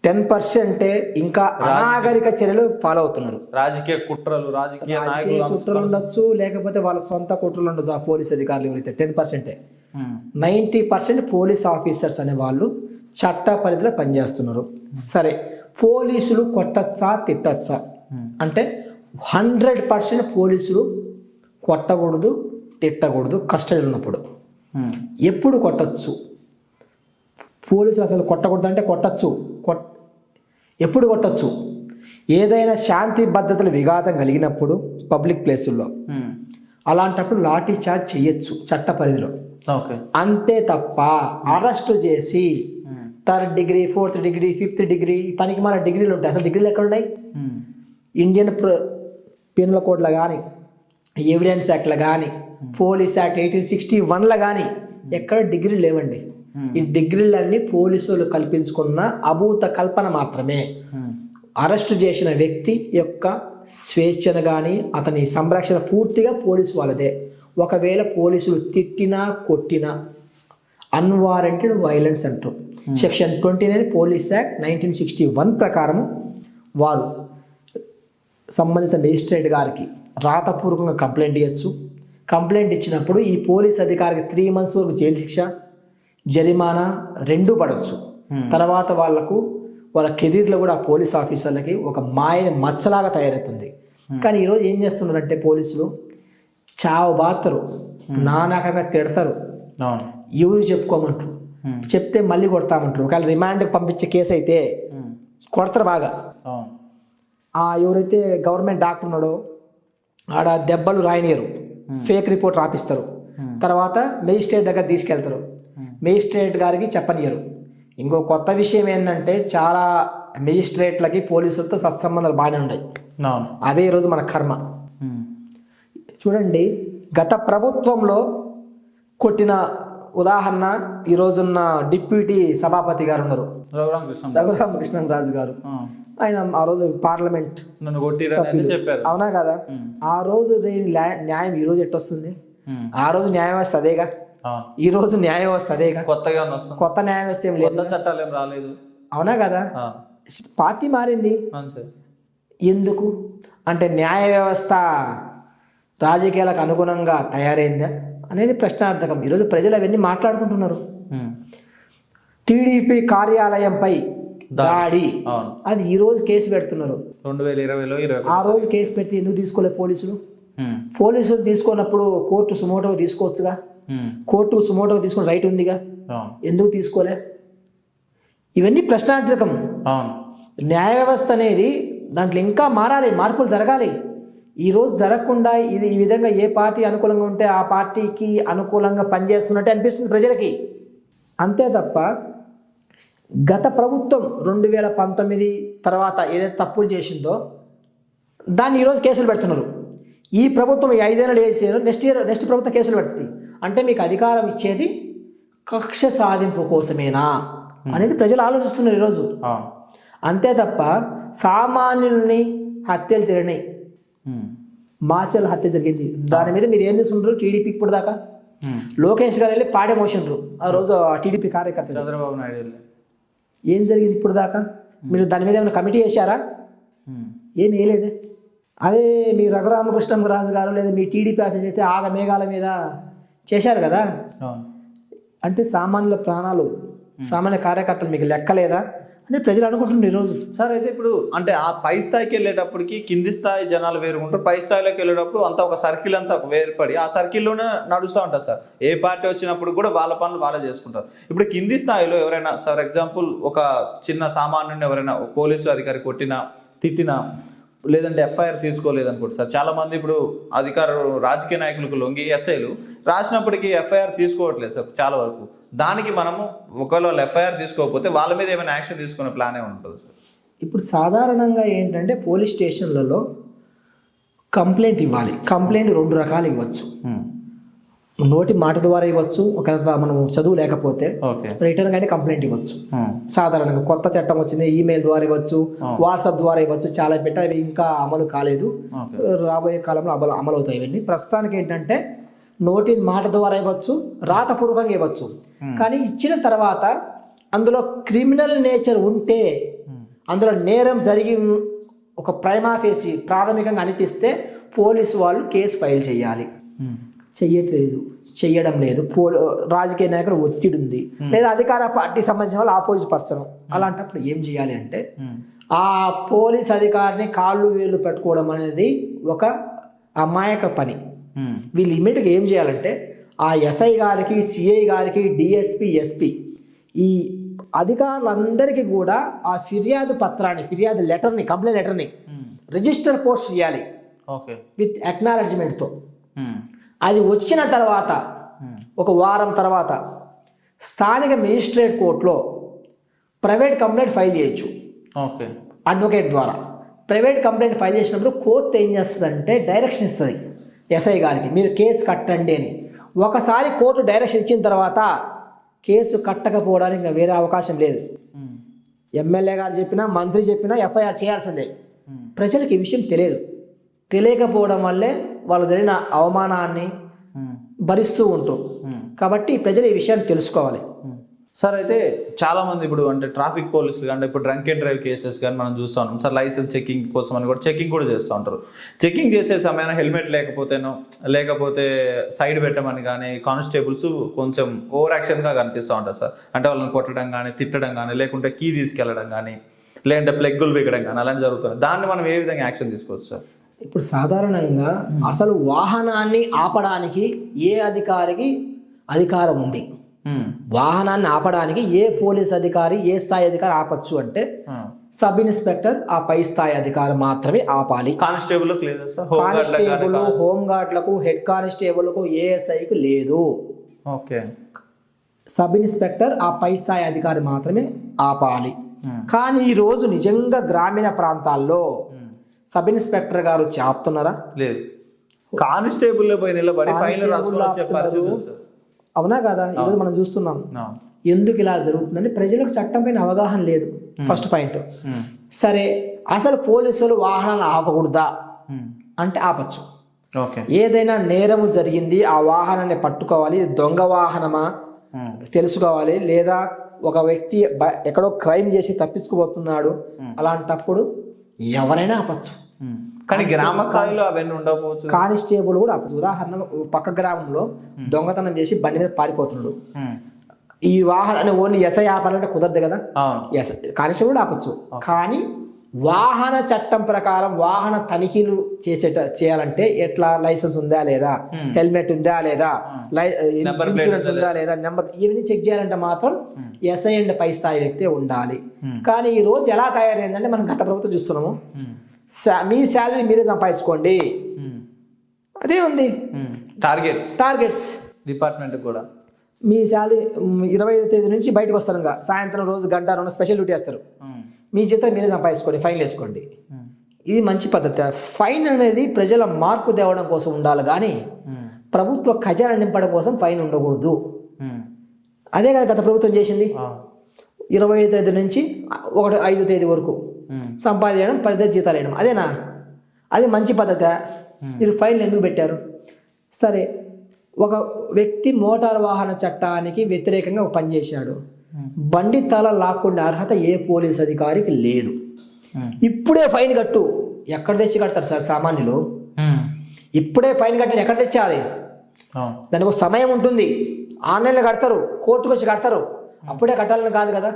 10% ఇంకా అనాగరిక చర్యలు ఫాలో అవుతున్నారు. రాజకీయ కుట్రలు, రాజకీయ రాజకీయ కుట్రలు ఉండొచ్చు, లేకపోతే వాళ్ళ సొంత కుట్రలు ఉండొచ్చు. ఆ పోలీస్ అధికారులు ఎవరైతే 10%, 90% పోలీస్ ఆఫీసర్స్ అనే వాళ్ళు చట్ట పరిధిలో పనిచేస్తున్నారు. సరే, పోలీసులు కొట్టచ్చా తిట్టచ్చా అంటే 100% పోలీసులు కొట్టకూడదు, తిట్టకూడదు కస్టడీలో ఉన్నప్పుడు. ఎప్పుడు కొట్టచ్చు? పోలీసులు అసలు కొట్టకూడదు అంటే కొట్టచ్చు. ఎప్పుడు కొట్టచ్చు? ఏదైనా శాంతి భద్రతలు విఘాతం కలిగినప్పుడు పబ్లిక్ ప్లేసుల్లో అలాంటప్పుడు లాఠీ చార్జ్ చేయొచ్చు చట్ట పరిధిలో. అంతే తప్ప అరెస్టు చేసి 3rd degree, 4th degree, 5th degree, పనికి మన డిగ్రీలు ఉంటాయి. అసలు డిగ్రీలు ఎక్కడ ఉన్నాయి? ఇండియన్ పీనల్ కోడ్లో కానీ, ఎవిడెన్స్ యాక్ట్లో కానీ, పోలీస్ యాక్ట్ 1861లో కానీ ఎక్కడ డిగ్రీలు లేవండి. ఈ డిగ్రీలన్నీ పోలీసులు కల్పించుకున్న అభూత కల్పన మాత్రమే. అరెస్టు చేసిన వ్యక్తి యొక్క స్వేచ్ఛను కానీ అతని సంరక్షణ పూర్తిగా పోలీసు వాళ్ళదే. ఒకవేళ పోలీసులు తిట్టినా కొట్టినా అన్వారెంటెడ్ వైలెన్స్ అంటారు. సెక్షన్ 29 పోలీస్ యాక్ట్ 1961 ప్రకారం వారు సంబంధిత మేజిస్ట్రేట్ గారికి రాతపూర్వకంగా కంప్లైంట్ ఇవ్వచ్చు. కంప్లైంట్ ఇచ్చినప్పుడు ఈ పోలీస్ అధికారికి 3 months వరకు జైలు శిక్ష, జరిమానా 2 పడవచ్చు. తర్వాత వాళ్ళ కెరీర్లో కూడా పోలీస్ ఆఫీసర్లకి ఒక మాయని మచ్చలాగా తయారవుతుంది. కానీ ఈరోజు ఏం చేస్తున్నారంటే పోలీసులు చావు బాతరు, నానాకంగా తిడతారు, ఎవరు చెప్పుకోమంటారు, చెప్తే మళ్ళీ కొడతామంటారు. ఒకవేళ రిమాండ్కి పంపించే కేసు అయితే కొడతారు బాగా. ఎవరైతే గవర్నమెంట్ డాక్టర్ ఉన్నాడో ఆడ దెబ్బలు రాయనీయరు, ఫేక్ రిపోర్ట్ రాపిస్తారు. తర్వాత మేజిస్ట్రేట్ దగ్గర తీసుకెళ్తారు, మేజిస్ట్రేట్ గారికి చెప్పనియరు. ఇంకో కొత్త విషయం ఏంటంటే చాలా మేజిస్ట్రేట్లకి పోలీసులతో సత్సంబంధాలు బాగానే ఉన్నాయి. అదే ఈరోజు మన కర్మ. చూడండి, గత ప్రభుత్వంలో కొట్టిన ఉదాహరణ ఈరోజున్న డిప్యూటీ సభాపతి గారు ఉన్నారు, రఘురామకృష్ణరాజు గారు. ఆయన ఆ రోజు పార్లమెంట్ అవునా కదా, ఆ రోజు న్యాయం ఈ రోజు ఎట్టొస్తుంది? ఆ రోజు న్యాయ వ్యవస్థ అదేగా, ఈ రోజు న్యాయ వ్యవస్థ అదేగా. కొత్త న్యాయ వ్యవస్థ ఏం లేదు, చట్టాలు ఏం రాలేదు, అవునా కదా. పార్టీ మారింది. ఎందుకు అంటే న్యాయ వ్యవస్థ రాజకీయాలకు అనుగుణంగా తయారైందా అనేది ప్రశ్నార్థకం. ఈరోజు ప్రజలు అవన్నీ మాట్లాడుకుంటున్నారు. టీడీపీ కార్యాలయంపై దాడి, అది ఈ రోజు కేసు పెడుతున్నారు. 2020లో ఆ రోజు కేసు పెట్టి ఎందుకు తీసుకోలేదు పోలీసులు? పోలీసులు తీసుకున్నప్పుడు కోర్టు సుమోటోగా తీసుకోవచ్చుగా, కోర్టు సుమోటోగా తీసుకుని రైట్ ఉందిగా, ఎందుకు తీసుకోలే? ఇవన్నీ ప్రశ్నార్థకం. న్యాయ వ్యవస్థ అనేది దాంట్లో ఇంకా మారాలి, మార్పులు జరగాలి. ఈరోజు జరగకుండా ఈ విధంగా ఏ పార్టీ అనుకూలంగా ఉంటే ఆ పార్టీకి అనుకూలంగా పనిచేస్తున్నట్టే అనిపిస్తుంది ప్రజలకి. అంతే తప్ప గత ప్రభుత్వం 2019 తర్వాత ఏదైతే తప్పులు చేసిందో దాన్ని ఈరోజు కేసులు పెడుతున్నారు. ఈ ప్రభుత్వం ఈ 5 ఏళ్ళు చేసారు, నెక్స్ట్ ప్రభుత్వం కేసులు పెడుతుంది. అంటే మీకు అధికారం ఇచ్చేది కక్ష సాధింపు కోసమేనా అనేది ప్రజలు ఆలోచిస్తున్నారు ఈరోజు. అంతే తప్ప సామాన్యుల్ని హత్యలు జరిగినాయి. మాచల్ హత్య జరిగింది, దాని మీద మీరు ఏం తీసుకుంటారు? టీడీపీ ఇప్పుడు దాకా లోకేష్ గారు వెళ్ళి పాడే మోషన్రు ఆ రోజు టీడీపీ కార్యకర్త చంద్రబాబు నాయుడు. ఏం జరిగింది ఇప్పుడు దాకా? మీరు దాని మీద ఏమైనా కమిటీ చేశారా? ఏం వేయలేదే. అదే మీ రఘురామకృష్ణరాజు గారు లేదా మీ టీడీపీ ఆఫీస్ అయితే ఆగ మేఘాల మీద చేశారు కదా. అంటే సామాన్యుల ప్రాణాలు, సామాన్య కార్యకర్తలు మీకు లెక్కలేదా అని ప్రజలు అనుకుంటున్నారు ఈరోజు. సార్, అయితే ఇప్పుడు అంటే ఆ పై స్థాయికి వెళ్ళేటప్పటికి కింది స్థాయి జనాలు వేరుకుంటారు, పై స్థాయిలోకి వెళ్ళేటప్పుడు అంతా ఒక సర్కిల్ అంతా వేరుపడి ఆ సర్కిల్లోనే నడుస్తూ ఉంటారు సార్. ఏ పార్టీ వచ్చినప్పుడు కూడా వాళ్ళ పనులు వాళ్ళే చేసుకుంటారు. ఇప్పుడు కింది స్థాయిలో ఎవరైనా, ఫర్ ఎగ్జాంపుల్ ఒక చిన్న సామాన్యుని ఎవరైనా పోలీసు అధికారి కొట్టినా, తిట్టినా, లేదంటే ఎఫ్ఐఆర్ తీసుకోలేదనుకోండి సార్, చాలామంది ఇప్పుడు అధికారులు, రాజకీయ నాయకులకు లొంగి ఎస్ఐలు రాసినప్పటికీ ఎఫ్ఐఆర్ తీసుకోవట్లేదు సార్ చాలా వరకు. దానికి మనము ఒకవేళ వాళ్ళు ఎఫ్ఐఆర్ తీసుకోకపోతే వాళ్ళ మీద ఏమైనా యాక్షన్ తీసుకునే ప్లాన్ ఏమైనా ఉంటుంది సార్? ఇప్పుడు సాధారణంగా ఏంటంటే పోలీస్ స్టేషన్లలో కంప్లైంట్ ఇవ్వాలి. కంప్లైంట్ 2 రకాలు ఇవ్వచ్చు. నోటి మాట ద్వారా ఇవ్వచ్చు, ఒకవేళ మనం చదువు లేకపోతే ఓకే. రిటర్న్ గానే కంప్లైంట్ ఇవ్వచ్చు. సాధారణంగా కొత్త చట్టం వచ్చింది, ఈమెయిల్ ద్వారా ఇవ్వచ్చు, వాట్సాప్ ద్వారా ఇవ్వచ్చు. చాలా బెటర్, అవి ఇంకా అమలు కాలేదు, రాబోయే కాలంలో అమలు అవుతాయి ఇవన్నీ. ప్రస్తుతానికి ఏంటంటే నోటి మాట ద్వారా ఇవ్వచ్చు, రాతపూర్వకంగా ఇవ్వచ్చు. కానీ ఇచ్చిన తర్వాత అందులో క్రిమినల్ నేచర్ ఉంటే, అందులో నేరం జరిగి ఒక ప్రైమా ఫేసి ప్రాథమికంగా అనిపిస్తే పోలీసు వాళ్ళు కేసు ఫైల్ చేయాలి. చెయ్యడం లేదు. రాజకీయ నాయకుడు ఒత్తిడి ఉంది, లేదా అధికార పార్టీ సంబంధించిన వాళ్ళు ఆపోజిట్ పర్సన్, అలాంటప్పుడు ఏం చేయాలి అంటే ఆ పోలీస్ అధికారిని కాళ్ళు వేళ్ళు పెట్టుకోవడం అనేది ఒక అమాయక పని. వీళ్ళు ఇమీడియట్గా ఏం చేయాలంటే ఆ ఎస్ఐ గారికి, సిఐ గారికి, డిఎస్పి, ఎస్పి, ఈ అధికారులందరికీ కూడా ఆ ఫిర్యాదు పత్రాన్ని, ఫిర్యాదు లెటర్ని, కంప్లైంట్ లెటర్ని రిజిస్టర్ పోస్ట్ చేయాలి విత్ అక్నాలెడ్జ్మెంట్తో. అది వచ్చిన తర్వాత ఒక వారం తర్వాత స్థానిక మెజిస్ట్రేట్ కోర్టులో ప్రైవేట్ కంప్లైంట్ ఫైల్ చేయొచ్చు. అడ్వకేట్ ద్వారా ప్రైవేట్ కంప్లైంట్ ఫైల్ చేసినప్పుడు కోర్టు ఏం చేస్తుందంటే డైరెక్షన్ ఇస్తుంది ఎస్ఐ గారికి, మీరు కేసు కట్టండి అని. ఒకసారి కోర్టు డైరెక్షన్ ఇచ్చిన తర్వాత కేసు కట్టకపోవడానికి ఇంకా వేరే అవకాశం లేదు. ఎమ్మెల్యే గారు చెప్పినా, మంత్రి చెప్పినా ఎఫ్ఐఆర్ చేయాల్సిందే. ప్రజలకు ఈ విషయం తెలియకపోవడం వల్లే వాళ్ళు జరిగిన అవమానాన్ని భరిస్తూ ఉంటారు. కాబట్టి ప్రజలు ఈ విషయాన్ని తెలుసుకోవాలి. సార్, అయితే చాలా మంది ఇప్పుడు అంటే ట్రాఫిక్ పోలీసులు కానీ ఇప్పుడు డ్రంక్ అండ్ డ్రైవ్ కేసెస్ కానీ మనం చూస్తూ ఉంటాం సార్. లైసెన్స్ చెకింగ్ కోసం అని కూడా చెకింగ్ కూడా చేస్తూ ఉంటారు. చెకింగ్ చేసే సమయాన హెల్మెట్ లేకపోతే సైడ్ పెట్టమని కానీ కానిస్టేబుల్స్ కొంచెం ఓవర్ యాక్షన్గా కనిపిస్తూ ఉంటారు సార్. అంటే వాళ్ళని కొట్టడం కానీ, తిట్టడం కానీ, లేకుంటే కీ తీసుకెళ్ళడం కానీ, లేదంటే ప్లగ్గులు బిగడం కానీ అలాంటి జరుగుతుంది. దాన్ని మనం ఏ విధంగా యాక్షన్ తీసుకోవచ్చు సార్? ఇప్పుడు సాధారణంగా అసలు వాహనాన్ని ఆపడానికి ఏ అధికారికి అధికారం ఉంది? వాహనాన్ని ఆపడానికి ఏ పోలీస్ అధికారి, ఏ స్థాయి అధికారి ఆపచ్చు అంటే సబ్ ఇన్స్పెక్టర్, ఆ పై స్థాయి అధికారి మాత్రమే ఆపాలి. కానిస్టేబుల్, హోంగార్డ్లకు, హెడ్ కానిస్టేబుల్కు, ఏఎస్ఐకు లేదు. ఓకే. సబ్ ఇన్స్పెక్టర్, ఆ పై స్థాయి అధికారి మాత్రమే ఆపాలి. కానీ ఈ రోజు నిజంగా గ్రామీణ ప్రాంతాల్లో సబ్ ఇన్స్పెక్టర్ గారు ఆపుతున్నారా? లేదు. కానిస్టేబుల్ పోయి నిలబడి ఫైన్ అవునా కదా? ఈరోజు మనం చూస్తున్నాం. ఎందుకు ఇలా జరుగుతుందంటే ప్రజలకు చట్టం పైన అవగాహన లేదు. First point. సరే, అసలు పోలీసులు వాహనాలు ఆపకూడదా అంటే ఆపచ్చు. ఏదైనా నేరము జరిగింది, ఆ వాహనాన్ని పట్టుకోవాలి. దొంగ వాహనమా తెలుసుకోవాలి, లేదా ఒక వ్యక్తి ఎక్కడో క్రైమ్ చేసి తప్పించుకుపోతున్నాడు, అలాంటప్పుడు ఎవరైనా ఆపచ్చు. కానీ గ్రామ స్థాయిలో అవన్నీ ఉండకపోవచ్చు. కానిస్టేబుల్ కూడా ఆపచ్చు. ఉదాహరణ, పక్క గ్రామంలో దొంగతనం చేసి బండి మీద పారిపోతున్నాడు. ఈ వాహనాన్ని ఓన్లీ ఎస్ఐ ఆపాలంటే కుదరదు కదా. కానిస్టేబుల్ కూడా ఆపచ్చు. కానీ వాహన చట్టం ప్రకారం వాహన తనిఖీలు చేయాలంటే ఎట్లా, లైసెన్స్ ఉందా లేదా, హెల్మెట్ ఉందా లేదా, ఇన్సూరెన్స్ ఉందా లేదా, నెంబర్, ఇవన్నీ చెక్ చేయాలంటే మాత్రం ఎస్ఐ అండ్ పై స్థాయి వ్యక్తి ఉండాలి. కానీ ఈ రోజు ఎలా తయారైందంటే మనం గత ప్రభుత్వం చూస్తున్నాము, మీ శాలరీ మీరే సంపాదించుకోండి, అదే ఉంది. టార్గెట్స్ డిపార్ట్మెంట్ కూడా మీ శాలరీ 25వ తేదీ నుంచి బయటకు వస్తారు, ఇంకా సాయంత్రం రోజు గంట 2 స్పెషల్ డ్యూటీ వేస్తారు, మీ జీతం మీరే సంపాదించుకోండి, ఫైన్ వేసుకోండి. ఇది మంచి పద్ధతి. ఫైన్ అనేది ప్రజల మార్పు తేవడం కోసం ఉండాలి, కానీ ప్రభుత్వ ఖజానా నింపడం కోసం ఫైన్ ఉండకూడదు. అదే కదా గత ప్రభుత్వం చేసింది. 25వ తేదీ నుంచి 5వ తేదీ వరకు సంపాదించడం, 10 జీతాలు వేయడం. అదేనా? అది మంచి పద్ధతి. మీరు ఫైన్లు ఎందుకు పెట్టారు? సరే, ఒక వ్యక్తి మోటార్ వాహన చట్టానికి వ్యతిరేకంగా పనిచేశాడు, బండి తల లాక్కుండే అర్హత ఏ పోలీస్ అధికారికి లేదు. ఇప్పుడే ఫైన్ కట్టు, ఎక్కడ తెచ్చి కడతారు సార్ సామాన్యులు? ఇప్పుడే ఫైన్ కట్టండి, ఎక్కడ తెచ్చాలి? దానికి ఒక సమయం ఉంటుంది. ఆన్లైన్లో కడతారు, కోర్టుకు వచ్చి కడతారు, అప్పుడే కట్టాలని కాదు కదా.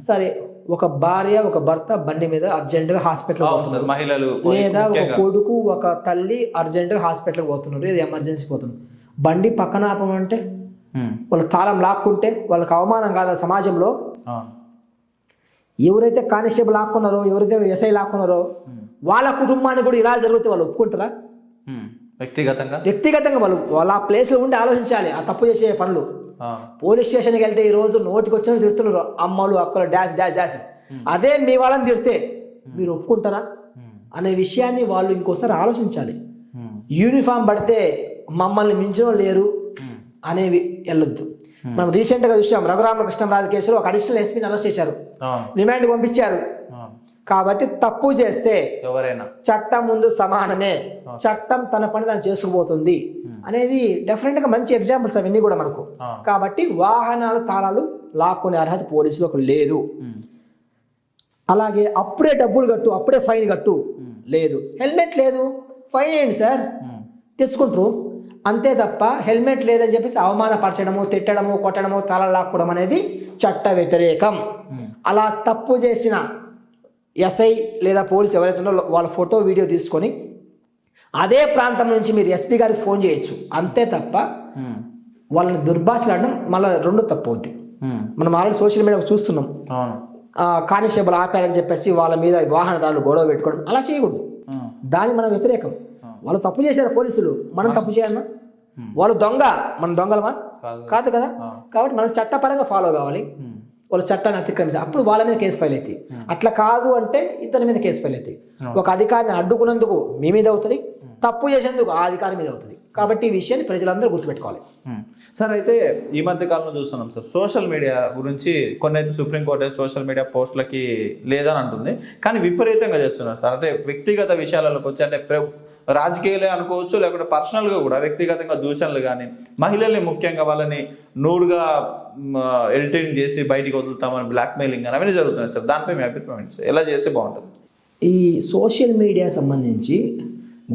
సరే, ఒక భార్య, ఒక భర్త బండి మీద అర్జెంటుగా హాస్పిటల్ మహిళలు, లేదా ఒక కొడుకు, ఒక తల్లి అర్జెంటుగా హాస్పిటల్కి పోతున్నారు, లేదా ఎమర్జెన్సీ పోతున్నారు, బండి పక్కన ఆపమంటే, వాళ్ళ తాళం లాక్కుంటే వాళ్ళకి అవమానం కాదా సమాజంలో? ఎవరైతే కానిస్టేబుల్ లాక్కున్నారో, ఎవరైతే ఎస్ఐ లాక్కున్నారో వాళ్ళ కుటుంబానికి కూడా ఇలా జరిగితే వాళ్ళు ఒప్పుకుంటారా? వ్యక్తిగతంగా వాళ్ళు ఆ ప్లేస్లో ఉండి ఆలోచించాలి ఆ తప్పు చేసే పనులు. పోలీస్ స్టేషన్కి వెళ్తే ఈ రోజు నోటికి వచ్చిన తిడుతున్నారు, అమ్మలు, అక్కలు, డాష్ డాష్ డాష్. అదే మీ వాళ్ళని తిడితే మీరు ఒప్పుకుంటారా అనే విషయాన్ని వాళ్ళు ఇంకోసారి ఆలోచించాలి. యూనిఫామ్ పడితే మమ్మల్ని మించిన లేరు, అనేవి వెళ్ళొద్దు. మనం రీసెంట్గా చూసాం రఘురామకృష్ణరాజు కేసులో ఒక అడిషనల్ ఎస్పీని అరెస్ట్ చేశారు, రిమాండ్ పంపించారు. కాబట్టి తప్పు చేస్తే ఎవరైనా చట్టం ముందు సమానమే, చట్టం తన పని దాన్ని చేసుకుపోతుంది అనేది డెఫినెట్గా మంచి ఎగ్జాంపుల్స్ అవన్నీ కూడా మనకు. కాబట్టి వాహనాలు తాళాలు లాక్కునే అర్హత పోలీసులకు లేదు. అలాగే అప్పుడే డబ్బులు కట్టు, అప్పుడే ఫైన్ కట్టు లేదు. హెల్మెట్ లేదు, ఫైన్ వేయండి సార్, తెచ్చుకుంటారు అంతే తప్ప హెల్మెట్ లేదని చెప్పేసి అవమానపరచడము, తిట్టడము, కొట్టడము, తాళాలు లాక్కోవడం అనేది చట్ట వ్యతిరేకం. అలా తప్పు చేసిన ఎస్ఐ లేదా పోలీసు ఎవరైతే ఉన్నారో వాళ్ళ ఫోటో వీడియో తీసుకొని అదే ప్రాంతం నుంచి మీరు ఎస్పీ గారికి ఫోన్ చేయొచ్చు. అంతే తప్ప వాళ్ళని దుర్భాషలాడడం మళ్ళీ రెండు తప్పు అవుద్ది. మనం ఆల్రెడీ సోషల్ మీడియా చూస్తున్నాం, కానిస్టేబుల్ ఆపారని చెప్పేసి వాళ్ళ మీద వాహనదారులు గొడవ పెట్టుకోవడం, అలా చేయకూడదు. దాని మనం వ్యతిరేకం. వాళ్ళు తప్పు చేశారు పోలీసులు, మనం తప్పు చేయాలన్నా? వాళ్ళు దొంగ, మనం దొంగలమా? కాదు కదా. కాబట్టి మనం చట్టపరంగా ఫాలో కావాలి. వాళ్ళు చట్టాన్ని అతిక్రమించారు, అప్పుడు వాళ్ళ మీద కేసు ఫైల్ అవుతాయి. అట్లా కాదు అంటే ఇతని మీద కేసు ఫైల్ అవుతాయి. ఒక అధికారిని అడ్డుకున్నందుకు మీ మీద అవుతుంది, తప్పు చేసేందుకు ఆ అధికారి మీద అవుతుంది. కాబట్టి ఈ విషయాన్ని ప్రజలందరూ గుర్తుపెట్టుకోవాలి. సార్, అయితే ఈ మధ్య కాలంలో చూస్తున్నాం సార్, సోషల్ మీడియా గురించి కొన్ని అయితే సుప్రీంకోర్టు సోషల్ మీడియా పోస్టులకి లేదని అంటుంది, కానీ విపరీతంగా చేస్తున్నారు సార్. అంటే వ్యక్తిగత విషయాలలోకి వచ్చి, అంటే రాజకీయాలే అనుకోవచ్చు, లేకపోతే పర్సనల్గా కూడా వ్యక్తిగతంగా దూషణలు కానీ, మహిళల్ని ముఖ్యంగా వాళ్ళని నూడుగా ఎడిటింగ్ చేసి బయటికి వదులుతామని బ్లాక్మెయిలింగ్ అని అవన్నీ జరుగుతున్నాయి సార్. దానిపై మీ అభిప్రాయం సార్, ఎలా చేస్తే బాగుంటుంది? ఈ సోషల్ మీడియా సంబంధించి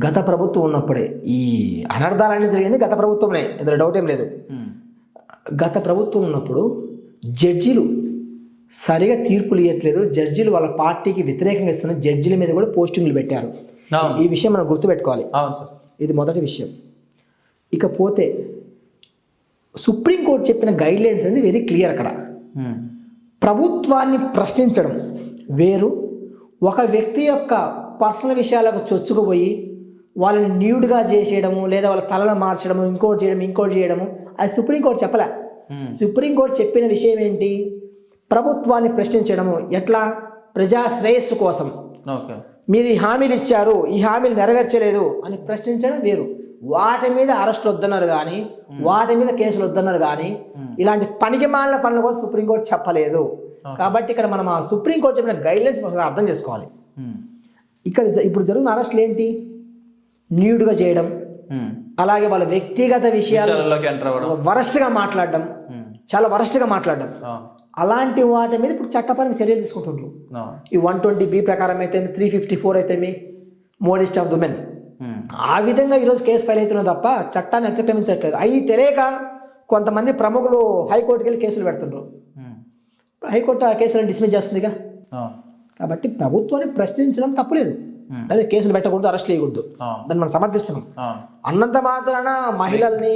గత ప్రభుత్వం ఉన్నప్పుడే ఈ అనర్థాలన్నీ జరిగింది గత ప్రభుత్వమే, ఇందులో డౌట్ ఏం లేదు. గత ప్రభుత్వం ఉన్నప్పుడు జడ్జీలు సరిగా తీర్పులు ఇవ్వట్లేదు, జడ్జీలు వాళ్ళ పార్టీకి వ్యతిరేకంగా ఇస్తున్న జడ్జీల మీద కూడా పోస్టింగ్లు పెట్టారు. ఈ విషయం మనం గుర్తుపెట్టుకోవాలి. ఇది మొదటి విషయం. ఇకపోతే సుప్రీంకోర్టు చెప్పిన గైడ్లైన్స్ అనేది వెరీ క్లియర్. అక్కడ ప్రభుత్వాన్ని ప్రశ్నించడం వేరు, ఒక వ్యక్తి యొక్క పర్సనల్ విషయాలకు చొచ్చుకుపోయి వాళ్ళని న్యూడ్గా చేసేయడము, లేదా వాళ్ళ తలను మార్చడము, ఇంకోటి చేయడము అది సుప్రీంకోర్టు చెప్పలే. సుప్రీంకోర్టు చెప్పిన విషయం ఏంటి? ప్రభుత్వాన్ని ప్రశ్నించడము. ఎట్లా? ప్రజా శ్రేయస్సు కోసం మీరు ఈ హామీలు ఇచ్చారు, ఈ హామీలు నెరవేర్చలేదు అని ప్రశ్నించడం వేరు. వాటి మీద అరెస్టులు వద్దన్నారు కానీ, వాటి మీద కేసులు వద్దన్నారు కానీ, ఇలాంటి పనికి మాలిన పనులు కూడా సుప్రీంకోర్టు చెప్పలేదు. కాబట్టి ఇక్కడ మనం ఆ సుప్రీంకోర్టు చెప్పిన గైడ్లైన్స్ అర్థం చేసుకోవాలి. ఇక్కడ ఇప్పుడు జరుగుతున్న అరెస్టులు ఏంటి? న్యూడ్గా చేయడం, అలాగే వాళ్ళ వ్యక్తిగత విషయాలు వరస్ట్గా మాట్లాడడం, చాలా వరస్ట్గా మాట్లాడడం, అలాంటి వాటి మీద ఇప్పుడు చట్టపరంగా చర్యలు తీసుకుంటుండ్రు. ఈ 120B ప్రకారం అయితే, 354 అయితే మోడెస్ట్ ఆఫ్ ఉమెన్, ఆ విధంగా ఈరోజు కేసు ఫైల్ అవుతున్నది తప్ప చట్టాన్ని అతిక్రమించట్లేదు. అవి తెలియక కొంతమంది ప్రముఖులు హైకోర్టుకి వెళ్ళి కేసులు పెడుతుండ్రు. హైకోర్టు ఆ కేసులను డిస్మిస్ చేస్తుందిగా. కాబట్టి ప్రభుత్వాన్ని ప్రశ్నించడం తప్పులేదు, అదే కేసులు పెట్టకూడదు, అరెస్ట్ చేయకూడదు, దాన్ని మనం సమర్థిస్తున్నాం. అన్నంత మాత్రాన మహిళల్ని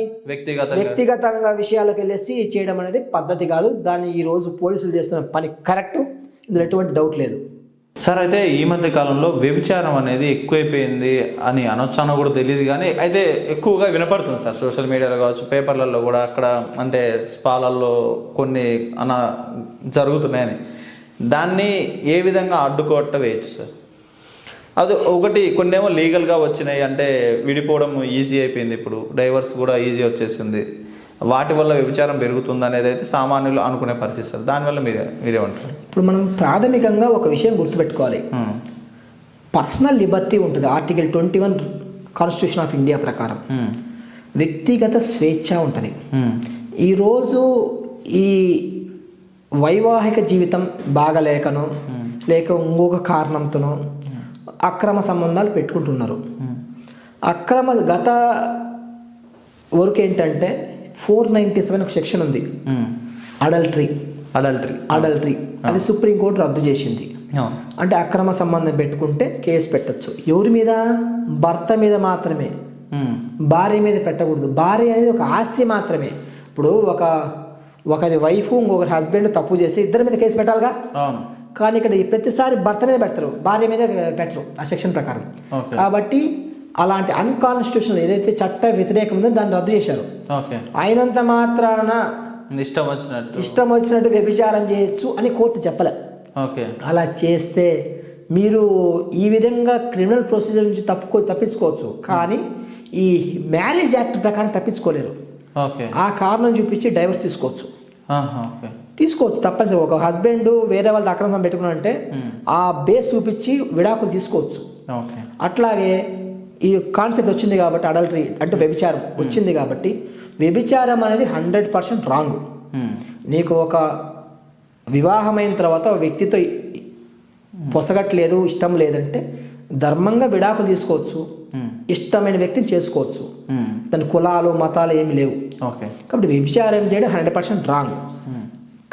వ్యక్తిగతంగా విషయాలకు వెళ్ళేసి చేయడం అనేది పద్ధతి కాదు. దాన్ని ఈ రోజు పోలీసులు చేస్తున్న పని కరెక్ట్, ఇందులో ఎటువంటి డౌట్ లేదు. సార్, అయితే ఈ మధ్య కాలంలో వ్యభిచారం అనేది ఎక్కువైపోయింది అని అనొచ్చానో కూడా తెలియదు, కానీ అయితే ఎక్కువగా వినపడుతుంది సార్ సోషల్ మీడియాలో కావచ్చు, పేపర్లలో కూడా. అక్కడ అంటే స్పాలల్లో కొన్ని జరుగుతున్నాయని, దాన్ని ఏ విధంగా అడ్డుకోవట్ట వేయచ్చు సార్? అది ఒకటి, కొన్ని ఏమో లీగల్గా వచ్చినాయి, అంటే విడిపోవడం ఈజీ అయిపోయింది, ఇప్పుడు డైవర్స్ కూడా ఈజీ వచ్చేసింది, వాటి వల్ల వ్యభిచారం పెరుగుతుంది అనేది అయితే సామాన్యులు అనుకునే పరిస్థితి సార్. దానివల్ల మీరేమంటారు? ఇప్పుడు మనం ప్రాథమికంగా ఒక విషయం గుర్తుపెట్టుకోవాలి. పర్సనల్ లిబర్టీ ఉంటుంది ఆర్టికల్ 21 కాన్స్టిట్యూషన్ ఆఫ్ ఇండియా ప్రకారం. వ్యక్తిగత స్వేచ్ఛ ఉంటుంది. ఈరోజు ఈ వైవాహిక జీవితం బాగలేకనో లేక ఇంకొక కారణంతోనో అక్రమ సంబంధాలు పెట్టుకుంటున్నారు. గత వరకు ఏంటంటే 497 ఒక సెక్షన్ ఉంది, అడల్టరీ. అది సుప్రీంకోర్టు రద్దు చేసింది. అంటే అక్రమ సంబంధం పెట్టుకుంటే కేసు పెట్టచ్చు. ఎవరి మీద? భర్త మీద మాత్రమే, భార్య మీద పెట్టకూడదు. భార్య అనేది ఒక ఆస్తి మాత్రమే. ఇప్పుడు ఒకరి వైఫ్ ఇంకొకరి హస్బెండ్ తప్పు చేసి ఇద్దరి మీద కేసు పెట్టాలిగా. కానీ ఇక్కడ ప్రతిసారి భర్త మీద పెడతారు, భార్య మీద పెట్టరు ఆ సెక్షన్ ప్రకారం. కాబట్టి అలాంటి అన్కాన్స్టిట్యూషనల్ ఏదైతే చట్ట వ్యతిరేకం ఉందో దాన్ని రద్దు చేశారు. అయినంత మాత్రాన ఇష్టం వచ్చినట్టు వ్యభిచారం చేయొచ్చు అని కోర్టు చెప్పలే. అలా చేస్తే మీరు ఈ విధంగా క్రిమినల్ ప్రొసీజర్ నుంచి తప్పించుకోవచ్చు, కానీ ఈ మ్యారేజ్ యాక్ట్ ప్రకారం తప్పించుకోలేరు. ఓకే. ఆ కారణం చూపించి డైవర్స్ తీసుకోవచ్చు. ఓకే. తీసుకోవచ్చు తప్పనిసరి. ఒక హస్బెండ్ వేరే వాళ్ళ అక్రమం పెట్టుకున్నారంటే ఆ బేస్ చూపించి విడాకులు తీసుకోవచ్చు. ఓకే. అట్లాగే ఈ కాన్సెప్ట్ వచ్చింది కాబట్టి అడల్టరీ అంటే వ్యభిచారం వచ్చింది కాబట్టి వ్యభిచారం అనేది 100% రాంగ్. నీకు ఒక వివాహమైన తర్వాత ఒక వ్యక్తితో పొసగట్లేదు, ఇష్టం లేదంటే ధర్మంగా విడాకులు తీసుకోవచ్చు, ఇష్టమైన వ్యక్తిని చేసుకోవచ్చు. దాని కులాలు మతాలు ఏమి లేవు. కాబట్టి వ్యభిచారం చేయడం 100% రాంగ్.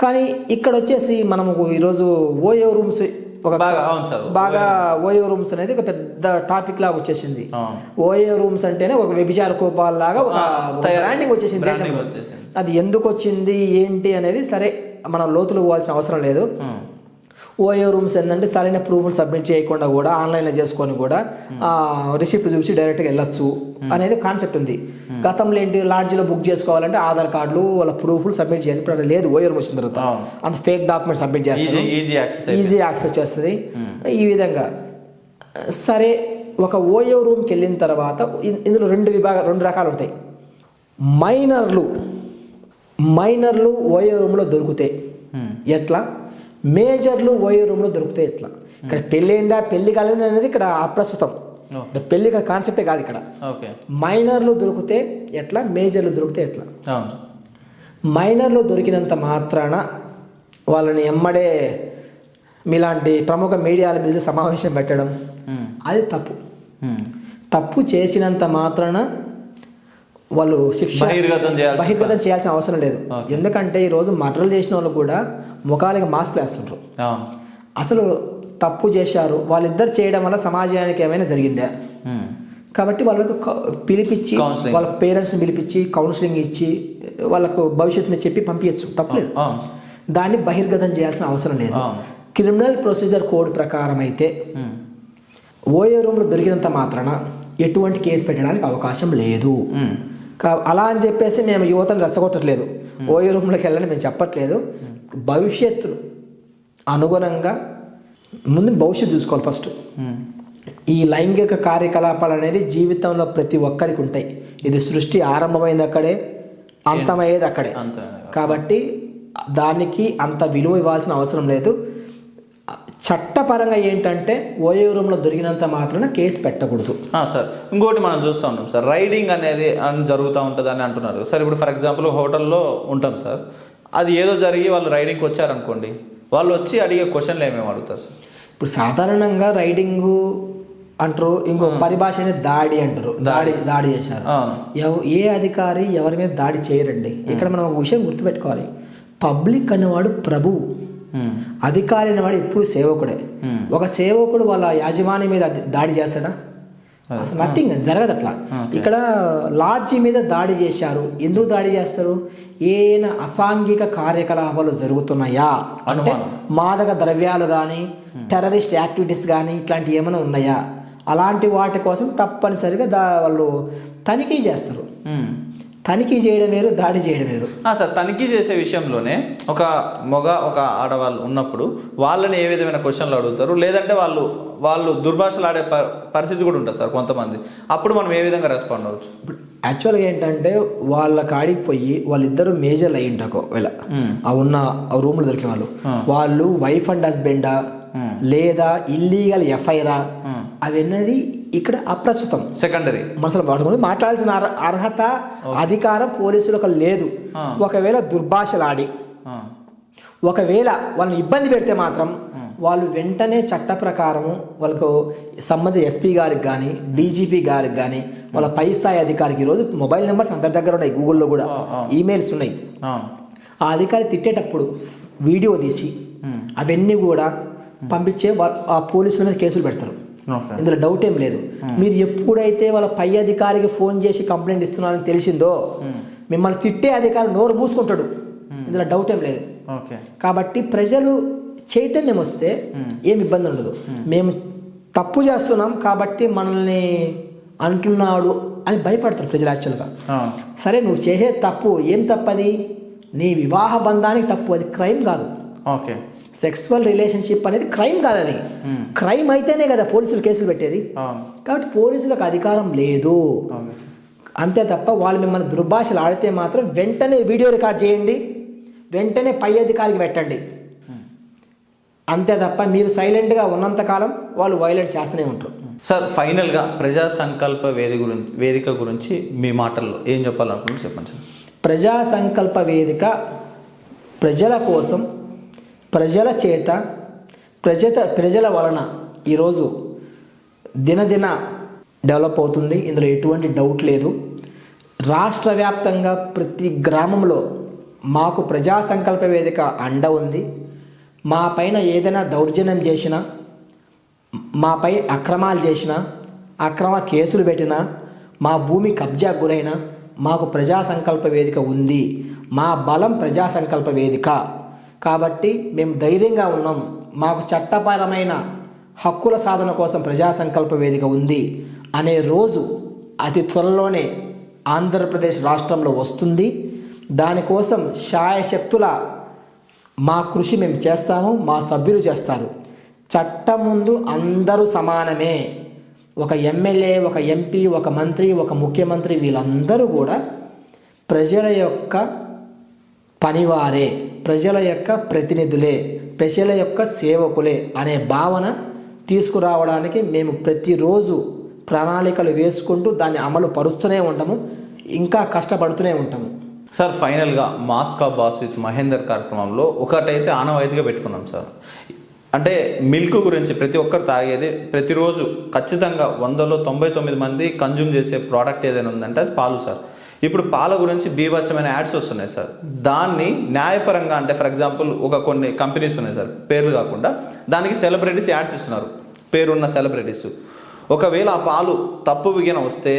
కానీ ఇక్కడ వచ్చేసి మనము ఈరోజు ఓయో రూమ్స్ ఒక బాగా ఓయో రూమ్స్ అనేది ఒక పెద్ద టాపిక్ లాగా వచ్చేసింది. ఓయో రూమ్స్ అంటేనే ఒక వ్యభిచార కోపాల లాగా ఒక బ్రాండింగ్ వచ్చేసింది దేశంలో. అది ఎందుకు వచ్చింది ఏంటి అనేది సరే మనం లోతులు పోవాల్సిన అవసరం లేదు. ఓయో రూమ్స్ ఏంటంటే సరైన ప్రూఫ్లు సబ్మిట్ చేయకుండా కూడా ఆన్లైన్లో చేసుకొని కూడా రిసిప్ట్ చూసి డైరెక్ట్గా వెళ్ళొచ్చు అనేది కాన్సెప్ట్ ఉంది. గతంలో ఏంటి లాడ్జీలో బుక్ చేసుకోవాలంటే ఆధార్ కార్డులు వాళ్ళ ప్రూఫ్లు సబ్మిట్ చేయాలి. ఇప్పుడు లేదు, ఓయో రూమ్ వచ్చిన తర్వాత అంత ఫేక్ డాక్యుమెంట్ సబ్మిట్ చేస్తారు, ఈజీ యాక్సెస్ చేస్తుంది. ఈ విధంగా సరే ఒక ఓయో రూమ్కి వెళ్ళిన తర్వాత ఇందులో రెండు రకాలు ఉంటాయి. మైనర్లు ఓయో రూమ్లో దొరికితే ఎట్లా, మేజర్లు ఓయో రూమ్లో దొరికితే ఎట్లా. ఇక్కడ పెళ్ళైందా పెళ్లి కాలేదు అనేది ఇక్కడ అప్రస్తుతం. పెళ్లి కాన్సెప్టే కాదు ఇక్కడ. మైనర్లు దొరికితే ఎట్లా, మేజర్లు దొరికితే ఎట్లా. మైనర్లు దొరికినంత మాత్రాన వాళ్ళని ఎమ్మడే మీలాంటి ప్రముఖ మీడియాలు పిలిచి సమావేశం పెట్టడం అది తప్పు చేసినంత మాత్రాన వాళ్ళు శిక్ష బహిర్గతం చేయాల్సిన అవసరం లేదు. ఎందుకంటే ఈరోజు మర్డర్లు చేసిన వాళ్ళు కూడా ముఖాలకి మాస్క్లు వేస్తుంటారు. అసలు తప్పు చేశారు, వాళ్ళిద్దరు చేయడం వల్ల సమాజానికి ఏమైనా జరిగిందా? కాబట్టి వాళ్ళకు పిలిపించి వాళ్ళ పేరెంట్స్ని పిలిపించి కౌన్సిలింగ్ ఇచ్చి వాళ్ళకు భవిష్యత్తుని చెప్పి పంపించచ్చు, తప్పలేదు. దాన్ని బహిర్గతం చేయాల్సిన అవసరం లేదు. క్రిమినల్ ప్రొసీజర్ కోడ్ ప్రకారం అయితే ఓయో రూమ్లో దొరికినంత మాత్రాన ఎటువంటి కేసు పెట్టడానికి అవకాశం లేదు. అలా అని చెప్పేసి మేము యువతను రెచ్చగొట్టట్లేదు, ఓయో రూమ్లోకి వెళ్ళని మేము చెప్పట్లేదు. భవిష్యత్తు అనుగుణంగా ముందు భవిష్యత్తు చూసుకోవాలి ఫస్ట్. ఈ లైంగిక కార్యకలాపాలు అనేది జీవితంలో ప్రతి ఒక్కరికి ఉంటాయి. ఇది సృష్టి ఆరంభమైంది అక్కడే, అంతమయ్యేది అక్కడే. కాబట్టి దానికి అంత విలువ ఇవ్వాల్సిన అవసరం లేదు. చట్టపరంగా ఏంటంటే ఓయో రూమ్లో దొరికినంత మాత్రాన కేసు పెట్టకూడదు. సార్ ఇంకోటి మనం చూస్తూ ఉంటాం సార్, రైడింగ్ అనేది జరుగుతూ ఉంటుంది అని అంటున్నారు సార్. ఇప్పుడు ఫర్ ఎగ్జాంపుల్ హోటల్లో ఉంటాం సార్, అది ఏదో జరిగి వాళ్ళు రైడింగ్కి వచ్చారనుకోండి, వాళ్ళు వచ్చి అడిగే క్వశ్చన్లు ఏమేమి అడుగుతారు సార్? ఇప్పుడు సాధారణంగా రైడింగ్ అంటారు, ఇంకో పరిభాష అనేది దాడి అంటారు. దాడి చేశారు. ఏ అధికారి ఎవరి మీద దాడి చేయరండి. ఇక్కడ మనం ఒక విషయం గుర్తుపెట్టుకోవాలి, పబ్లిక్ అనేవాడు ప్రభువు, అధికారి అనేవాడు ఎప్పుడు సేవకుడే. ఒక సేవకుడు వాళ్ళ యాజమాని మీద దాడి చేస్తాడా? నథింగ్, జరగదు అట్లా. ఇక్కడ లాడ్జీ మీద దాడి చేశారు, ఎందుకు దాడి చేస్తారు? ఏమైనా అసాంఘిక కార్యకలాపాలు జరుగుతున్నాయా అంటే మాదక ద్రవ్యాలు కానీ టెర్రరిస్ట్ యాక్టివిటీస్ కానీ ఇట్లాంటివి ఏమైనా ఉన్నాయా, అలాంటి వాటి కోసం తప్పనిసరిగా వాళ్ళు తనిఖీ చేస్తారు. తనిఖీ చేయడం వేరు, దాడి చేయడం వేరు. సార్ తనిఖీ చేసే విషయంలోనే ఒక ఆడవాళ్ళు ఉన్నప్పుడు వాళ్ళని ఏ విధమైన క్వశ్చన్లు అడుగుతారు, లేదంటే వాళ్ళు దుర్భాషలు ఆడే పరిస్థితి కూడా ఉంటుంది సార్ కొంతమంది. అప్పుడు మనం ఏ విధంగా రెస్పాండ్ అవ్వచ్చు? యాక్చువల్గా ఏంటంటే వాళ్ళ కాడికి పోయి వాళ్ళిద్దరు మేజర్లు అయ్యి ఉంటారు ఒకవేళ ఆ ఉన్న రూమ్లో దొరికే వాళ్ళు వైఫ్ అండ్ హస్బెండా లేదా ఇల్లీగల్ ఎఫ్ఐఆరా అవన్నది ఇక్కడ అప్రస్తుతం, సెకండరీ. అసలు మాట్లాడాల్సిన అర్హత అధికారం పోలీసులకు లేదు. ఒకవేళ దుర్భాషలాడి ఒకవేళ వాళ్ళని ఇబ్బంది పెడితే మాత్రం వాళ్ళు వెంటనే చట్ట ప్రకారము వాళ్ళకు సంబంధిత ఎస్పీ గారికి కానీ డీజీపీ గారికి కానీ వాళ్ళ పై స్థాయి అధికారికి, ఈరోజు మొబైల్ నెంబర్స్ అందరి దగ్గర ఉన్నాయి, గూగుల్లో కూడా ఈమెయిల్స్ ఉన్నాయి. ఆ అధికారి తిట్టేటప్పుడు వీడియో తీసి అవన్నీ కూడా పంపించే ఆ పోలీసుల మీద కేసులు పెడతారు. ఇందులో డౌట్ ఏం లేదు. మీరు ఎప్పుడైతే వాళ్ళ పై అధికారికి ఫోన్ చేసి కంప్లైంట్ ఇస్తున్నారని తెలిసిందో మిమ్మల్ని తిట్టే అధికారి నోరు మూసుకుంటాడు, ఇందులో డౌట్ ఏం లేదు. కాబట్టి ప్రజలు చైతన్యం వస్తే ఏం ఇబ్బంది ఉండదు. మేము తప్పు చేస్తున్నాం కాబట్టి మనల్ని అంటున్నాడు అని భయపడతారు ప్రజలు. యాక్చువల్గా సరే నువ్వు చేసే తప్పు ఏం తప్పది, నీ వివాహ బంధానికి తప్పు, అది క్రైమ్ కాదు. సెక్సువల్ రిలేషన్షిప్ అనేది క్రైమ్ కాదు. అది క్రైమ్ అయితేనే కదా పోలీసులు కేసులు పెట్టేది. కాబట్టి పోలీసులకు అధికారం లేదు. అంతే తప్ప వాళ్ళు మిమ్మల్ని దుర్భాషలు ఆడితే మాత్రం వెంటనే వీడియో రికార్డ్ చేయండి, వెంటనే పై అధికారికి పెట్టండి. అంతే తప్ప మీరు సైలెంట్గా ఉన్నంతకాలం వాళ్ళు వైలెంట్ చేస్తూనే ఉంటారు. సార్ ఫైనల్గా ప్రజా సంకల్ప వేదిక గురించి మీ మాటల్లో ఏం చెప్పాలనుకుంటున్నారు చెప్పండి సార్. ప్రజా సంకల్ప వేదిక ప్రజల కోసం, ప్రజల చేత, ప్రజల వలన ఈరోజు దినదిన డెవలప్ అవుతుంది. ఇందులో ఎటువంటి డౌట్ లేదు. రాష్ట్ర వ్యాప్తంగా ప్రతి గ్రామంలో మాకు ప్రజా సంకల్ప వేదిక అండ ఉంది. మా పైన ఏదైనా దౌర్జన్యం చేసినా, మాపై అక్రమాలు చేసినా, అక్రమ కేసులు పెట్టినా, మా భూమి కబ్జా గురైనా మాకు ప్రజా సంకల్ప వేదిక ఉంది. మా బలం ప్రజా సంకల్ప వేదిక. కాబట్టి మేము ధైర్యంగా ఉన్నాం. మాకు చట్టపరమైన హక్కుల సాధన కోసం ప్రజా సంకల్ప వేదిక ఉంది అనే రోజు అతి త్వరలోనే ఆంధ్రప్రదేశ్ రాష్ట్రంలో వస్తుంది. దానికోసం శాయశక్తుల మా కృషి మేము చేస్తాము, మా సభ్యులు చేస్తారు. చట్టం ముందు అందరూ సమానమే. ఒక ఎమ్మెల్యే, ఒక ఎంపీ, ఒక మంత్రి, ఒక ముఖ్యమంత్రి వీళ్ళందరూ కూడా ప్రజల యొక్క పనివారే, ప్రజల యొక్క ప్రతినిధులే, ప్రజల యొక్క సేవకులే అనే భావన తీసుకురావడానికి మేము ప్రతిరోజు ప్రణాళికలు వేసుకుంటూ దాన్ని అమలు పరుస్తూనే ఉంటాము, ఇంకా కష్టపడుతూనే ఉంటాము. సార్ ఫైనల్గా మాస్కా బాస్ విత్ మహేందర్ కార్యక్రమంలో ఒకటైతే ఆనవాయితీగా పెట్టుకున్నాం సార్. అంటే మిల్క్ గురించి ప్రతి ఒక్కరు తాగేది ప్రతిరోజు ఖచ్చితంగా 100లో 99 మంది కన్జ్యూమ్ చేసే ప్రోడక్ట్ ఏదైనా ఉందంటే అది పాలు సార్. ఇప్పుడు పాల గురించి బీభత్సమైన యాడ్స్ వస్తున్నాయి సార్. దాన్ని న్యాయపరంగా అంటే ఫర్ ఎగ్జాంపుల్ కొన్ని కంపెనీస్ ఉన్నాయి సార్, పేర్లు కాకుండా, దానికి సెలబ్రిటీస్ యాడ్స్ ఇస్తున్నారు, పేరున్న సెలబ్రిటీస్. ఒకవేళ ఆ పాలు తప్పు విగిన వస్తే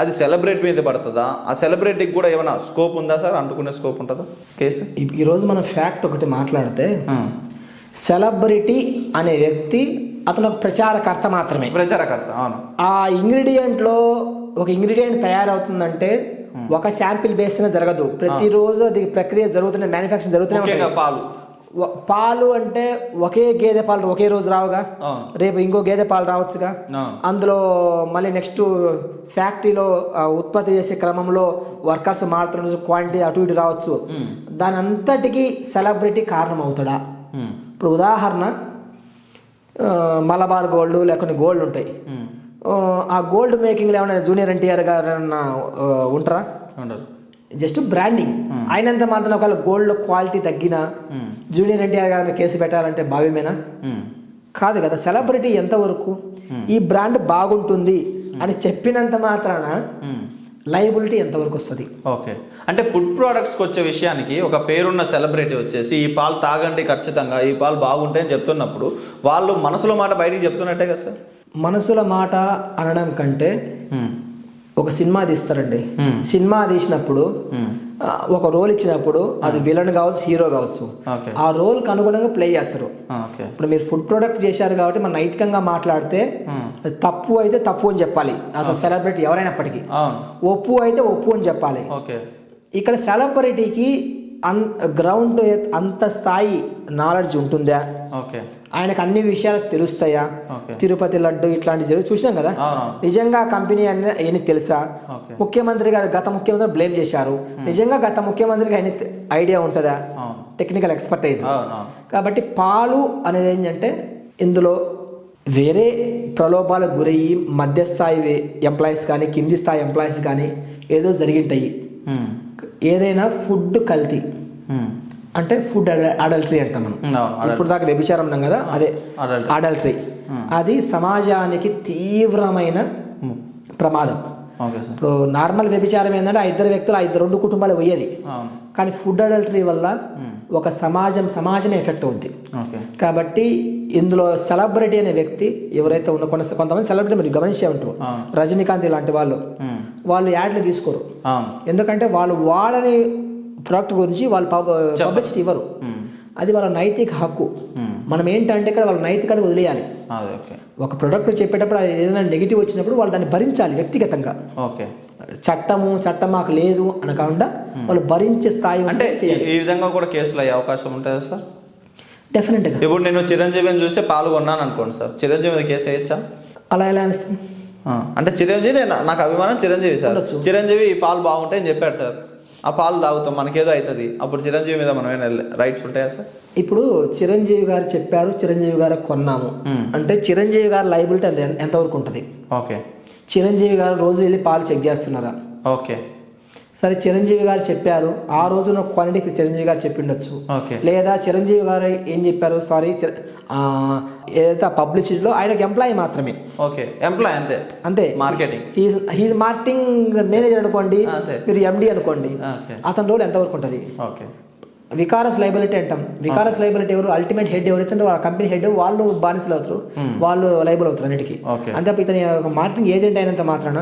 అది సెలబ్రిటీ మీద పడుతుందా? ఆ సెలబ్రిటీకి కూడా ఏమైనా స్కోప్ ఉందా సార్? అంటుకునే స్కోప్ ఉంటుందా కేసు? ఈరోజు మనం ఫ్యాక్ట్ ఒకటి మాట్లాడితే, సెలబ్రిటీ అనే వ్యక్తి అతను ఒక ప్రచారకర్త మాత్రమే. ప్రచారకర్త, అవును. ఆ ఇంగ్రీడియంట్లో ఒక ఇంగ్రీడియంట్ తయారవుతుందంటే ఒక శాంపిల్ బేస్నే జరగదు. ప్రతిరోజు అది ప్రక్రియ జరుగుతున్న, మ్యానుఫ్యాక్చరింగ్ జరుగుతూనే ఉంటుంది. పాలు అంటే ఒకే గేదె పాలు ఒకే రోజు రావుగా, రేపు ఇంకో గేదె పాలు రావచ్చుగా. అందులో మళ్ళీ నెక్స్ట్ ఫ్యాక్టరీలో ఉత్పత్తి చేసే క్రమంలో వర్కర్స్ మారుతున్న క్వాంటిటీ అటు ఇటు రావచ్చు. దాని అంతటికి సెలబ్రిటీ కారణం అవుతాడా? ఇప్పుడు ఉదాహరణ, మలబార్ గోల్డ్ లేకపోతే గోల్డ్ ఉంటాయి. ఆ గోల్డ్ మేకింగ్లో ఏమైనా జూనియర్ ఎన్టీఆర్ గారు ఏమన్నా ఉంటారా? Just branding. అయినంత మాత్రం ఒకవేళ గోల్డ్ క్వాలిటీ తగ్గినా జూనియర్ ఎన్టీఆర్ గారిని కేసు పెట్టాలంటే భావ్యమేనా? కాదు కదా. సెలబ్రిటీ ఎంతవరకు ఈ బ్రాండ్ బాగుంటుంది అని చెప్పినంత మాత్రాన లయబిలిటీ ఎంతవరకు వస్తుంది? ఓకే. అంటే ఫుడ్ ప్రోడక్ట్స్కి వచ్చే విషయానికి ఒక పేరున్న సెలబ్రిటీ వచ్చేసి ఈ పాలు తాగండి ఖచ్చితంగా, ఈ పాలు బాగుంటాయని చెప్తున్నప్పుడు వాళ్ళు మనసులో మాట బయటికి చెప్తున్నట్టే కదా సార్? మనసుల మాట అనడం కంటే ఒక సినిమా తీస్తారండి. సినిమా తీసినప్పుడు ఒక రోల్ ఇచ్చినప్పుడు అది విలన్ కావచ్చు, హీరో కావచ్చు, ఆ రోల్కి అనుగుణంగా ప్లే చేస్తారు. ఇప్పుడు మీరు ఫుడ్ ప్రొడక్ట్ చేశారు కాబట్టి మన నైతికంగా మాట్లాడితే తప్పు అయితే తప్పు అని చెప్పాలి. అసలు సెలబ్రిటీ ఎవరైనప్పటికీ ఒప్పు అయితే ఒప్పు అని చెప్పాలి. ఇక్కడ సెలబ్రిటీకి గ్రౌండ్ అంత స్థాయి నాలెడ్జ్ ఉంటుందా? ఆయనకు అన్ని విషయాలు తెలుస్తాయా? తిరుపతి లడ్డు ఇట్లాంటివి చూసినాం కదా. నిజంగా కంపెనీ అని తెలుసా? ముఖ్యమంత్రి గారు, గత ముఖ్యమంత్రి బ్లేమ్ చేశారు. నిజంగా గత ముఖ్యమంత్రికి ఆయన ఐడియా ఉంటుందా? Technical expertise. కాబట్టి పాలు అనేది ఏంటంటే ఇందులో వేరే ప్రలోభాలకు గురయ్యి మధ్యస్థాయి ఎంప్లాయీస్ కానీ కింది స్థాయి ఎంప్లాయీస్ కానీ ఏదో జరిగింటాయి. ఏదైనా ఫుడ్ కల్తీ అంటే ఫుడ్ అడల్టరీ అంటాం మనం. ఇప్పుడు దాకా వ్యభిచారం ఉన్నాం కదా, అదే అడల్టరీ. అది సమాజానికి తీవ్రమైన ప్రమాదం. ఇప్పుడు నార్మల్ వ్యభిచారం ఏంటంటే ఆ ఇద్దరు వ్యక్తులు, ఆ రెండు కుటుంబాలు పోయేది. కానీ ఫుడ్ అడల్టరీ వల్ల ఒక సమాజమే ఎఫెక్ట్ అవుద్ది. కాబట్టి ఇందులో సెలబ్రిటీ అనే వ్యక్తి ఎవరైతే ఉన్న కొంతమంది సెలబ్రిటీ మీరు గమనించే ఉంటారు, రజనీకాంత్ ఇలాంటి వాళ్ళు యాడ్లు తీసుకోరు. ఎందుకంటే వాళ్ళని ప్రొడక్ట్ గురించి వాళ్ళు పబ్లిసిటీ ఇవ్వరు. అది వాళ్ళ నైతిక హక్కు. మనం ఏంటంటే ఇక్కడ వాళ్ళ నైతికత వదిలేయాలి. ఒక ప్రొడక్ట్ చెప్పేటప్పుడు ఏదైనా నెగిటివ్ వచ్చినప్పుడు వాళ్ళు దాన్ని భరించాలి వ్యక్తిగతంగా. చట్టం మాకు లేదు అనకుండా వాళ్ళు భరించే స్థాయి. అంటే ఈ విధంగా కూడా కేసులు అయ్యే అవకాశం ఉంటుందా సార్? డెఫినెట్గా. ఇప్పుడు నేను చిరంజీవిని చూసి పాల్గొన్నాను అనుకోండి సార్, చిరంజీవి మీద కేసు వేయచ్చా? అలా ఎలా వేస్తుంది? అంటే చిరంజీవి నాకు అభిమానం చిరంజీవి సార్. ఉండొచ్చు. చిరంజీవి ఈ పాలు బాగుంటాయని చెప్పాడు సార్. ఆ పాలు తాగుతాం, మనకేదో అవుతుంది, అప్పుడు చిరంజీవి మీద మనం ఏమైనా రైట్స్ ఉంటాయా సార్? ఇప్పుడు చిరంజీవి గారు చెప్పారు, చిరంజీవి గారు కొన్నాము అంటే చిరంజీవి గారు లైబిలిటీ ఎంతవరకు ఉంటుంది? ఓకే. చిరంజీవి గారు రోజు వెళ్ళి పాలు చెక్ చేస్తున్నారా? ఓకే. సరే, చిరంజీవి గారు చెప్పారు, ఆ రోజున క్వాలిటీకి చిరంజీవి గారు చెప్పిండొచ్చు. ఓకే. లేదా చిరంజీవి గారు ఏం చెప్పారు, సారీ ఏదైతే పబ్లిసిటీలో ఆయనకి ఎంప్లాయీ మాత్రమే. ఓకే, ఎంప్లాయ్ అంతే. అంతే, మార్కెటింగ్, హీజ్ మార్కెటింగ్ మేనేజర్ అనుకోండి, మీరు ఎండి అనుకోండి, ఓకే. అతని రోల్ ఎంతవరకు ఉంటుంది? ఓకే. వికారస్ లైబిలిటీ అంటాం. వికారస్ లైబిలిటీ ఎవరు? అల్టిమేట్ హెడ్ ఎవరైతే వాళ్ళ కంపెనీ హెడ్, వాళ్ళు బానిసలు అవుతారు, వాళ్ళు లైబుల్ అవుతారు అన్నిటికీ. అంతే, ఇతని మార్కెటింగ్ ఏజెంట్ అయినంత మాత్రాన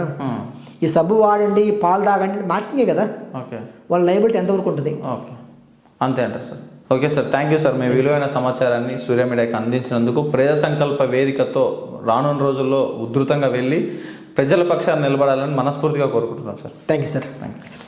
ఈ సబ్బు వాడండి, ఈ పాలు తాగండి, మార్కెటింగే కదా. ఓకే. వాళ్ళ లైబిలిటీ ఎంతవరకు ఉంటుంది? ఓకే, అంతే అంటారు sir. Okay sir, thank you sir. మీ విలువైన సమాచారాన్ని సూర్య మీడియాకి అందించినందుకు. ప్రజా సంకల్ప వేదికతో రానున్న రోజుల్లో ఉధృతంగా వెళ్ళి ప్రజల పక్షాన్ని నిలబడాలని మనస్ఫూర్తిగా కోరుకుంటున్నాం sir. Thank you sir. Thank you sir.